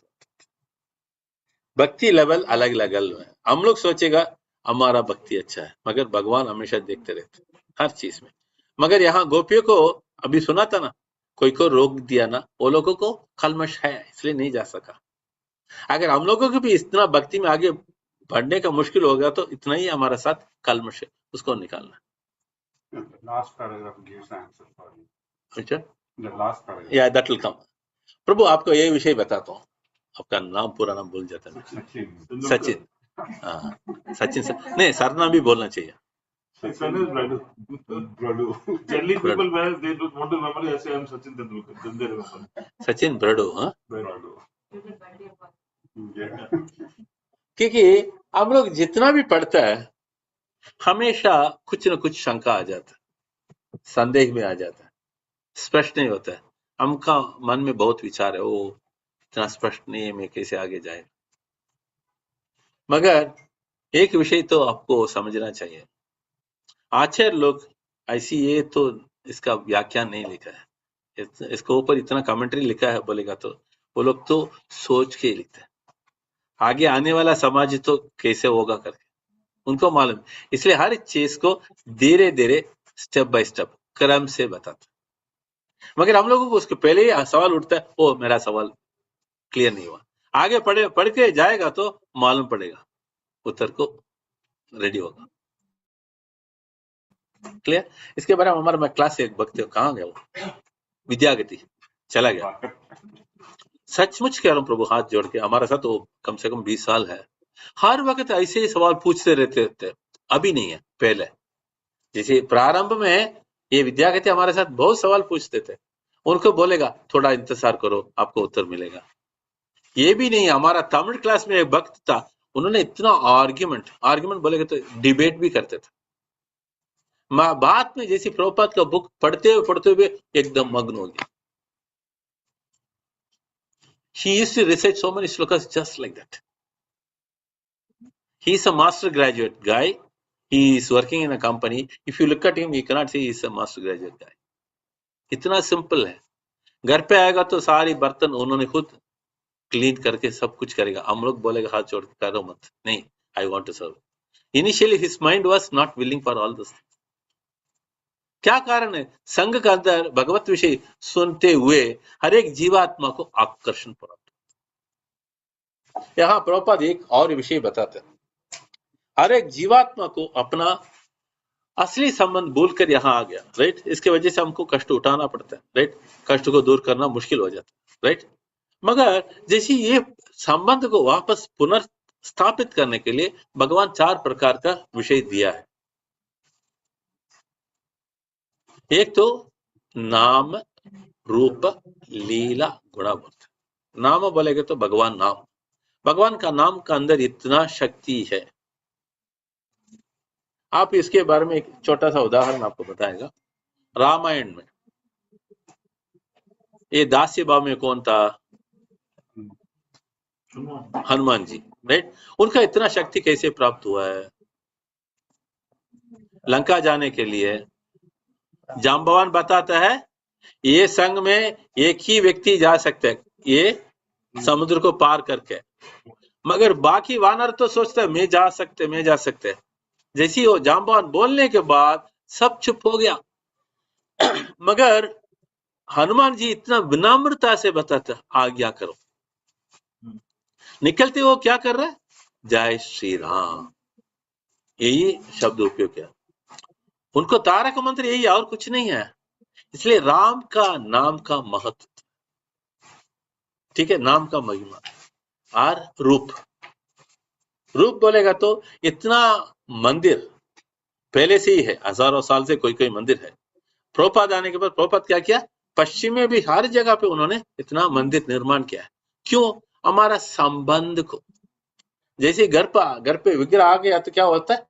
भक्ति लेवल अलग अलग है. हम लोग सोचेगा हमारा भक्ति अच्छा है, मगर भगवान हमेशा देखते रहते हर चीज में. मगर यहाँ गोपियों को अभी सुना था ना, कोई को रोक दिया ना, वो लोगों को कलमश है इसलिए नहीं जा सका. अगर हम लोगों को भी इतना भक्ति में आगे बढ़ने का मुश्किल होगा तो इतना ही हमारा साथ कलमश है, उसको निकालना. Last paragraph gives answer for you. अच्छा, The last paragraph. या दैट विल कम. प्रभु आपको ये विषय बताता हूँ, आपका नाम पूरा नाम भूल जाता है. सचिन. हाँ, सचिन सर नहीं, सरनाम भी बोलना चाहिए. Son is Bradu. Generally, people when they don't want to remember, they say I am Sachin Tendulkar. Then they remember. Sachin ब्रडो. हाँ, Bradu. क्योंकि हम लोग जितना भी पढ़ता है हमेशा कुछ न कुछ शंका आ जाता है, संदेह में आ जाता है, स्पष्ट नहीं होता है. हमका मन में बहुत विचार है, वो इतना स्पष्ट नहीं है, मैं कैसे आगे जाए. मगर एक विषय तो आपको समझना चाहिए, आचार्य लोग ऐसी ये तो इसका व्याख्यान नहीं लिखा है, इसके ऊपर इतना कमेंट्री लिखा है बोलेगा तो वो लोग तो सोच के लिखते हैं, आगे आने वाला समाज तो कैसे होगा करके उनको मालूम. इसलिए हर चीज को धीरे धीरे स्टेप बाय स्टेप क्रम से बताते. मगर हम लोगों को उसके पहले ही सवाल उठता है, ओ मेरा सवाल क्लियर नहीं हुआ. आगे पढ़ के जाएगा तो मालूम पड़ेगा, उत्तर को रेडी होगा. क्लियर? इसके बारे में हमारा क्लास एक भक्त कहाँ गया, वो विद्यागति चला गया. सचमुच कह रहा हूँ प्रभु, हाथ जोड़ के, हमारा साथ वो कम से कम 20 साल है, हर वक्त ऐसे ही सवाल पूछते रहते थे. अभी नहीं है, पहले जैसे प्रारंभ में ये विद्यार्थी हमारे साथ बहुत सवाल पूछते थे, उनको बोलेगा थोड़ा इंतजार करो आपको उत्तर मिलेगा। ये भी नहीं, हमारा तमिल क्लास में एक भक्त था, उन्होंने इतना आर्ग्यूमेंट बोलेगा तो डिबेट भी करते थे। बाद में जैसी प्रभुपाद का बुक पढ़ते हुए एकदम मग्न हो गया। He used to recite so many slokas just like that. He is a master graduate guy. He is working in a company. If you look at him, you cannot say he is a master graduate guy. इतना simple है। घर पे आएगा तो सारी बर्तन उन्होंने खुद क्लीन करके सब कुछ करेगा। हम लोग बोलेगा हाथ जोड़ के करो मत, नहीं, I want to serve. Initially his mind was not willing for all this. क्या कारण है? संघ के अंदर भगवत विषय सुनते हुए हर एक जीवात्मा को आकर्षण प्राप्त। यहाँ प्रभुपाद एक और विषय बताते हैं, हर एक जीवात्मा को अपना असली संबंध भूलकर यहाँ आ गया, राइट। इसके वजह से हमको कष्ट उठाना पड़ता है, राइट। कष्ट को दूर करना मुश्किल हो जाता है, राइट। मगर जैसे ये संबंध को वापस पुनर्स्थापित करने के लिए भगवान 4 प्रकार का विषय दिया है। एक तो नाम, रूप, लीला, गुणावर्थ। नाम बोलेगे तो भगवान नाम, भगवान का नाम का अंदर इतना शक्ति है। आप इसके बारे में एक छोटा सा उदाहरण आपको बताएगा। रामायण में ये दास्य भाव में कौन था? हनुमान जी, राइट। उनका इतना शक्ति कैसे प्राप्त हुआ है? लंका जाने के लिए जाम्बवान बताता है ये संग में एक ही व्यक्ति जा सकते हैं, ये समुद्र को पार करके, मगर बाकी वानर तो सोचते हैं मैं जा सकते। जैसी वो जाम्बवान बोलने के बाद सब चुप हो गया। मगर हनुमान जी इतना विनम्रता से बताते आज्ञा करो। निकलते वो क्या कर रहा है? जय श्री राम, यही शब्द उपयोग किया। उनको तारक मंत्र यही, और कुछ नहीं है। इसलिए राम का नाम का महत्व, ठीक है, नाम का महिमा। और रूप बोलेगा तो इतना मंदिर पहले से ही है, हजारों साल से कोई मंदिर है। प्रभुपाद आने के बाद प्रभुपाद क्या किया? पश्चिम में भी हर जगह पे उन्होंने इतना मंदिर निर्माण किया है। क्यों? हमारा संबंध को, जैसे घर पे विग्रह आ गया तो क्या होता है?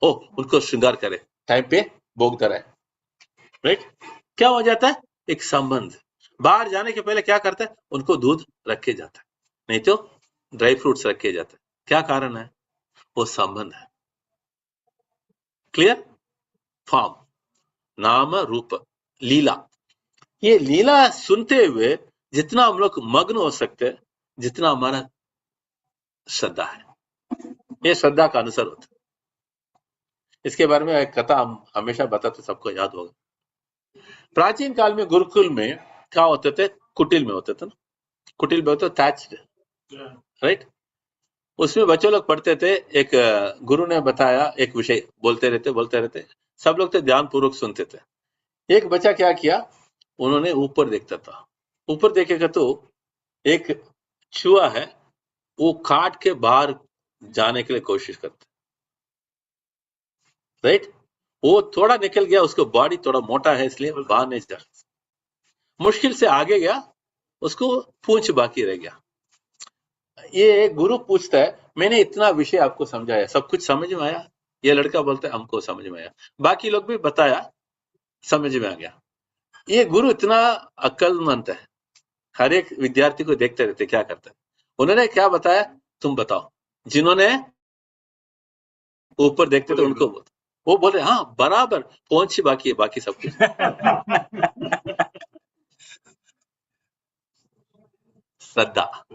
ओ, उनको श्रृंगार करे, टाइम पे भोग धरा है, राइट। क्या हो जाता है? एक संबंध। बाहर जाने के पहले क्या करता है? उनको दूध रखे जाता है, नहीं तो ड्राई फ्रूट्स रखे जाते हैं। क्या कारण है? वो संबंध है। क्लियर? फॉर्म, नाम, रूप, लीला। ये लीला सुनते हुए जितना हम लोग मग्न हो सकते हैं, जितना हमारा श्रद्धा है, ये श्रद्धा का अनुसार होता है। इसके बारे में एक कथा हम हमेशा बताते, सबको याद होगा। प्राचीन काल में गुरुकुल में क्या होते थे? कुटिल में होते थे ना, कुटिल में होते थैच्ड, राइट। उसमें बच्चे लोग पढ़ते थे। एक गुरु ने बताया एक विषय, बोलते रहते, सब लोग तो ध्यान पूर्वक सुनते थे। एक बच्चा क्या किया, उन्होंने ऊपर देखता था। ऊपर देखेगा तो एक चूहा है, वो काट के बाहर जाने के लिए कोशिश करता, राइट। वो थोड़ा निकल गया, उसको बॉडी थोड़ा मोटा है इसलिए वो बाहर नहीं जा, मुश्किल से आगे गया, उसको पूंछ बाकी रह गया। ये गुरु पूछता है मैंने इतना विषय आपको समझाया, सब कुछ समझ में आया? ये लड़का बोलता है हमको समझ में आया, बाकी लोग भी बताया, समझ में आ गया। ये गुरु इतना अक्लमंद है, हर एक विद्यार्थी को देखते रहते क्या करता है। उन्होंने क्या बताया? तुम बताओ। जिन्होंने ऊपर देखते थे उनको वो बोले हाँ बराबर, पहुंच बाकी है, बाकी सब कुछ। श्रद्धा।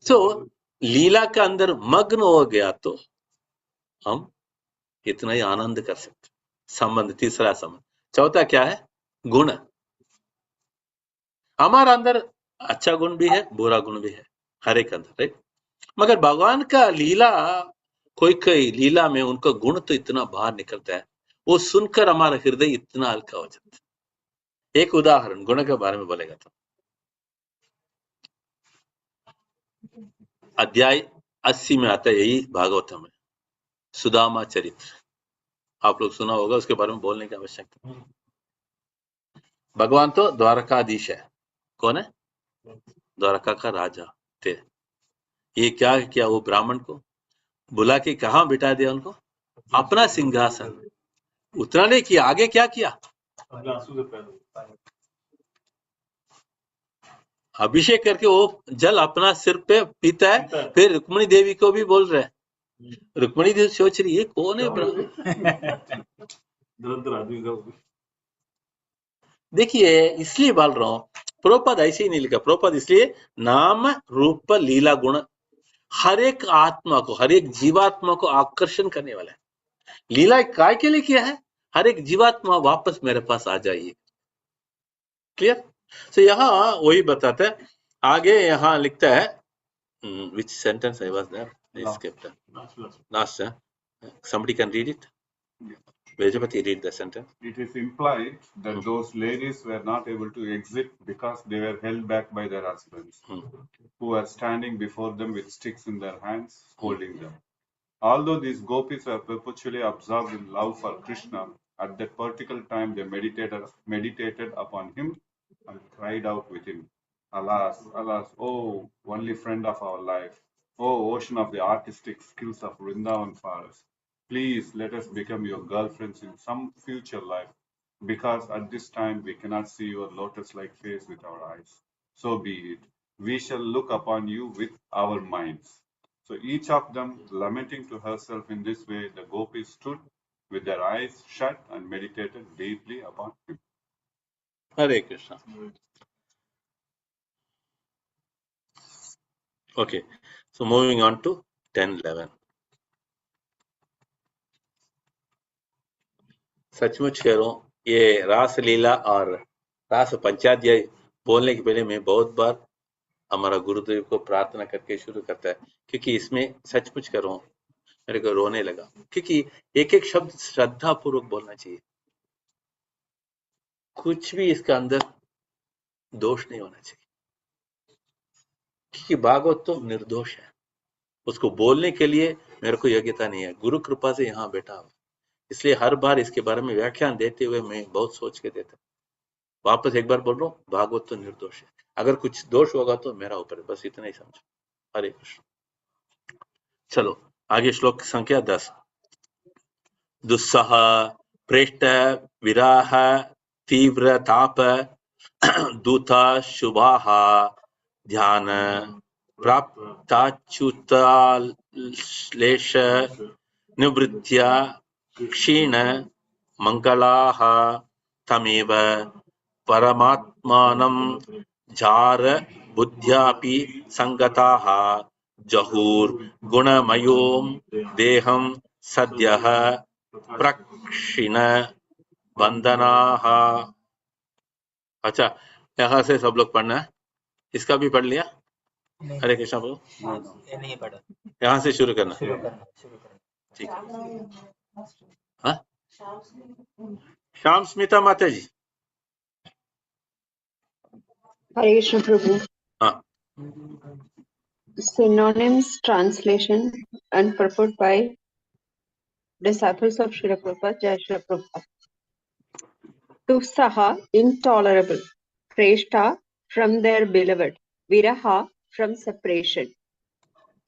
तो लीला के अंदर मग्न हो गया तो हम इतना ही आनंद कर सकते। संबंध, तीसरा संबंध। चौथा क्या है? गुण। हमारा अंदर अच्छा गुण भी है, बुरा गुण भी है, हर एक अंदर, राइट। मगर भगवान का लीला, कोई लीला में उनका गुण तो इतना बाहर निकलता है, वो सुनकर हमारा हृदय इतना हल्का हो जाता है। एक उदाहरण गुण के बारे में बोलेगा तो अध्याय 80 में आता है, यही भागवत में सुदामा चरित्र। आप लोग सुना होगा, उसके बारे में बोलने की आवश्यकता नहीं। भगवान तो द्वारकाधीश है। कौन है? द्वारका का राजा थे। ये क्या किया? वो ब्राह्मण को बुला के कहाँ बिठा दिया उनको? अपना सिंहासन। उतना नहीं किया, आगे क्या किया? अभिषेक करके वो जल अपना सिर पे पीता है, फिर रुक्मिणी देवी को भी बोल रहे हैं। रुक्मिणी देवी सोच रही है कौन है ब्राह्मण। देखिए, इसलिए बोल रहा हूं, प्रभुपाद ऐसे ही नहीं लिखा। प्रभुपाद इसलिए नाम रूप लीला गुण हर एक आत्मा को, हर एक जीवात्मा को आकर्षण करने वाला है। लीला काय के लिए किया है? हर एक जीवात्मा वापस मेरे पास आ जाइए। क्लियर? तो यहाँ वही बताते हैं। आगे यहाँ लिखता है, which sentence I was there? I skipped. Last. Somebody can read it. Vejapati, read the sentence. It is implied that those ladies were not able to exit because they were held back by their husbands, who were standing before them with sticks in their hands, scolding them. Although these gopis were perpetually absorbed in love for Krishna, at that particular time they meditated upon him and cried out within, "Alas, alas, oh, only friend of our life, oh, ocean of the artistic skills of Vrindavan for us. Please let us become your girlfriends in some future life, because at this time we cannot see your lotus-like face with our eyes. So be it. We shall look upon you with our minds." So each of them lamenting to herself in this way, the gopis stood with their eyes shut and meditated deeply upon him. Hare Krishna. Okay, so moving on to 10:11. सचमुच कह रहा हूं, ये रास लीला और रास पंचाध्याय बोलने के पहले मैं बहुत बार हमारा गुरुदेव को प्रार्थना करके शुरू करता है, क्योंकि इसमें सचमुच कर रहा हूं, मेरे को रोने लगा, क्योंकि एक एक शब्द श्रद्धा पूर्वक बोलना चाहिए। कुछ भी इसका अंदर दोष नहीं होना चाहिए, क्योंकि भागवत तो निर्दोष है। उसको बोलने के लिए मेरे को योग्यता नहीं है, गुरु कृपा से यहाँ बैठा हूं। इसलिए हर बार इसके बारे में व्याख्यान देते हुए मैं बहुत सोच के देता। वापस एक बार बोल रहा हूँ, भागवत तो निर्दोष है। अगर कुछ दोष होगा तो मेरा ऊपर है, बस इतना ही समझो। हरे कृष्ण। चलो आगे, श्लोक संख्या 10। दुस्सह प्रेष्ट विराह तीव्र ताप दूता शुभाः ध्यान प्राप्ताच्युताश्लेष निवृत्त्या क्षीण मंगलाः तमेव परमात्मानं जार बुद्ध्यापि संगताः जहुर् गुणमयों देहं सद्यः प्रक्षिण बंधनाः। अच्छा, यहाँ से सब लोग पढ़ना है। इसका भी पढ़ लिया? हरे कृष्णा बोलो। नहीं पढ़ा, यहाँ से शुरू करना। ठीक है। हाँ, श्याम स्मिता माता जी। Hare Krishna Prabhu. हाँ, Synonyms, translation and purport by disciples of Srila Prabhupada, Jai Srila Prabhupada. Tusaha, intolerable. Preshta, from their beloved. Viraha, from separation.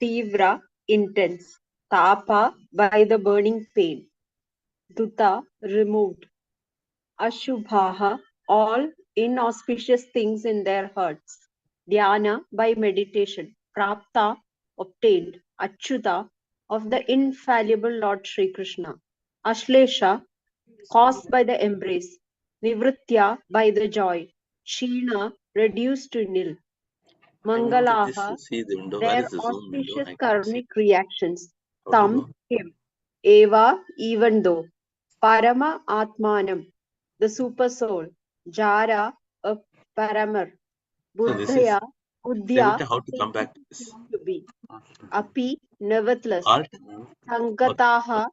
Tivra, intense. Tapa, by the burning pain. Duta, removed. Ashubhaha, all inauspicious things in their hearts. Dhyana, by meditation. Prapta, obtained. Achyuta, of the infallible Lord Sri Krishna. Ashlesha, caused by the embrace. Nivritya, by the joy. Shina, reduced to nil. Mangalaha, see the window. Where their is the zoom window? auspicious I can't see. karmic reactions. How to Tam, go? him. Eva, even though. Parama, Atmanam, the super soul. Jara, a paramar. So this is Buddhaya, Buddhya, how to come back to this. to be. Api, nevertheless. Alt. Sangataha,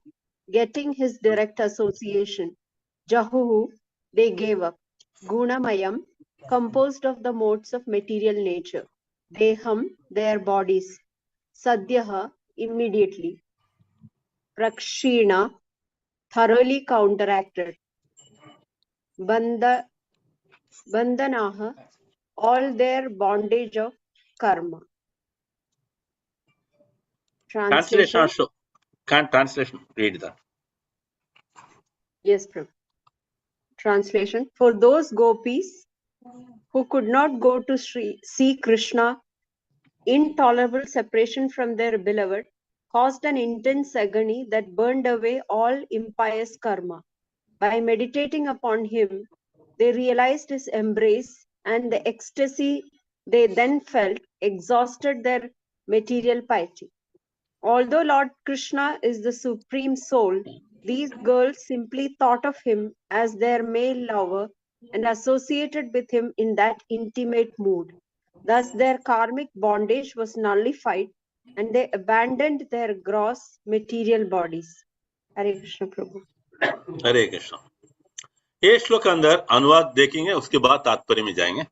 getting his direct association. Jahuhu, they gave up. Gunamayam, composed of the modes of material nature. Deham, their bodies. Sadhyaha, immediately. Prakshina, thoroughly counteracted. Bandhanaha, all their bondage of karma. Translation Translation. also. Can't translation read that. Yes, Prabhu. Translation. For those gopis who could not go to see Krishna, intolerable separation from their beloved caused an intense agony that burned away all impious karma. By meditating upon him, they realized his embrace, and the ecstasy they then felt exhausted their material piety. Although Lord Krishna is the supreme soul, these girls simply thought of him as their male lover and associated with him in that intimate mood. Thus, their karmic bondage was nullified and they abandoned their gross material bodies. Hare Krishna Prabhu. हरे कृष्ण। ये श्लोक अंदर अनुवाद देखेंगे, उसके बाद तात्पर्य में जाएंगे।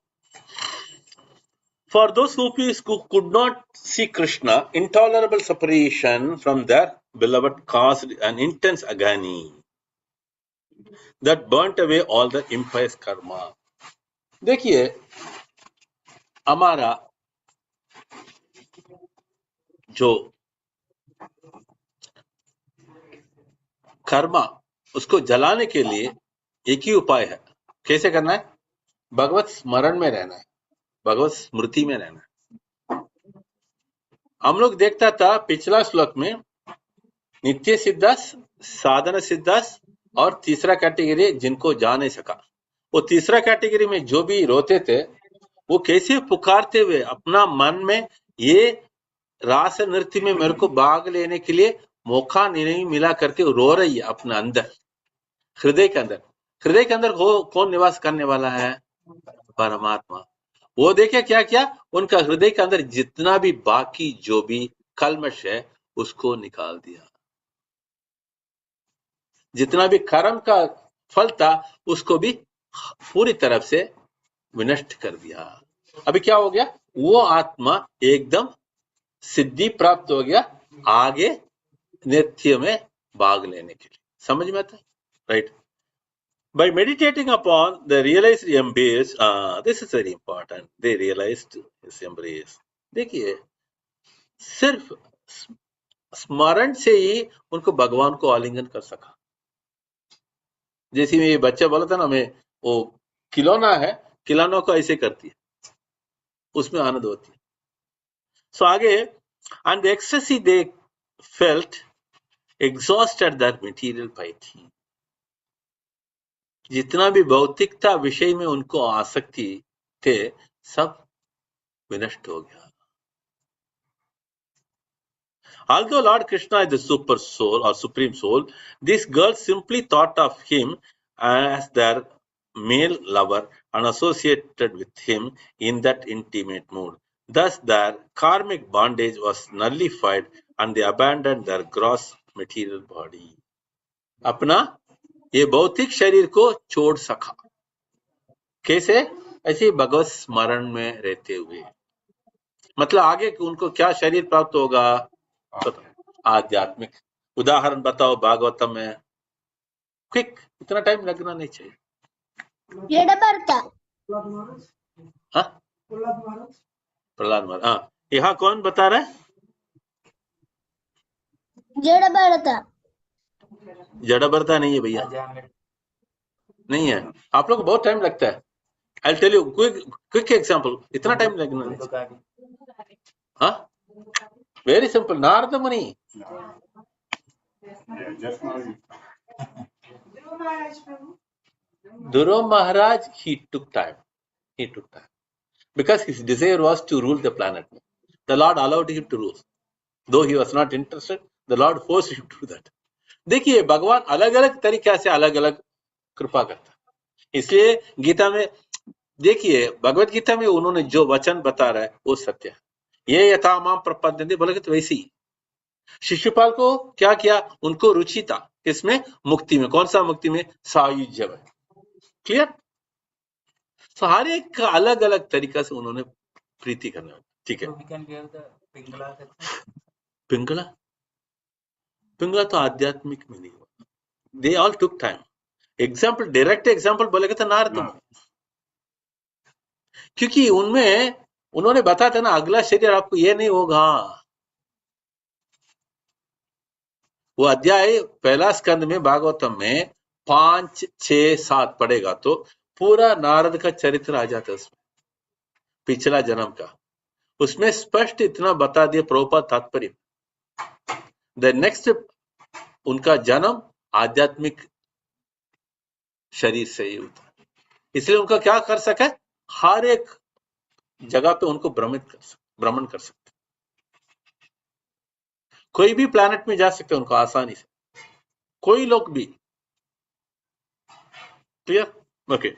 For those gopis who could not see Krishna, intolerable separation from their beloved caused an intense agony that burnt away all the impious karma. देखिए, हमारा जो कर्मा उसको जलाने के लिए एक ही उपाय है। कैसे करना है? भगवत स्मरण में रहना है, भगवत स्मृति में रहना है। हम लोग देखता था पिछला श्लोक में नित्य सिद्धास, साधन सिद्धास और तीसरा कैटेगरी जिनको जा नहीं सका। वो तीसरा कैटेगरी में जो भी रोते थे वो कैसे पुकारते हुए अपना मन में ये रास नृत्य में मेरे को भाग लेने के लिए मौका नहीं मिला करके रो रही है अपने अंदर, हृदय के अंदर। हृदय के अंदर कौन निवास करने वाला है? परमात्मा। वो देखे क्या क्या, उनका हृदय के अंदर जितना भी बाकी जो भी कलमश है उसको निकाल दिया, जितना भी कर्म का फल था उसको भी पूरी तरफ से विनष्ट कर दिया। अभी क्या हो गया? वो आत्मा एकदम सिद्धि प्राप्त हो गया आगे नृत्य में भाग लेने के लिए। समझ में आता है? Right. By meditating upon the realized embrace, this is very important. They realized his embrace. देखिए, सिर्फ स्मरण से ही उनको भगवान को आलिंगन कर सका। जैसे मैं बच्चा बोला था ना, मैं वो खिलौना है, खिलौनों को ऐसे करती है, उसमें आनंद होती है। So आगे, and the ecstasy they felt exhausted that material piety. जितना भी भौतिकता विषय में उनको आसक्ति थे सब विनष्ट हो गया। Although Lord Krishna is the super soul or supreme soul, these girls simply thought of him as their male lover and associated with him in that intimate mood. Thus their karmic bondage was nullified and they abandoned their gross material body. अपना ये भौतिक शरीर को छोड़ सका। कैसे? ऐसे भगवत स्मरण में रहते हुए। मतलब आगे उनको क्या शरीर प्राप्त होगा? आध्यात्मिक। उदाहरण बताओ भागवतम में, क्विक, इतना टाइम लगना नहीं चाहिए। प्रहलाद महाराज। हाँ, यहाँ कौन बता रहा है? जड़ भरता नहीं है भैया, नहीं है। आप लोग को बहुत टाइम लगता है। I'll tell you quick example. इतना टाइम लगना नहीं चाहिए। हाँ, very simple. नारद मुनि, Dhruva Maharaj, he took time because his desire was to rule the planet. The Lord allowed him to rule, though he was not interested. The Lord forced him to do that. देखिए, भगवान अलग अलग तरीके से अलग अलग कृपा करता है। इसलिए गीता में देखिए, भगवत गीता में उन्होंने जो वचन बता रहा है वो सत्य है। ये यथा माम प्रपद्यन्ते बोले तो वैसे ही शिशुपाल को क्या किया? उनको रुचि था किसमें? मुक्ति में। कौन सा मुक्ति में? सायुज्य में। क्लियर? तो हर एक का अलग अलग तरीका से उन्होंने प्रीति करना। ठीक है। पिंगला, पिंगला तो आध्यात्मिक में नहीं हुआ। they all took time. Example, direct example बोलेगा तो नारद, क्योंकि उनमें उन्होंने बताया था ना अगला शरीर आपको ये नहीं होगा। वो अध्याय पहला स्कंद में भागवतम में 5, 6, 7 पढ़ेगा तो पूरा नारद का चरित्र आ जाता है उसमें, पिछला जन्म का। उसमें स्पष्ट इतना बता दिया प्रभुपाद तात्पर्य। द नेक्स्ट उनका जन्म आध्यात्मिक शरीर से ही होता है, इसलिए उनका क्या कर सके, हर एक जगह पे उनको भ्रमण कर सकते, कोई भी प्लैनेट में जा सकते उनको आसानी से, कोई लोग भी। क्लियर? ओके।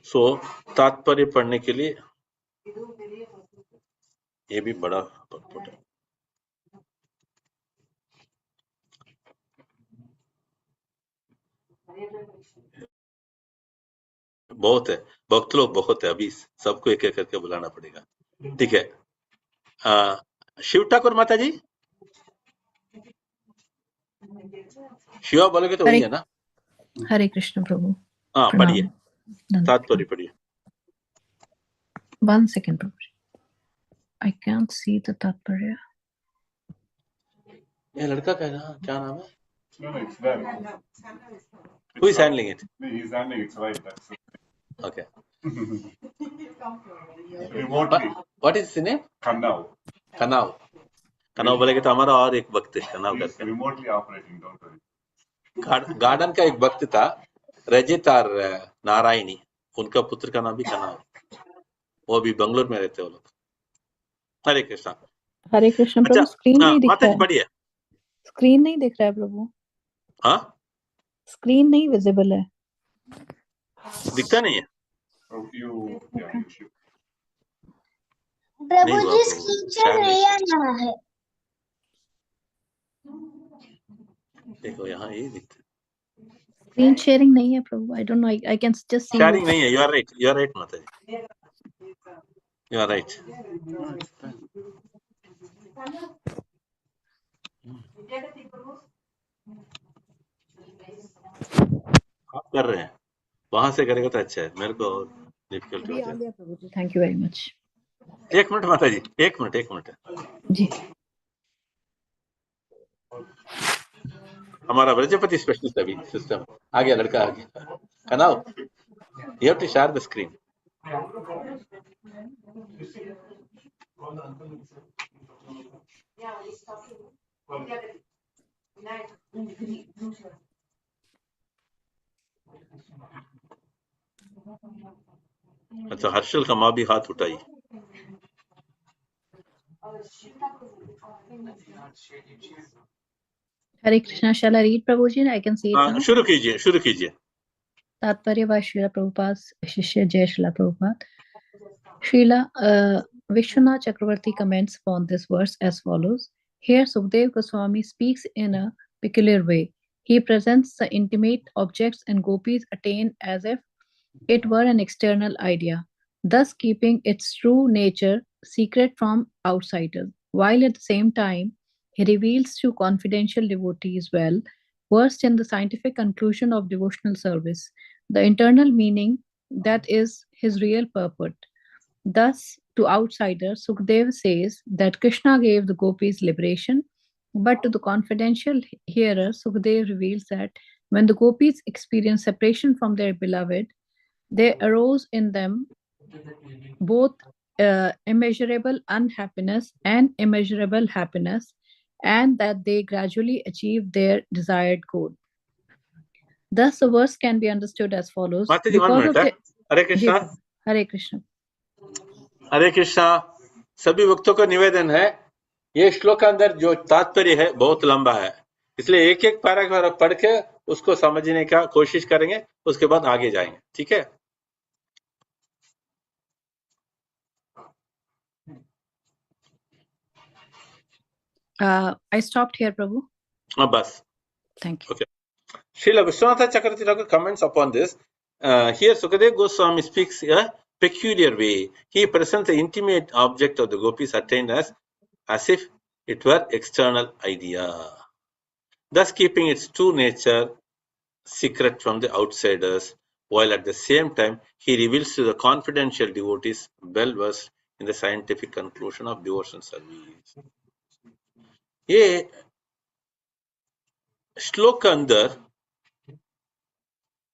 सो तात्पर्य पढ़ने के लिए ये भी बड़ा पट है। बहुत है, भक्त लोग बहुत है, अभी सबको एक एक करके बुलाना पड़ेगा। ठीक है, शिव ठाकुर माता जी, शिवा बोलोगे तो वही है ना? हरे कृष्ण प्रभु। हाँ पढ़िए, तात्पर्य पढ़िए। 1 second Prabhu, I can't see the तात्पर्य। ये लड़का का ना क्या नाम है? Who is handling it? He's handling it, right? That's Okay. remotely. What is his name? Canto. कनाव। कनाव बोलेगे तो हमारा और एक भक्त है कनाव He's करके। remotely operating, don't worry. Garden का एक भक्त था रजित और नारायणी, उनका पुत्र का नाम भी कनाव, वो भी बंगलोर में रहते हैं वो लोग। हरे कृष्णा। हरे कृष्ण प्रभु। अच्छा, स्क्रीन नहीं दिख माता रहा जी है, पढ़िए। स्क्रीन नहीं दिख रहा है प्रभु। हाँ, स्क्रीन नहीं विजिबल है, दिखता नहीं है प्रभु जी। स्क्रीन शेयर नहीं आ रहा है। देखो यहाँ ये दिखता है, स्क्रीन शेयरिंग नहीं है प्रभु। I don't know, I can just see sharing नहीं है। यू आर राइट माता जी, यू आर राइट। आप कर रहे हैं, वहां से करेगा तो अच्छा है, मेरे को डिफिकल्टी हो अभी आ जाए। गया प्रभु जी, थैंक यू वेरी मच। एक मिनट माता जी, एक मिनट जी। हमारा ब्रजपति स्पेशलिस्ट अभी सिस्टम आ गया, लड़का आ गया। Kanav, you have to share the screen. अच्छा, हर्षल का माँ भी हाथ उठाई। Hare Krishna. Shall I read प्रभु जी? I can see it now. शुरू कीजिए। तात्पर्य by Srila Prabhupada's शिष्य जय Srila Prabhupada. Srila Vishwanath Chakravarti comments upon this verse as follows. Here Sukdev Goswami speaks in a peculiar way. He presents the intimate objects and gopis attain as if it were an external idea, thus keeping its true nature secret from outsiders, while at the same time he reveals to confidential devotees well versed in the scientific conclusion of devotional service the internal meaning that is his real purport. Thus, to outsiders, Sukdev says that Krishna gave the gopis liberation, but to the confidential hearer, Sukdev reveals that when the gopis experience separation from their beloved, there arose in them both immeasurable unhappiness and immeasurable happiness, and that they gradually achieve their desired goal. Thus, the verse can be understood as follows. माता जी, 1 minute. हरे कृष्णा। हरे कृष्ण। हरे कृष्णा। सभी भक्तों का निवेदन है, ये श्लोक के अंदर जो तात्पर्य है बहुत लंबा है, इसलिए एक एक पैराग्राफ पढ़ के उसको समझने का कोशिश करेंगे, उसके बाद आगे जाएंगे। ठीक है? I stopped here, Prabhu. बस। Thank you. Okay. Srila Vishwanatha Chakravarti Thakur comments upon this. Here Sukadeva Goswami speaks a peculiar way. He presents the intimate object of the gopis attained as if it were external idea, thus keeping its true nature secret from the outsiders, while at the same time he reveals to the confidential devotees well versed in the scientific conclusion of devotion service. ये श्लोक के अंदर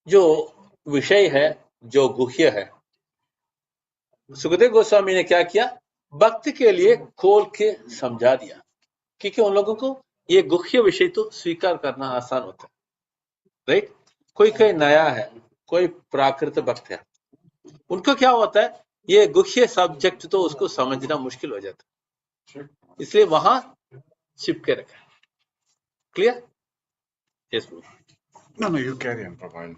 जो विषय है, जो गुह्य है, सुखदेव गोस्वामी ने क्या किया, भक्त के लिए खोल के समझा दिया, क्योंकि उन लोगों को ये गुह्य विषय तो स्वीकार करना आसान होता है, राइट। कोई कोई नया है, कोई प्राकृत भक्त है, उनको क्या होता है, ये गुह्य सब्जेक्ट तो उसको समझना मुश्किल हो जाता है, इसलिए वहां चिपके रखा। Clear? Yes bro. No, you carry on, Prabhu.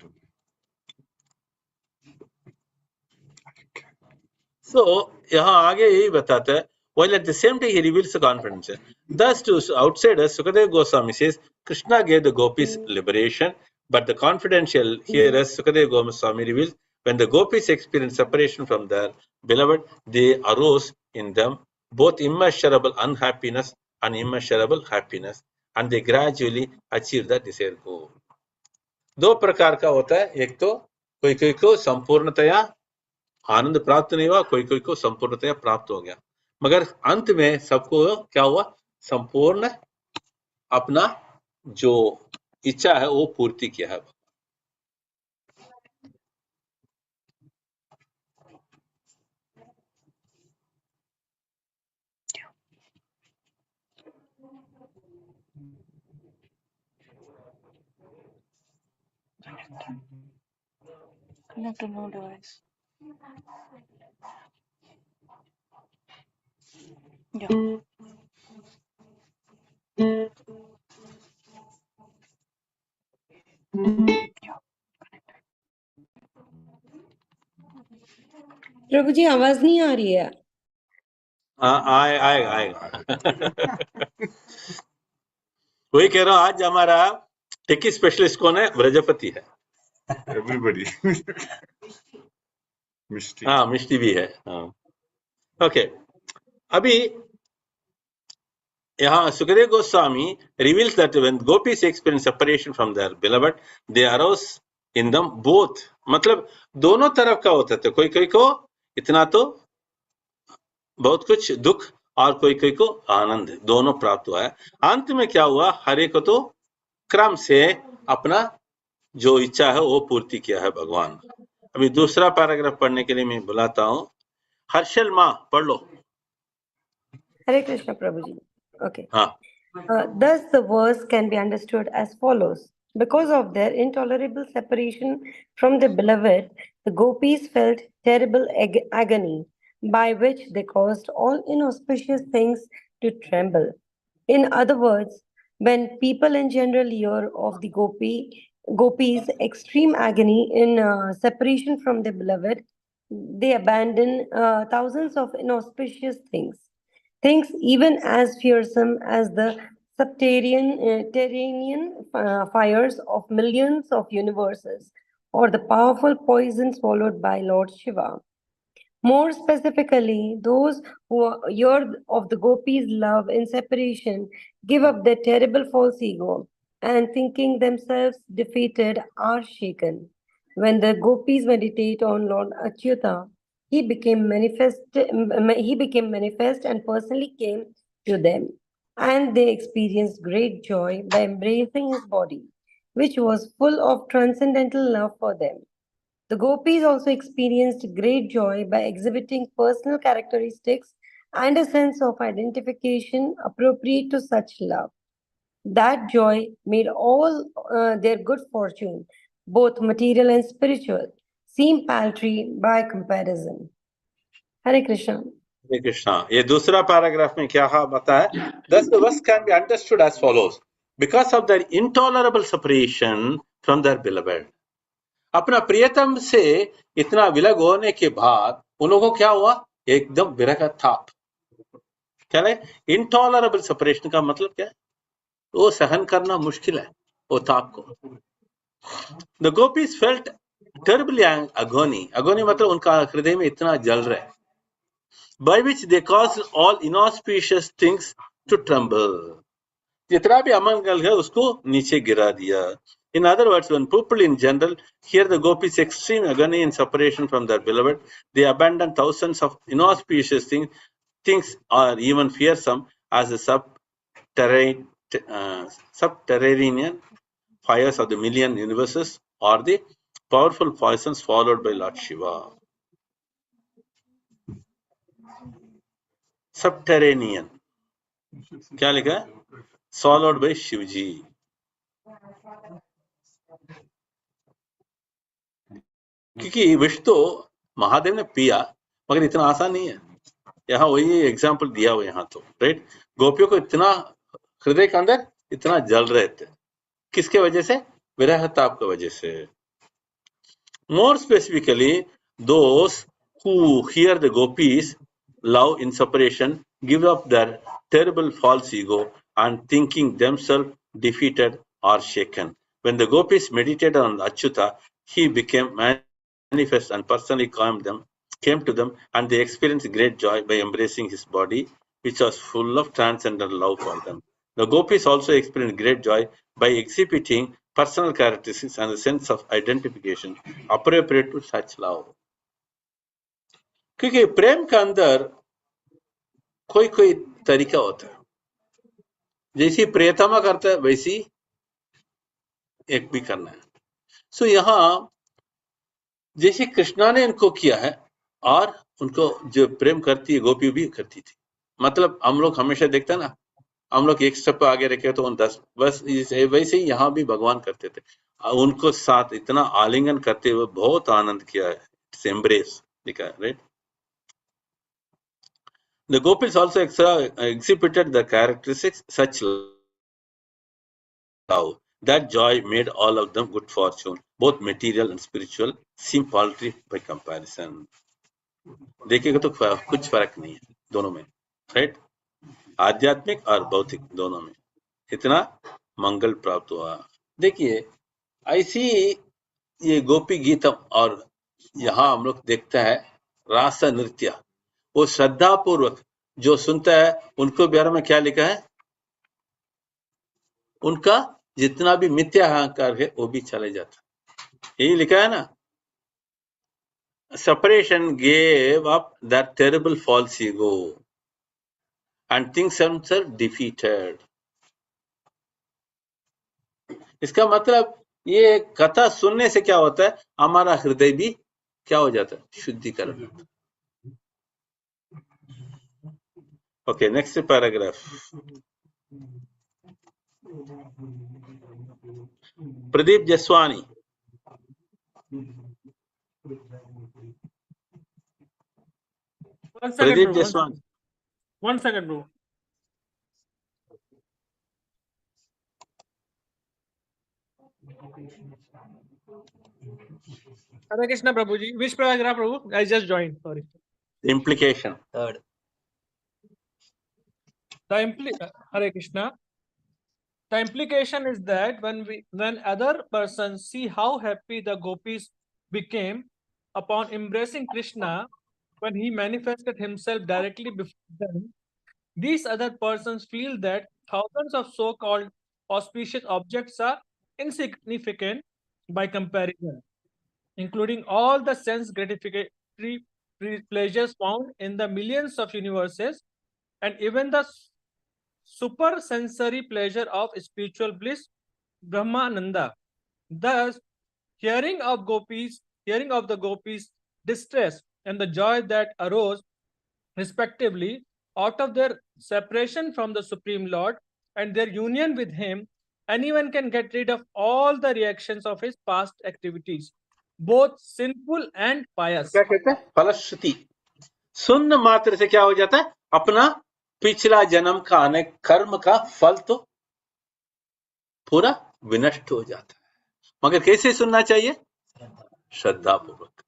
So यहाँ आगे यही बताता है, while at the same time he reveals the confidence. Thus to outsiders, Sukadeva Goswami says, Krishna gave the gopis liberation, but the confidential hearers, Sukadeva Goswami reveals, when the gopis experienced separation from their beloved, they arose in them both immeasurable unhappiness and immeasurable happiness, and they gradually achieved the desired goal. दो प्रकार का होता है, एक तो कोई कोई को संपूर्णतया आनंद प्राप्त नहीं हुआ, कोई कोई को संपूर्णतया प्राप्त हो गया, मगर अंत में सबको क्या हुआ, संपूर्ण अपना जो इच्छा है वो पूर्ति किया है। Connect to no device. Yeah. प्रभु जी आवाज नहीं आ रही है। वही कह रहा हूँ, आज हमारा टेकी स्पेशलिस्ट कौन है, ब्रजपति है। Everybody. Mishti. हाँ, मिष्टी भी है। हाँ, ओके। अभी यहाँ Sukhdev Goswami reveals that when gopis experience separation from their beloved, they arouse in them both, मतलब दोनों तरफ का होता है, कोई कोई को इतना तो बहुत कुछ दुख और कोई कोई को आनंद, दोनों प्राप्त हुआ है। अंत में क्या हुआ, हर एक को तो क्रम से अपना जो इच्छा है वो पूर्ति किया है भगवान। अभी दूसरा पैराग्राफ पढ़ने के लिए मैं बुलाता हूँ। हर्षल माँ पढ़ लो। हरे कृष्ण प्रभु जी। Okay. हाँ। Thus the verse can be understood as follows. Because of their intolerable separation from the beloved, the gopis felt terrible agony, by which they caused all inauspicious things to tremble. In other words, when people in general hear of the gopis' extreme agony in separation from their beloved, they abandon thousands of inauspicious things even as fearsome as the subterranean fires of millions of universes, or the powerful poison swallowed by Lord Shiva. More specifically, those who hear of the gopis' love in separation give up their terrible false ego and, thinking themselves defeated, are shaken. When the gopis meditate on Lord Achyuta, he became manifest and personally came to them, and they experienced great joy by embracing his body, which was full of transcendental love for them. The gopis also experienced great joy by exhibiting personal characteristics and a sense of identification appropriate to such love. That joy made all their good fortune, both material and spiritual, seem paltry by comparison. Hare Krishna. हरे कृष्णा। ये दूसरा paragraph में क्या बता है, thus the verse can be understood as follows. Because of their intolerable separation from their beloved, अपना प्रियतम से इतना विलग होने के बाद उन लोगों को क्या हुआ, एकदम विरह ताप। क्या है इंटॉलरेबल सेपरेशन का मतलब क्या है, वो सहन करना मुश्किल है वो ताप को। The gopis felt terribly agony, agony मतलब उनका हृदय में इतना जल रहा है, by which they caused all inauspicious things to tremble. जितना भी अमंगल है उसको नीचे गिरा दिया. In other words, when people in general hear the gopis' extreme agony in separation from their beloved, they abandon thousands of inauspicious things or even fearsome as the subterranean fires of the million universes or the powerful poisons followed by Lord Shiva. Subterranean. क्या लिखा है? Followed by Shivji. क्योंकि विष तो महादेव ने पिया, मगर इतना आसान नहीं है. यहाँ वही एग्जाम्पल दिया हुआ यहाँ तो, राइट. गोपियों को इतना हृदय के अंदर इतना जल रहे थे. किसके वजह से? विरह ताप की वजह से. More specifically, those who hear the gopis' love in separation give up their terrible false ego and thinking themselves defeated or shaken. When the gopis meditated on Achyuta, he became manifest and personally came to them, and they experienced great joy by embracing his body, which was full of transcendental love for them. The gopis also experienced great joy by exhibiting personal characteristics and a sense of identification appropriate to such love. क्योंकि प्रेम के अंदर कोई कोई तरीका होता है. जैसी प्रियतमा करता है वैसी एक भी करना है. सो यहाँ जैसे कृष्णा ने इनको किया है और उनको जो प्रेम करती है गोपी भी करती थी. मतलब हम लोग हमेशा देखते हैं ना, हम लोग एक स्टेप आगे रखे तो 10, बस वैसे ही यहाँ भी भगवान करते थे. उनको साथ इतना आलिंगन करते हुए बहुत आनंद किया है. इट्स एम्ब्रेस लिखा है, right. The gopis also exhibited the characteristics such love that joy made all of them good fortune, both material and spiritual seem paltry by comparison. देखिएगा तो कुछ फर्क नहीं है दोनों में, राइट. आध्यात्मिक और भौतिक दोनों में इतना मंगल प्राप्त हुआ. देखिए ऐसी ये गोपी गीतम और यहाँ हम लोग देखते हैं रास नृत्य. वो श्रद्धा पूर्वक जो सुनता है उनको बारे में क्या लिखा है? उनका जितना भी मिथ्या अहंकार है वो भी चले जाता. यही लिखा है ना. Separation gave up that terrible false ego and things themselves defeated. इसका मतलब ये कथा सुनने से क्या होता है? हमारा हृदय भी क्या हो जाता है? शुद्धिकरण. Okay, next paragraph. Pradeep Jaswani. Pradeep Jaswani. 1 second, bro. Hare Krishna, Prabhuji. Which paragraph, Prabhu? I just joined. Sorry. Implication. Third. Hare Krishna. The implication is that when other persons see how happy the gopis became upon embracing Krishna, when he manifested himself directly before them, these other persons feel that thousands of so-called auspicious objects are insignificant by comparison, including all the sense gratificatory pleasures found in the millions of universes, and even the super sensory pleasure of spiritual bliss, Brahmananda. Thus, hearing of the gopis' distress and the joy that arose respectively out of their separation from the Supreme Lord and their union with him, anyone can get rid of all the reactions of his past activities, both sinful and pious. क्या कहते हैं? फलश्रुति. सुन्न मात्र से क्या हो जाता है? अपना पिछला जन्म का अनेक कर्म का फल तो पूरा विनष्ट हो जाता है. मगर कैसे सुनना चाहिए? श्रद्धा पूर्वक.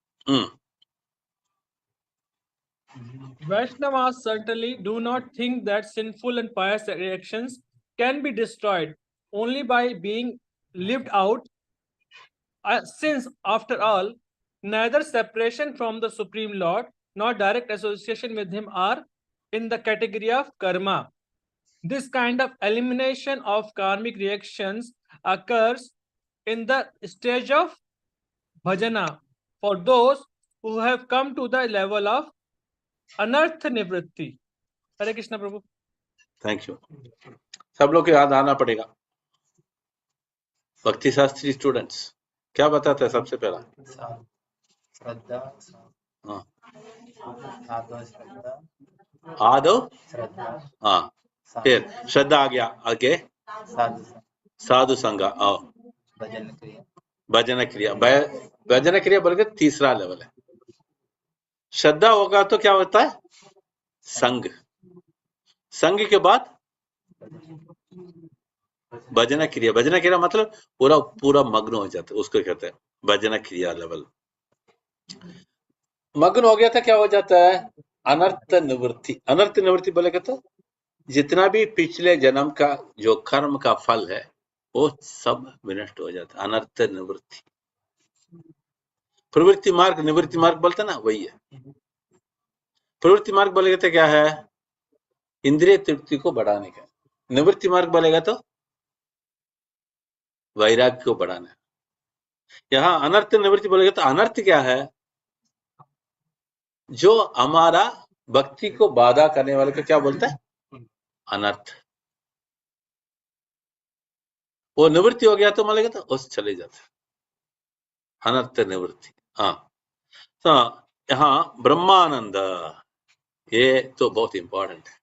Vaishnavas certainly do not think that sinful and pious reactions can be destroyed only by being lived out, since after all, neither separation from the Supreme Lord nor direct association with him are in the category of karma. This kind of elimination of karmic reactions occurs in the stage of bhajana for those who have come to the level of anartha nivritti. Hare Krishna Prabhu. Thank you. सब लोग को याद आना पड़ेगा। भक्ति Shastri students क्या बताते हैं सबसे पहला? श्रद्धा, हाँ, आदो श्रद्धा, आदो श्रद्धा, हाँ, फिर श्रद्धा आ गया, आगे साधु, साधु संग और भजन क्रिया, भजन क्रिया। भजन क्रिया बोल के तीसरा लेवल है। श्रद्धा होगा तो क्या होता है? संग। संग के बाद भजन क्रिया। भजन क्रिया मतलब पूरा पूरा मग्न हो जाता है, उसको कहते हैं भजन क्रिया लेवल। मग्न हो गया था क्या हो जाता है? अनर्थ निवृत्ति। अनर्थ निवृत्ति बोलेगा तो जितना भी पिछले जन्म का जो कर्म का फल है वो सब विनष्ट हो जाता है। अनर्थ निवृत्ति। प्रवृत्ति मार्ग, निवृत्ति मार्ग बोलते ना, वही है। प्रवृत्ति मार्ग बोलेगा तो क्या है? इंद्रिय तृप्ति को बढ़ाने का। निवृत्ति मार्ग बोलेगा तो वैराग्य को बढ़ाना। यहाँ अनर्थ निवृत्ति बोलेगा तो अनर्थ क्या है? जो हमारा भक्ति को बाधा करने वाले को क्या बोलता है? अनर्थ। वो निवृत्ति हो गया तो बोलेगा तो उस चले जाता है। अनर्थ निवृत्ति। हाँ, तो यहाँ ब्रह्मानंद, ये तो बहुत इंपॉर्टेंट है।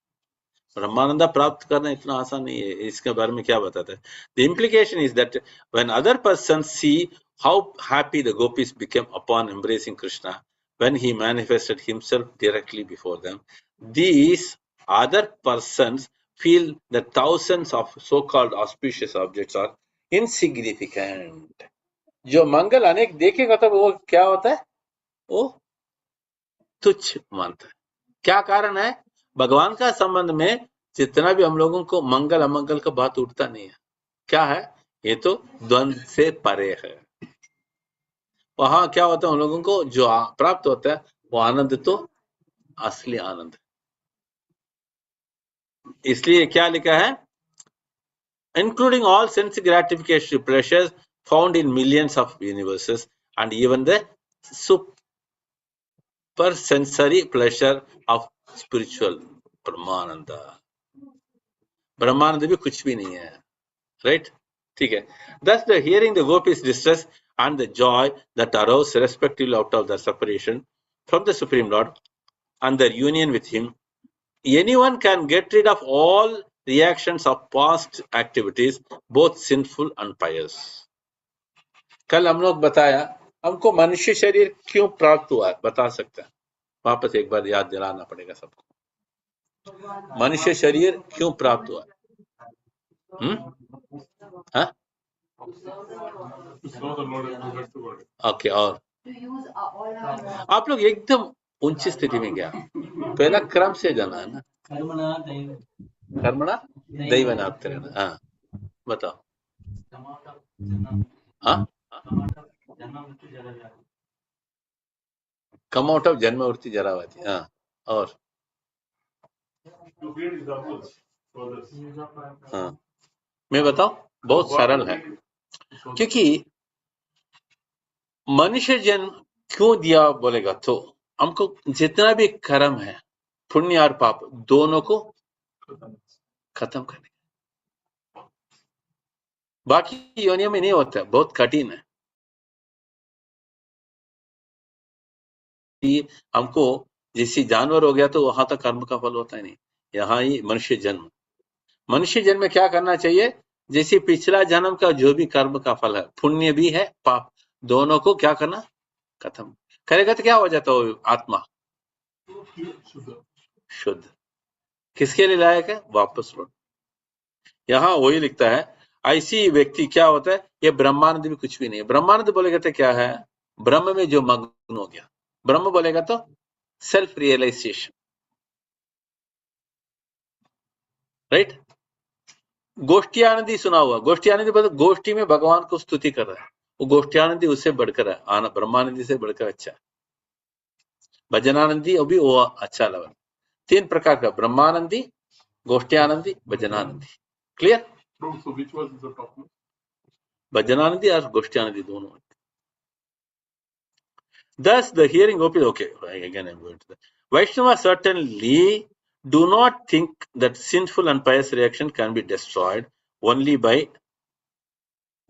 ब्रह्मानंद प्राप्त करना इतना आसान नहीं है। इसके बारे में क्या बताता है? The implication is that when other person see how happy the gopis became upon embracing Krishna when he manifested himself directly before them, these other persons feel that thousands of so-called auspicious objects are insignificant. जो मंगल अनेक देखेगा तो वो क्या होता है? वो तुच्छ मानता है। क्या कारण है? भगवान का संबंध में जितना भी हम लोगों को मंगल अमंगल का बात उठता नहीं है। क्या है? ये तो द्वंद से परे है। वहां क्या होता है? उन लोगों को जो प्राप्त होता है वो आनंद तो असली आनंद। इसलिए क्या लिखा है? Including all sense gratification pleasures found in millions of universes and even the super sensory pleasure of spiritual brahmananda. ब्रह्मानंद भी कुछ भी नहीं है, राइट? ठीक है। Thus the hearing the gopis distress and the joy that arose respectively out of their separation from the Supreme Lord and their union with him, anyone can get rid of all reactions of past activities, both sinful and pious. कल हम लोग बताया हमको मनुष्य शरीर क्यों प्राप्त हुआ है, बता सकते हैं? वापस एक बार याद दिलाना पड़ेगा सबको। मनुष्य शरीर क्यों प्राप्त हुआ? हाँ? ओके, और आप लोग एकदम ऊंची स्थिति में गया। पहला क्रम से जाना है ना। कर्मणा दैवनाप्त रहना। हाँ, बताओ। हाँ, कम आउट ऑफ जन्म वृत्ति जरावती। हाँ, और हाँ, मैं बताऊं, बहुत सरल है। क्योंकि मनुष्य जन्म क्यों दिया बोलेगा तो हमको जितना भी कर्म है, पुण्य और पाप, दोनों को खत्म करने। बाकी योनियों में नहीं होता, बहुत कठिन है। हमको जैसे जानवर हो गया तो वहां तक कर्म का फल होता ही नहीं। यहाँ ही मनुष्य जन्म। मनुष्य जन्म में क्या करना चाहिए? जैसे पिछला जन्म का जो भी कर्म का फल है, पुण्य भी है, पाप, दोनों को क्या करना? खत्म करेगा तो क्या हो जाता है? आत्मा शुद्ध। किसके लिए लायक है? वापस लौट। यहाँ वही लिखता है, ऐसी व्यक्ति क्या होता है? ये ब्रह्मानंद भी कुछ भी नहीं है। ब्रह्मानंद बोलेगा तो क्या है? ब्रह्म में जो मग्न हो गया। ब्रह्म बोलेगा तो सेल्फ रियलाइजेशन, राइट? गोष्ठी आनंदी सुना हुआ। गोष्ठी आनंदी मतलब गोष्ठी में भगवान को स्तुति कर रहा है, वो गोष्ठी आनंदी उससे बढ़कर है, ब्रह्मानंदी से बढ़कर अच्छा है। भजनानंदी अभी वो अच्छा लेवल। तीन प्रकार का, ब्रह्मानंदी, Goshtianandi, Bhajananandi. Clear? So which was the topmost? Bhajananandi or Goshtianandi, dono. Thus, the hearing gopis, okay, again I'm going to that. Vaishnava certainly do not think that sinful and pious reaction can be destroyed only by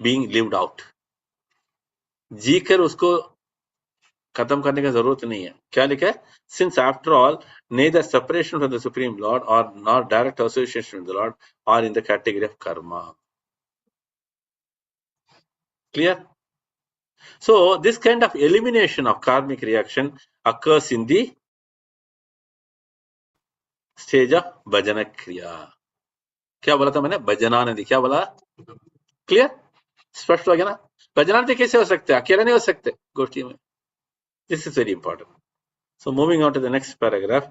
being lived out. जीकर उसको खत्म करने का जरूरत नहीं है. क्या लिखा है? Since after all, neither separation from the Supreme Lord or nor direct association with the Lord are in the category of karma. Clear? So this kind of elimination of karmic reaction occurs in the stage of bhajana kriya. क्या बोला था मैंने? भजनानंदी. क्या बोला? Clear? स्पष्ट हो गया ना? भजनानंदी कैसे हो सकते हैं? अकेले नहीं हो सकते गोष्ठी में. This is very important. So moving on to the next paragraph,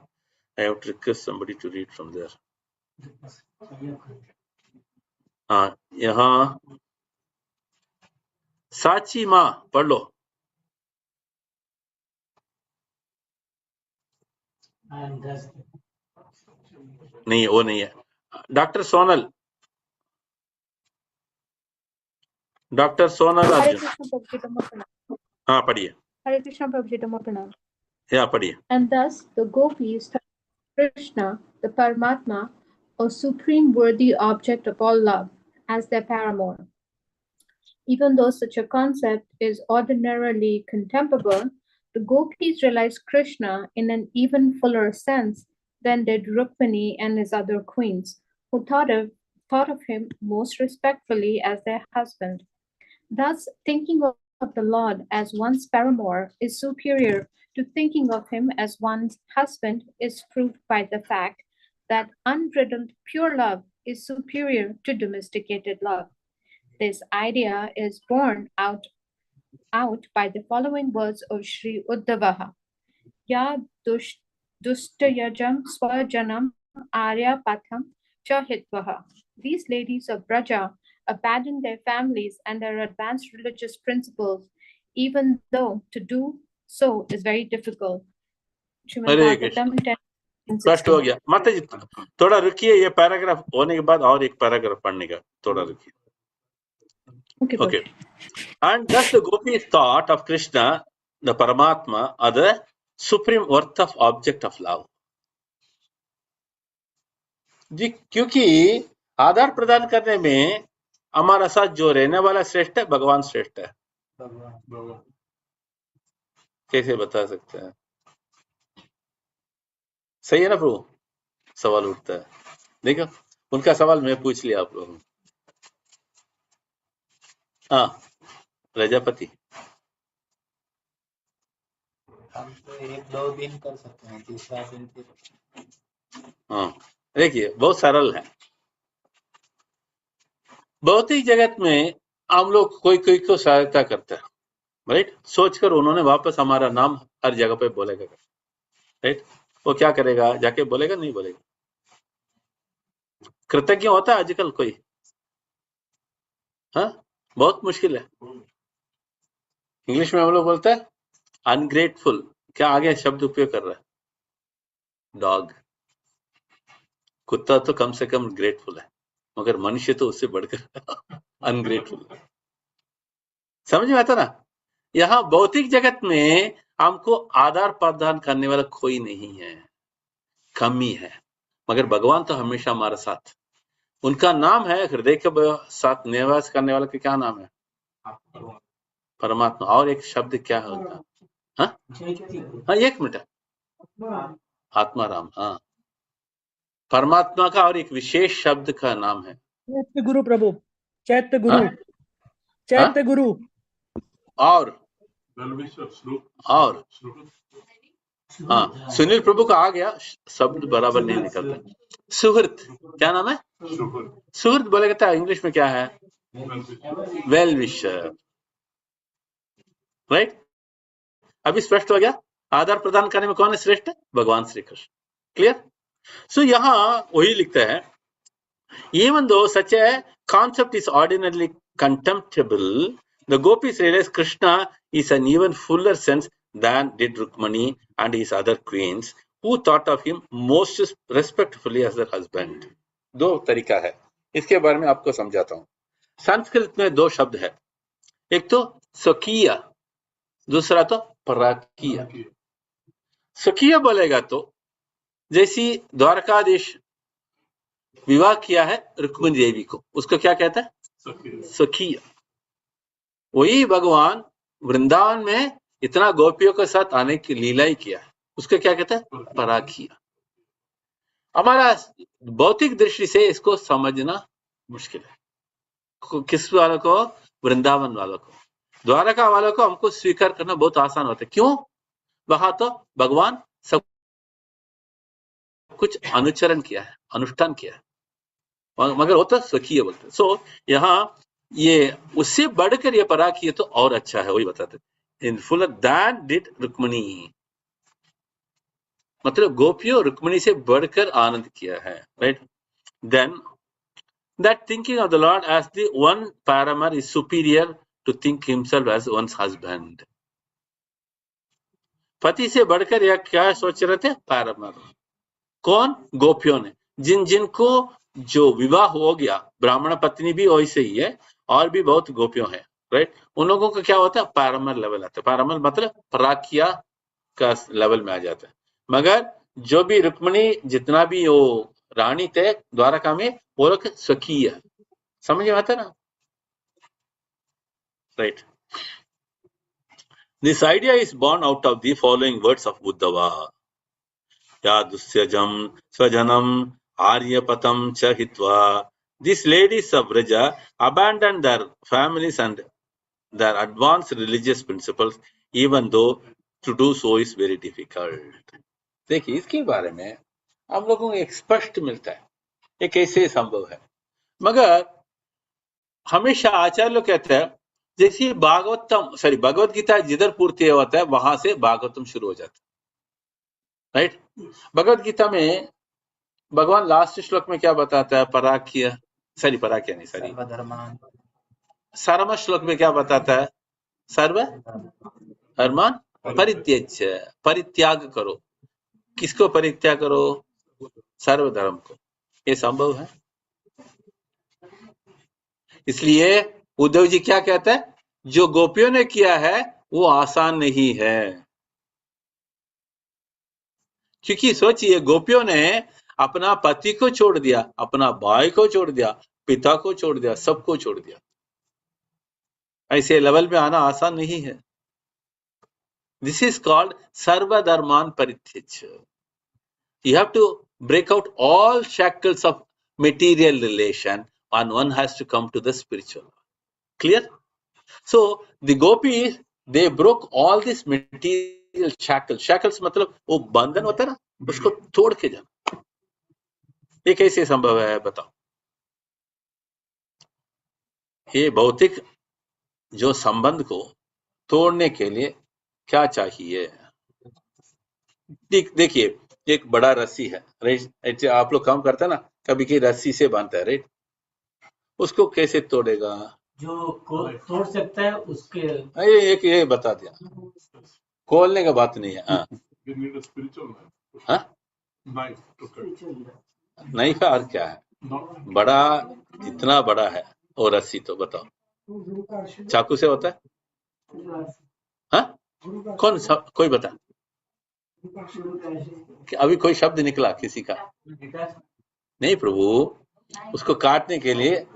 I have to request somebody to read from there. हाँ, यहाँ साची माँ पढ़ लो. नहीं, वो नहीं है. डॉक्टर सोनल अर्जुन. हाँ, पढ़िए. Hare Krishna Prabhuji, Namo Pranam. या पढ़िए. And thus the gopis touch Krishna, the Paramatma, or supreme worthy object of all love, as their paramour. Even though such a concept is ordinarily contemptible, the gopis realize Krishna in an even fuller sense than did Rukmini and his other queens, who thought of him most respectfully as their husband. Thus, thinking of the Lord as one's paramour is superior to thinking of him as one's husband is proved by the fact that unbridled pure love is superior to domesticated love. This idea is borne out by the following words of Sri Uddhavaha. Ya dustayajam swajanam arya patham chahitvaha. These ladies of Braja abandon their families and their advanced religious principles, even though to do so is very difficult. हरे कृष्ण. स्पष्ट हो गया. माता जी थोड़ा रुकिए, ये paragraph होने के बाद और एक पैराग्राफ पढ़ने का. थोड़ा रुकिए. Okay. And thus the gopis thought of Krishna, the Paramatma, as the supreme worth of object of love. जी, क्योंकि आधार प्रदान करने में हमारा साथ जो रहने वाला श्रेष्ठ है, भगवान श्रेष्ठ है. कैसे बता सकते हैं? सही है ना प्रभु? सवाल उठता है. देखो, उनका सवाल मैं पूछ लिया आप लोगों. हाँ, प्रजापति. हम तो 1-2 दिन कर सकते हैं, तीसरा दिन फिर. हाँ, देखिए बहुत सरल है. भौतिक जगत में हम लोग कोई को सहायता करते हैं, राइट? सोचकर उन्होंने वापस हमारा नाम हर जगह पे बोलेगा, राइट? वो क्या करेगा? जाके बोलेगा? नहीं बोलेगा. कृतज्ञ होता है आजकल कोई? हाँ, बहुत मुश्किल है. इंग्लिश में हम लोग बोलते हैं अनग्रेटफुल. क्या आगे शब्द उपयोग कर रहा है? डॉग. कुत्ता तो कम से कम ग्रेटफुल है, मगर मनुष्य तो उससे बढ़कर अनग्रेटफुल. समझ में आता ना? यहाँ भौतिक जगत में हमको आधार प्रदान करने वाला कोई नहीं है, कमी है, मगर भगवान तो हमेशा हमारे साथ. उनका नाम है हृदय के साथ निवास करने वाला. क्या नाम है? परमात्मा. और एक शब्द क्या होता? हाँ, एक मिनट. आत्मा राम. हाँ, परमात्मा का और एक विशेष शब्द का नाम है चैत्य गुरु प्रभु. चैत्य गुरु. चैत्य गुरु. और हाँ, सुनील प्रभु का आ गया शब्द बराबर नहीं निकलता. सुहृत. क्या नाम है? सुहृत बोलेगा था इंग्लिश में क्या है? Well wisher, right? अभी स्पष्ट हो गया. आधार प्रदान करने में कौन है श्रेष्ठ? भगवान श्री कृष्ण. क्लियर? सो यहाँ वही लिखता है, even though such a concept is ordinarily contemptible, the gopis realize Krishna is an even fuller sense than did Rukmani and his other queens, who thought of him most respectfully as their husband. दो तरीका है, इसके बारे में आपको समझाता हूं. संस्कृत में दो शब्द है, एक तो स्वकीय, दूसरा तो पराकीय. स्वकीय बोलेगा तो जैसी द्वारकाधीश विवाह किया है रुक्मिणी देवी को, उसको क्या कहता है? स्वकीय. वही भगवान वृंदावन में इतना गोपियों के साथ आने की लीला ही किया है, उसको क्या कहता है? पराकीय. हमारा भौतिक दृष्टि से इसको समझना मुश्किल है. किस वालों को? वृंदावन वालों को. द्वारका वालों को हमको स्वीकार करना बहुत आसान होता है. क्यों? वहां तो भगवान सब कुछ अनुचरण किया है, अनुष्ठान किया है, मगर वो तो स्वकीय बोलते. सो यहाँ ये उससे बढ़कर ये पराकीय तो और अच्छा है, वही बताते. In full that did Rukmini, मतलब गोपियों रुक्मिणी से बढ़कर आनंद किया है. Right. Then that thinking of the Lord as the one paramour is superior to think himself as one's husband. पति से बढ़कर यह क्या सोच रहे थे? पैरामर. कौन? गोपियों ने. जिन जिनको जो विवाह हो गया, ब्राह्मण पत्नी भी वैसे ही है और भी बहुत गोपियों हैं. राइट. उन लोगों का क्या होता है? पैरामर लेवल आता है. पैरामर मतलब पराकिया का लेवल में आ जाता है. मगर जो भी रुक्मिणी जितना भी वो रानी थे द्वारका में, वो लोग स्वकीय है. समझ में आता ना? Right. This idea is born out of the following words of Uddhava. Yadusyajam swajanam aryapatam cha hitva. These ladies of Vraja abandoned their families and their advanced religious principles, even though to do so is very difficult. देखिए, इसके बारे में हम लोगों को एक स्पष्ट मिलता है, ये कैसे संभव है. मगर हमेशा आचार्य लोग कहते हैं जैसे भगवत गीता जिधर पूर्ति होता है वहां से भागवतम शुरू हो जाता है. राइट. भगवत गीता में भगवान लास्ट श्लोक में क्या बताता है? सर्व श्लोक में क्या बताता है? सर्व धर्मान परित्यज्य, परित्याग करो. किसको परित्याग करो? सर्व धर्म को. ये संभव है. इसलिए उद्धव जी क्या कहते हैं? जो गोपियों ने किया है वो आसान नहीं है. क्योंकि सोचिए, गोपियों ने अपना पति को छोड़ दिया, अपना भाई को छोड़ दिया, पिता को छोड़ दिया, सबको छोड़ दिया. ऐसे लेवल में आना आसान नहीं है. दिस इज कॉल्ड सर्वधर्मान परित्यज्य. You have to break out all shackles of material relation and one has to come to the spiritual. Clear? So the gopis, they broke all this material shackles. Shackles मतलब वो बंधन होता है ना, उसको तोड़ के जाना. ये कैसे संभव है बताओ? ये भौतिक जो संबंध को तोड़ने के लिए क्या चाहिए? देखिए, एक बड़ा रस्सी है. राइट. आप लोग काम करते हैं ना, कभी की रस्सी से बांधता है. राइट. उसको कैसे तोड़ेगा? जो तोड़ सकता है उसके एक ये बता दिया, खोलने का बात नहीं है. नहीं का और क्या है? बड़ा, इतना बड़ा है वो रस्सी, तो बताओ चाकू से होता है? हाँ? कौन कोई बता. अभी कोई शब्द निकला किसी का? नहीं प्रभु, उसको काटने के लिए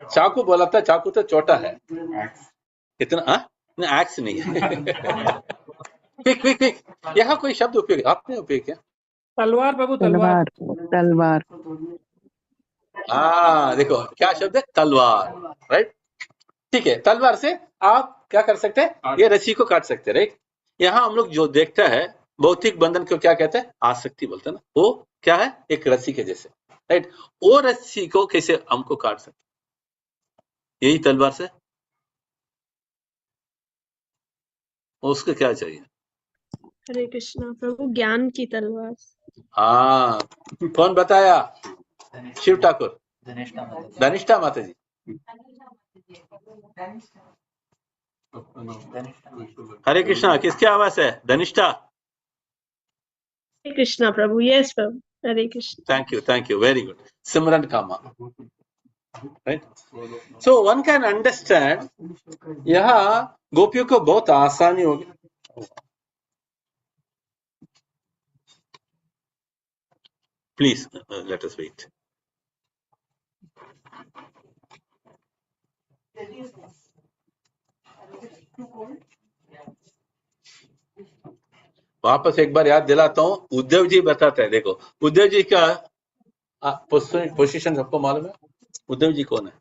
चाकू बोला था. चाकू तो छोटा है इतना. एक्स नहीं है. क्विक यहाँ कोई शब्द उपयोग आपने उपयोग किया? तलवार प्रभु. तलवार. हाँ, देखो क्या शब्द है? तलवार. राइट. ठीक है. तलवार से आप क्या कर सकते हैं? ये रस्सी को काट सकते हैं. राइट. यहाँ हम लोग जो देखता है भौतिक बंधन को क्या कहते हैं? आसक्ति बोलते हैं ना. वो क्या है? एक रस्सी के जैसे. राइट. वो रस्सी को कैसे हमको काट सकते? यही तलवार से. उसको क्या चाहिए? हरे कृष्णा प्रभु, ज्ञान की तलवार. हाँ, कौन बताया? शिव ठाकुर, धनिष्ठा माता जी. हरे कृष्णा. किसकी आवाज है? Dhanishtha. Krishna Prabhu. Yes, Prabhu. Hare Krishna. Thank you. Very good. Simran Kama. Right? So one can understand, यहाँ गोपियों को बहुत आसानी होगी. Please let us wait. वापस एक बार याद दिलाता हूँ. उद्धव जी बताते हैं. देखो उद्धव जी का पोजीशन सबको मालूम है. उद्धव जी कौन है?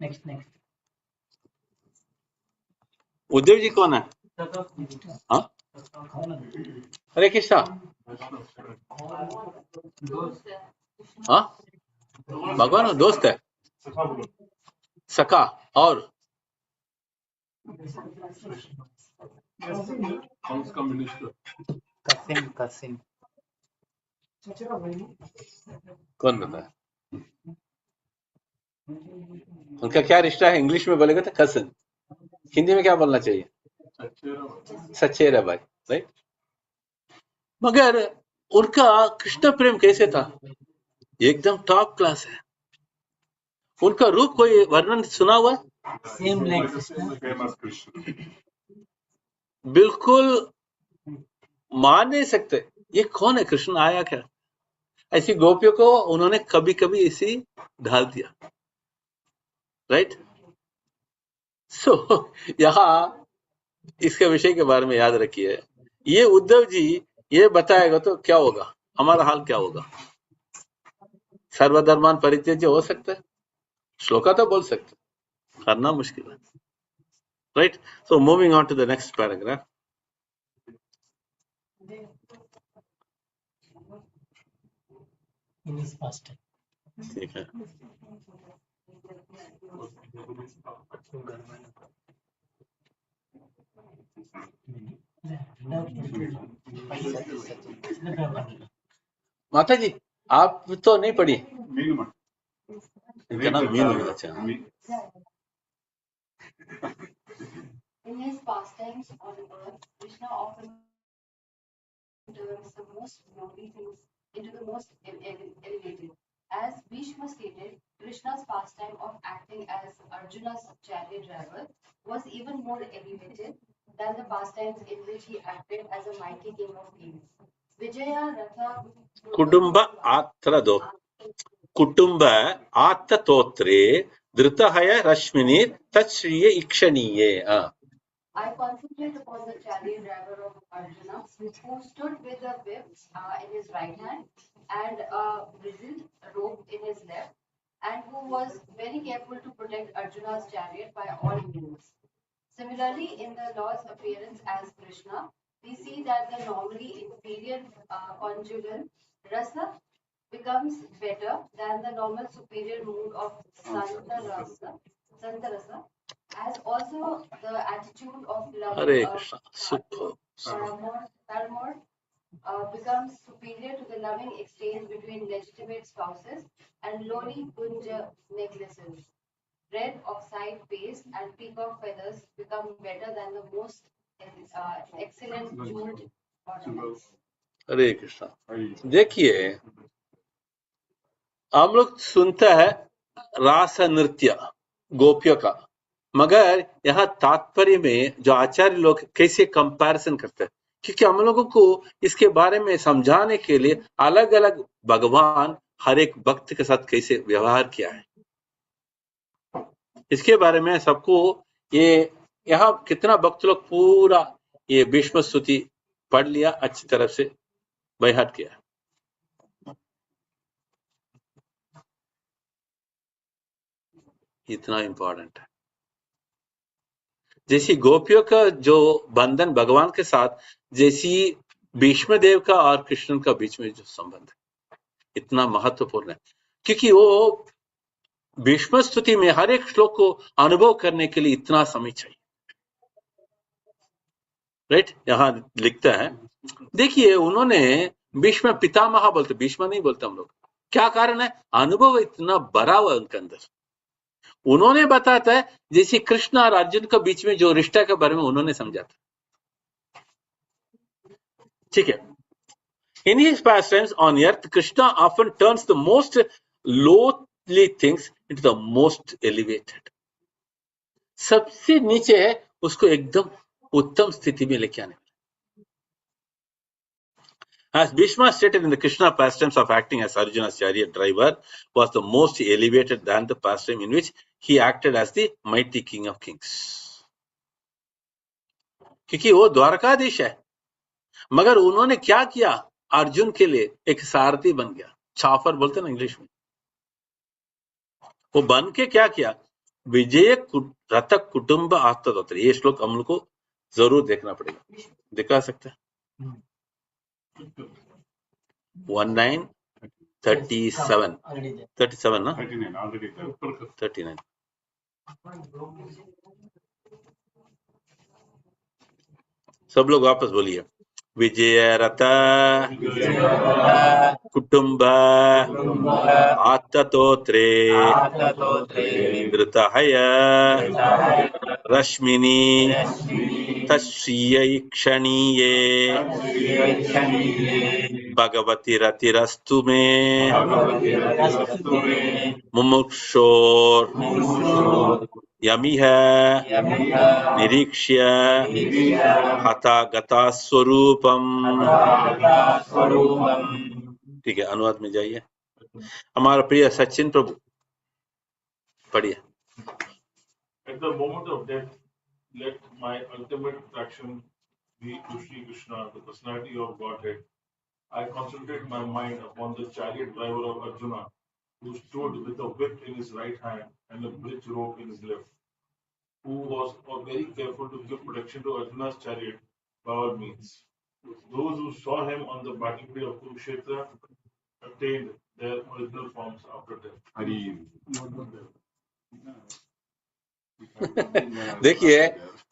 Next. उद्धव जी कौन है? हाँ? हरे कृष्णा. हाँ? भगवान दोस्त है. सखा और कसिन. कौन बताया? उनका क्या रिश्ता है? इंग्लिश में बोलेगा तो कजिन. हिंदी में क्या बोलना चाहिए? सचेरा भाई. राइट. मगर उनका कृष्ण प्रेम कैसे था? एकदम टॉप क्लास है. उनका रूप कोई वर्णन सुना हुआ? Same like बिल्कुल मान नहीं सकते. ये कौन है? कृष्ण आया क्या? ऐसी गोपियों को उन्होंने कभी कभी इसी ढाल दिया. राइट. सो यहाँ इसके विषय के बारे में याद रखिए. ये उद्धव जी ये बताएगा तो क्या होगा? हमारा हाल क्या होगा? सर्वधर्मान परित्यज्य हो सकता है. श्लोका तो बोल सकते, करना मुश्किल है. Right. So moving on to the next paragraph. in his past. ठीक है. माता जी आप तो नहीं पढ़ी? इनका नाम मीनू. अच्छा. In his pastimes on earth, Krishna often turns the most lowly things into the most elevated. As Bhishma stated, Krishna's pastime of acting as Arjuna's chariot driver was even more elevated than the pastimes in which he acted as a mighty king of kings. Vijaya Ratha कुटुंब आत्रदो कुटुंब आत्ततोत्रे धृतहय रश्मिनि तच्छ्रिये इक्षणीये. I concentrate upon the chariot driver of Arjuna, who stood with a whip in his right hand and a bristled rope in his left, and who was very careful to protect Arjuna's chariot by all means. Similarly, in the Lord's appearance as Krishna, we see that the normally inferior conjugal rasa becomes better than the normal superior mood of Santarasa, as also the attitude of love Hare Krishna. paramour becomes superior to the loving exchange between legitimate spouses, and lowly kunja necklaces, red oxide paste and peacock feathers become better than the most excellent jeweled ornaments. हरे कृष्ण. देखिए हम लोग सुनते हैं रास नृत्य गोपियों का, मगर यहाँ तात्पर्य में जो आचार्य लोग कैसे कंपैरिजन करते हैं, क्योंकि हम लोगों को इसके बारे में समझाने के लिए अलग अलग भगवान हर एक भक्त के साथ कैसे व्यवहार किया है, इसके बारे में सबको ये यहाँ कितना भक्त लोग पूरा ये भीष्म स्तुति पढ़ लिया, अच्छी तरह से बयान किया. इतना इंपॉर्टेंट है. जैसी गोपियों का जो बंधन भगवान के साथ, जैसी भीष्म देव का और कृष्ण का बीच में जो संबंध है, इतना महत्वपूर्ण है, क्योंकि वो भीष्म स्तुति में हर एक श्लोक को अनुभव करने के लिए इतना समय चाहिए. राइट. यहाँ लिखता है, देखिए उन्होंने भीष्म पितामह बोलते, भीष्म नहीं बोलते हम लोग. क्या कारण है? अनुभव इतना बड़ा हुआ उनके अंदर। उन्होंने बताता है जैसे कृष्ण और अर्जुन के बीच में जो रिश्ता के बारे में उन्होंने समझा था। ठीक है। In his pastimes on earth, Krishna often turns the most lowly things into the most elevated. सबसे नीचे है उसको एकदम उत्तम स्थिति में लेके आने। As Bhishma stated in the Krishna pastimes of acting as Arjuna's chariot driver was the most elevated than the pastime in which he acted as the mighty king of kings. क्योंकि वो द्वारकाधीश है, मगर उन्होंने क्या किया? अर्जुन के लिए एक सारथी बन गया, छाफर बोलते ना इंग्लिश में। वो बन के क्या किया? विजय रथ कुटुंब आत्मतोत्र। ये श्लोक हम लोग को जरूर देखना पड़ेगा। दिखा सकते हैं 1937 ना 39 सब लोग वापस बोलिए। विजय रथ कुटुंब आत्ततोत्रे धृतहय रश्मिनी तस्यै क्षणीये भगवती रतिरस्तु मे मुमुक्षोर यमिह निरीक्ष्य हता गता स्वरूपम। ठीक है, अनुवाद में जाइए। हमारा प्रिय सचिन प्रभु पढ़िए। At the moment of death, let my ultimate attraction be to Shri Krishna, the personality of Godhead. I concentrate my mind upon the chariot driver of Arjuna, who stood with a whip in his right hand and a bridge rope in his left, who was very careful to give protection to Arjuna's chariot by all means. Those who saw him on the battlefield of Kurukshetra attained their original forms after death. देखिए,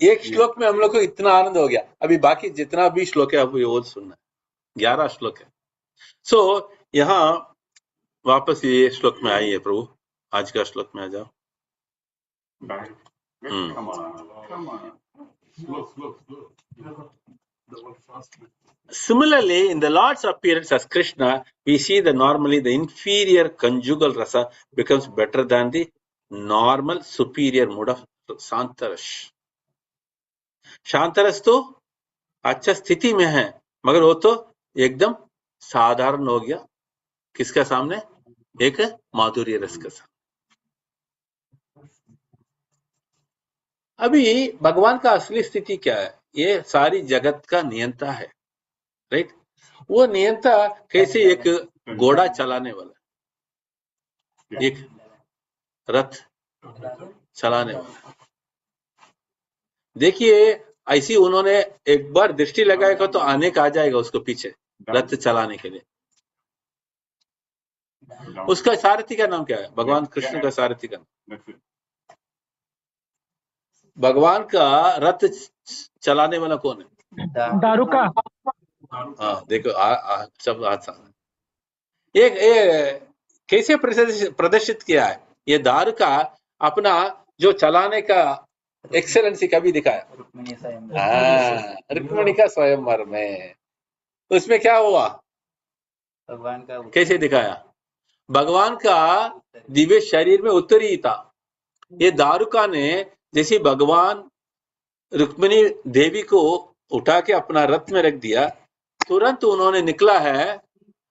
एक श्लोक में हम लोग को इतना आनंद हो गया। अभी बाकी जितना भी श्लोक है अब वो सुनना। 11 श्लोक है। सो यहाँ वापस ये श्लोक में आइए प्रभु, आज का श्लोक में आ जाओ। Similarly, in the Lord's appearance as Krishna, we see that normally the inferior conjugal rasa becomes better than the normal superior mood of Santarash. शांतरस तो अच्छा स्थिति में है, मगर वो तो एकदम साधारण हो गया। किसका सामने? एक माधुर्य रस के सामने। अभी भगवान का असली स्थिति क्या है? ये सारी जगत का नियंता है, राइट? वो नियंता कैसे? एक घोड़ा चलाने वाला, एक रथ चलाने वाला। देखिए, ऐसी उन्होंने एक बार दृष्टि लगाएगा तो अनेक आ जाएगा उसको पीछे रथ चलाने के लिए। उसका सारथी का नाम क्या है? भगवान कृष्ण का सारथी का नाम। भगवान का रथ चलाने वाला कौन है? दारुका। हाँ, देखो सब हाथ सामने। एक कैसे प्रदर्शित किया है? ये दारुका अपना जो चलाने का एक्सेलेंसी का भी दिखाया। रुक्मिणी का स्वयंवर में उसमें क्या हुआ? भगवान का कैसे दिखाया? भगवान का दिव्य शरीर में उत्तरी था। ये दारुका ने जैसे भगवान रुक्मिणी देवी को उठा के अपना रथ में रख दिया, तुरंत उन्होंने निकला है।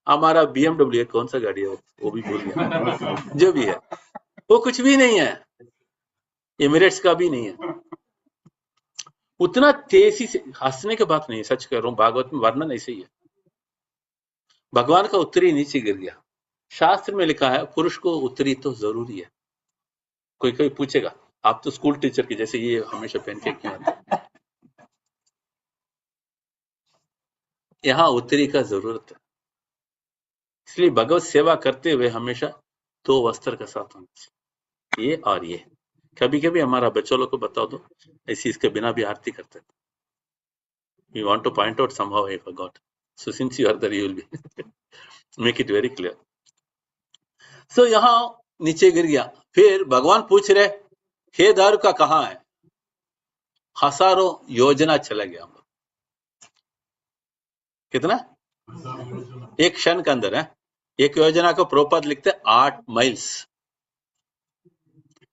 हमारा BMW कौन सा गाड़ी है वो भी भूल गया, जो भी है वो कुछ भी नहीं है, एमिरेट्स का भी नहीं है। उतना तेजी से, हंसने की बात नहीं, सच कह रहा हूं, भागवत में वर्णन ऐसे ही है। भगवान का उत्तरी नीचे गिर गया। शास्त्र में लिखा है पुरुष को उत्तरी तो जरूरी है। कोई पूछेगा आप तो स्कूल टीचर की जैसे ये हमेशा पहन के क्यों आते? यहाँ उत्तरी का जरूरत है, इसलिए भगवत सेवा करते हुए हमेशा 2 वस्त्र का साथ होना चाहिए, ये और ये। कभी कभी हमारा बच्चों लोग को बता दो, ऐसी इसके बिना भी आरती करते हैं। We want to point out somehow I forgot. So since you are there, you will be make it very clear. सो यहां नीचे गिर गया। फिर भगवान पूछ रहे, हे द्वारका कहाँ है? हजारों योजना चला गया। कितना? एक क्षण के अंदर है। एक योजना को प्रोपद लिखते 8 माइल्स।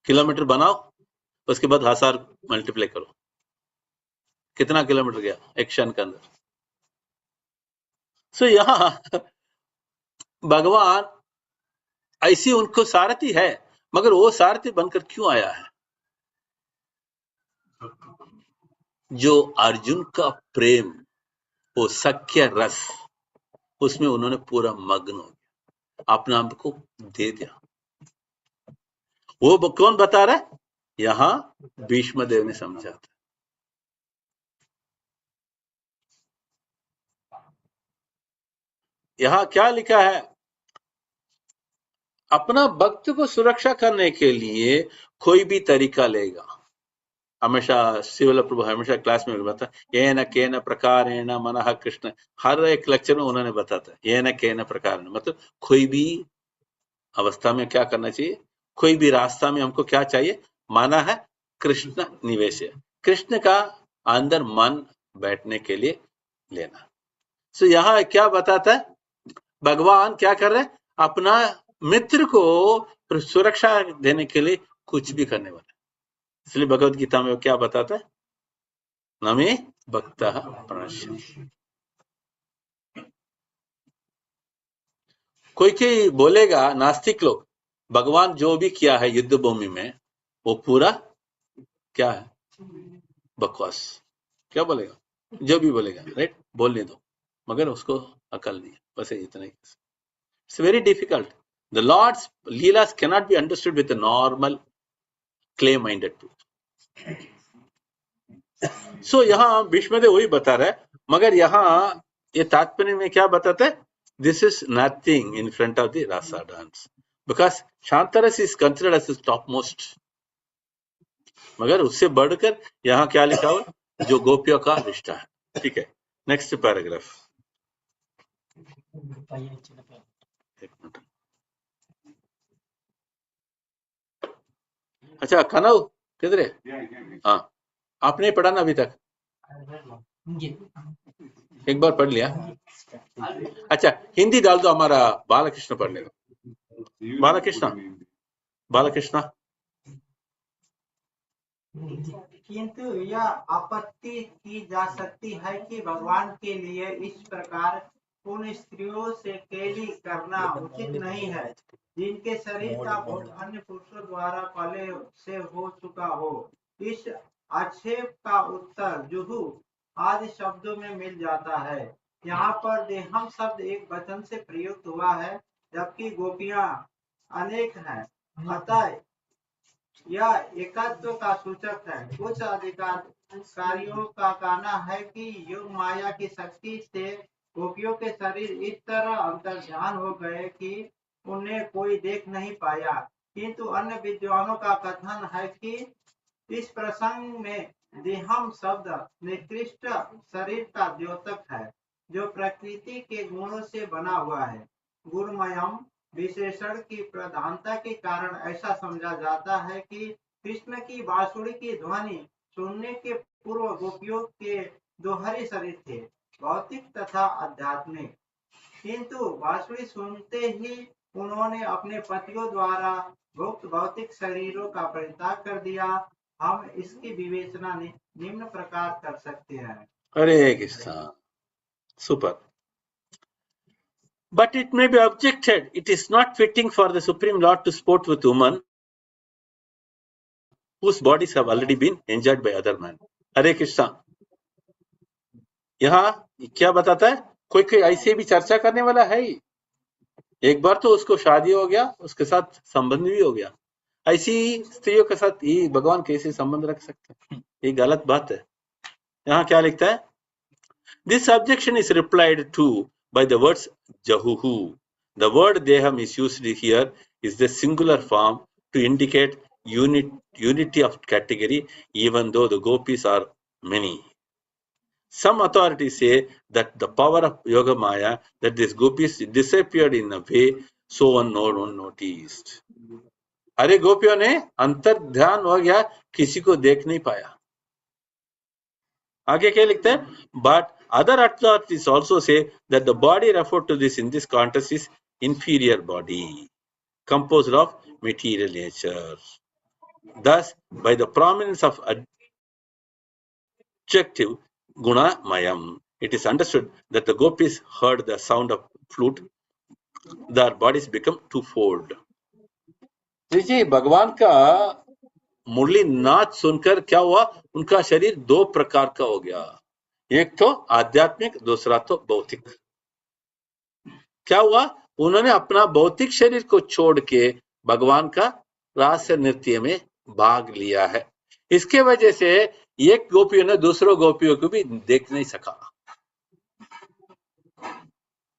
किलोमीटर बनाओ, उसके बाद 1000 मल्टीप्लाई करो, कितना किलोमीटर गया एक क्षण के अंदर। सो यहां भगवान ऐसी उनको सारथी है, मगर वो सारथी बनकर क्यों आया है? जो अर्जुन का प्रेम, वो सख्य रस, उसमें उन्होंने पूरा मग्न हो गया, अपने आप को दे दिया। वो कौन बता रहा है? यहां भीष्म देव ने समझा था। यहां क्या लिखा है? अपना भक्त को सुरक्षा करने के लिए कोई भी तरीका लेगा। हमेशा शिवल प्रभु हमेशा क्लास में बताता, ये न के न प्रकारेण मनः कृष्ण, हर एक लेक्चर में उन्होंने बताता, ये न के न प्रकार, मतलब कोई भी अवस्था में क्या करना चाहिए, कोई भी रास्ता में हमको क्या चाहिए, माना है कृष्ण निवेश, कृष्ण का अंदर मन बैठने के लिए लेना। सो यहां क्या बताता है? भगवान क्या कर रहे हैं? अपना मित्र को सुरक्षा देने के लिए कुछ भी करने वाला। इसलिए भगवत गीता में वो क्या बताता है? नमे भक्तः प्रणश्यति। कोई बोलेगा, नास्तिक लोग, भगवान जो भी किया है युद्ध भूमि में वो पूरा क्या है? बकवास। क्या बोलेगा? जो भी बोलेगा, राइट, बोलने दो, मगर उसको अकल नहीं है, बस इतना ही। It's very difficult. The Lord's lilas cannot be understood with the normal clay minded people. So यहां भीष्मदेव वही बता रहे, मगर यहां ये तात्पर्य में क्या बताते हैं? This is nothing in front of the rasa dance, because shantarasa is considered as topmost. मगर उससे बढ़कर यहां क्या लिखा हुआ? जो गोपियों का रिश्ता है। ठीक है, नेक्स्ट पैराग्राफ। एक मिनट। अच्छा कनव किधर है? हाँ, आपने पढ़ा ना अभी तक? एक बार पढ़ लिया। अच्छा, हिंदी डाल दो, हमारा बालकृष्ण पढ़ लेगा। बालकृष्ण किंतु यह आपत्ति की जा सकती है कि भगवान के लिए इस प्रकार उन स्त्रियों से केली करना उचित नहीं है जिनके शरीर का भोग अन्य पुरुषों द्वारा पहले से हो चुका हो। इस आक्षेप का उत्तर जुहू आदि शब्दों में मिल जाता है। यहाँ पर देहम शब्द एक वचन से प्रयुक्त हुआ है, जबकि गोपियां अनेक हैं, अतः यह एकत्व का सूचक है। कुछ अधिकारियों का कहना है कि योग माया की शक्ति से गोपियों के शरीर इस तरह अंतर्ध्यान हो गए कि उन्हें कोई देख नहीं पाया, किंतु अन्य विद्वानों का कथन है कि इस प्रसंग में देहम शब्द निकृष्ट शरीर का द्योतक है, जो प्रकृति के गुणों से बना हुआ है। गुणमयम विशेषण की प्रधानता के कारण ऐसा समझा जाता है कि कृष्ण की बांसुरी की ध्वनि सुनने के पूर्व गोपियों के दोहरे शरीर थे, भौतिक तथा आध्यात्मिक, किंतु बांसुरी सुनते ही उन्होंने अपने पतियों द्वारा भुक्त भौतिक शरीरों का परित्याग कर दिया। हम इसकी विवेचना निम्न प्रकार कर सकते हैं। Hare Krishna, super. But it may be objected, it is not fitting for the Supreme Lord to sport with women whose bodies have already been enjoyed by other men. हरे कृष्णा, यहाँ क्या बताता है? कोई कोई ऐसे भी चर्चा करने वाला है ही। एक बार तो उसको शादी हो गया, उसके साथ संबंध भी हो गया, ऐसी स्त्रियों के साथ ये भगवान कैसे संबंध रख सकते हैं? ये गलत बात है। यहाँ क्या लिखता है? This objection is replied to by the words Jahuhu. The word Deham is used here is the singular form to indicate unity of category, even though the gopis are many. Some authorities say that the power of Yoga Maya, that these gopis disappeared in a way So no one noticed. अरे गोपियों ने अंतर ध्यान हो गया, किसी को देख नहीं पाया. आगे क्या लिखते हैं? But other authorities also say that the body referred to this in this context is inferior body, composed of material nature. Thus, by the prominence of adjective guna mayam, it is understood that the gopis heard the sound of flute. Their bodies become twofold. देखिए भगवान का मुरली नाच सुनकर क्या हुआ? उनका शरीर दो प्रकार का हो गया, एक तो आध्यात्मिक, दूसरा तो भौतिक. क्या हुआ? उन्होंने अपना भौतिक शरीर को छोड़ के भगवान का रास नृत्य में भाग लिया है. इसके वजह से एक गोपियों ने दूसरों गोपियों को भी देख नहीं सका.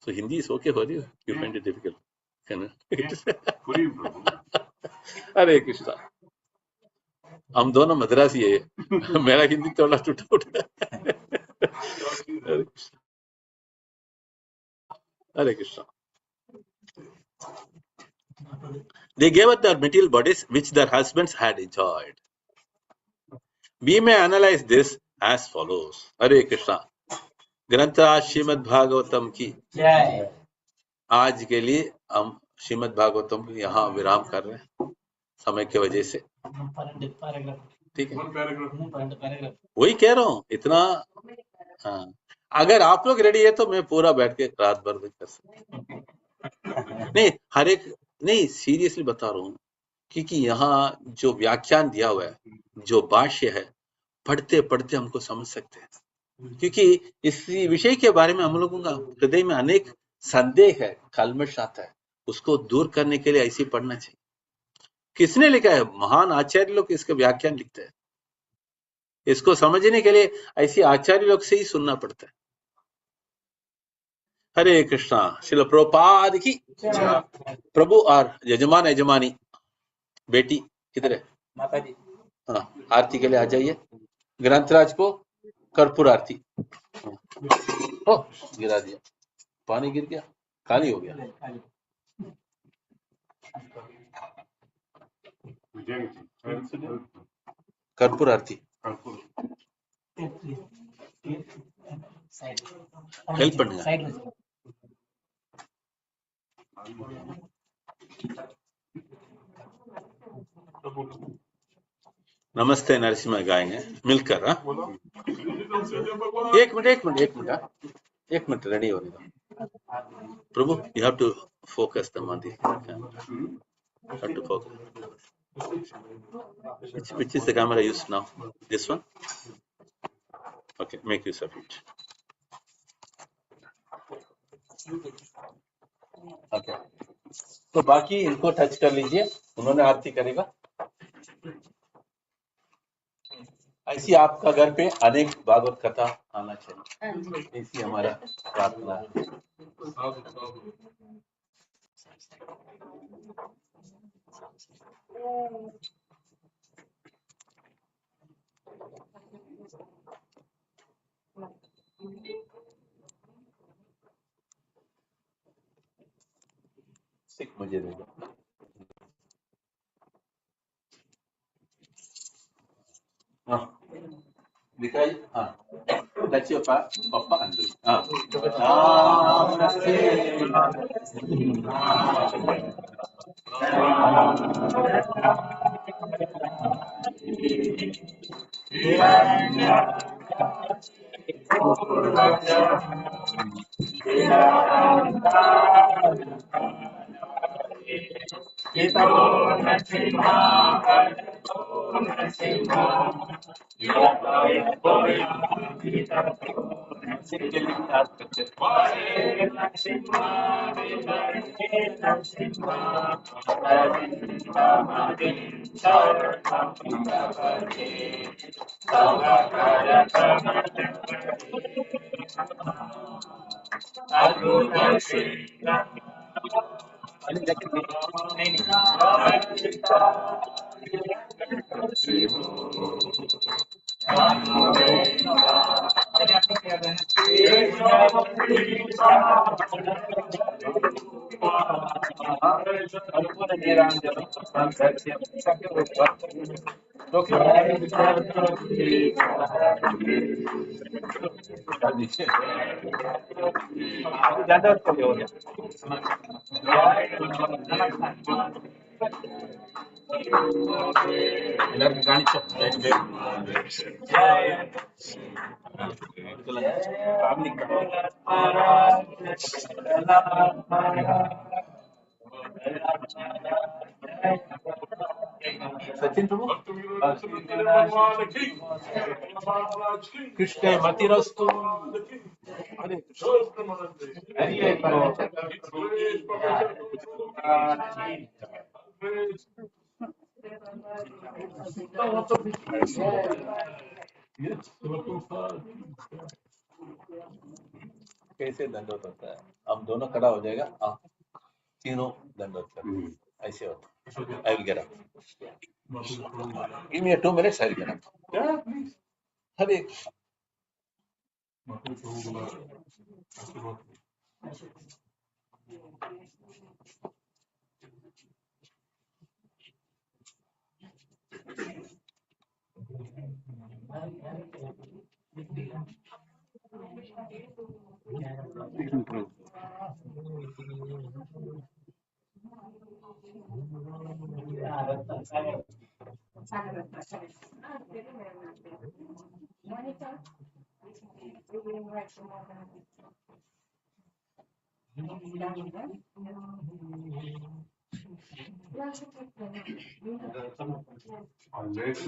तो Hindi is okay for you? You find it difficult? अरे कृष्णा, हम दोनों मद्रासी है. मेरा हिंदी थोड़ा टूटा फूटा. हरे Krishna. They gave up their material bodies which their husbands had enjoyed. We may analyze this as follows. हरे कृष्णा. ग्रंथराज श्रीमद् भागवतम की आज के लिए हम श्रीमद् भागवतम यहाँ विराम कर रहे हैं समय की वजह से. ठीक है, वही कह रहा हूँ इतना. हाँ, अगर आप लोग रेडी है तो मैं पूरा बैठ के रात भर भी कर सकता. नहीं, हर एक नहीं, सीरियसली बता रहा हूँ, क्योंकि यहाँ जो व्याख्यान दिया हुआ है, जो भाष्य है, पढ़ते पढ़ते हमको समझ सकते हैं. क्योंकि इस विषय के बारे में हम लोगों का हृदय में अनेक संदेह है, कलमश आता है, उसको दूर करने के लिए ऐसे पढ़ना चाहिए. किसने लिखा है? महान आचार्य लोग इसके व्याख्यान लिखते हैं. इसको समझने के लिए ऐसे आचार्य लोग से ही सुनना पड़ता है. हरे कृष्णा. श्रील प्रभुपाद की. प्रभु और यजमान यजमानी बेटी किधर है? माता जी. हाँ, आरती के लिए आ जाइए. ग्रंथराज को कर्पूर आरती. ओ, गिरा दिया, पानी गिर गया, खाली हो गया. कर्पूर आरती हेल्प பண்ணுங்க. नमस्ते नरसिम्हा गाएंगे मिलकर. हाँ, एक मिनट रेडी हो रही. प्रभु, you have to focus the मंदी. Have to focus. Which is the camera used now? This one? Okay, make use of it. Okay. तो बाकी इनको टच कर लीजिए, उन्होंने आरती करेगा. ऐसी आपका घर पे अनेक भागवत कथा आना चाहिए, ऐसी हमारा प्रार्थना है. सिख मुझे दे दो. हाँ, दिखाई. हाँ, टच योर पापा अंडू. हाँ, എല്ലാവർക്കും കാണിച്ചോ सचिन प्रभु कृष्ण मतिरस्तु हरे कैसे दंडोत होता है अब दोनों खड़ा हो जाएगा आप तीनों दंडोत कर ऐसे होता I will get up give me 2 minutes I will get up Hare Legs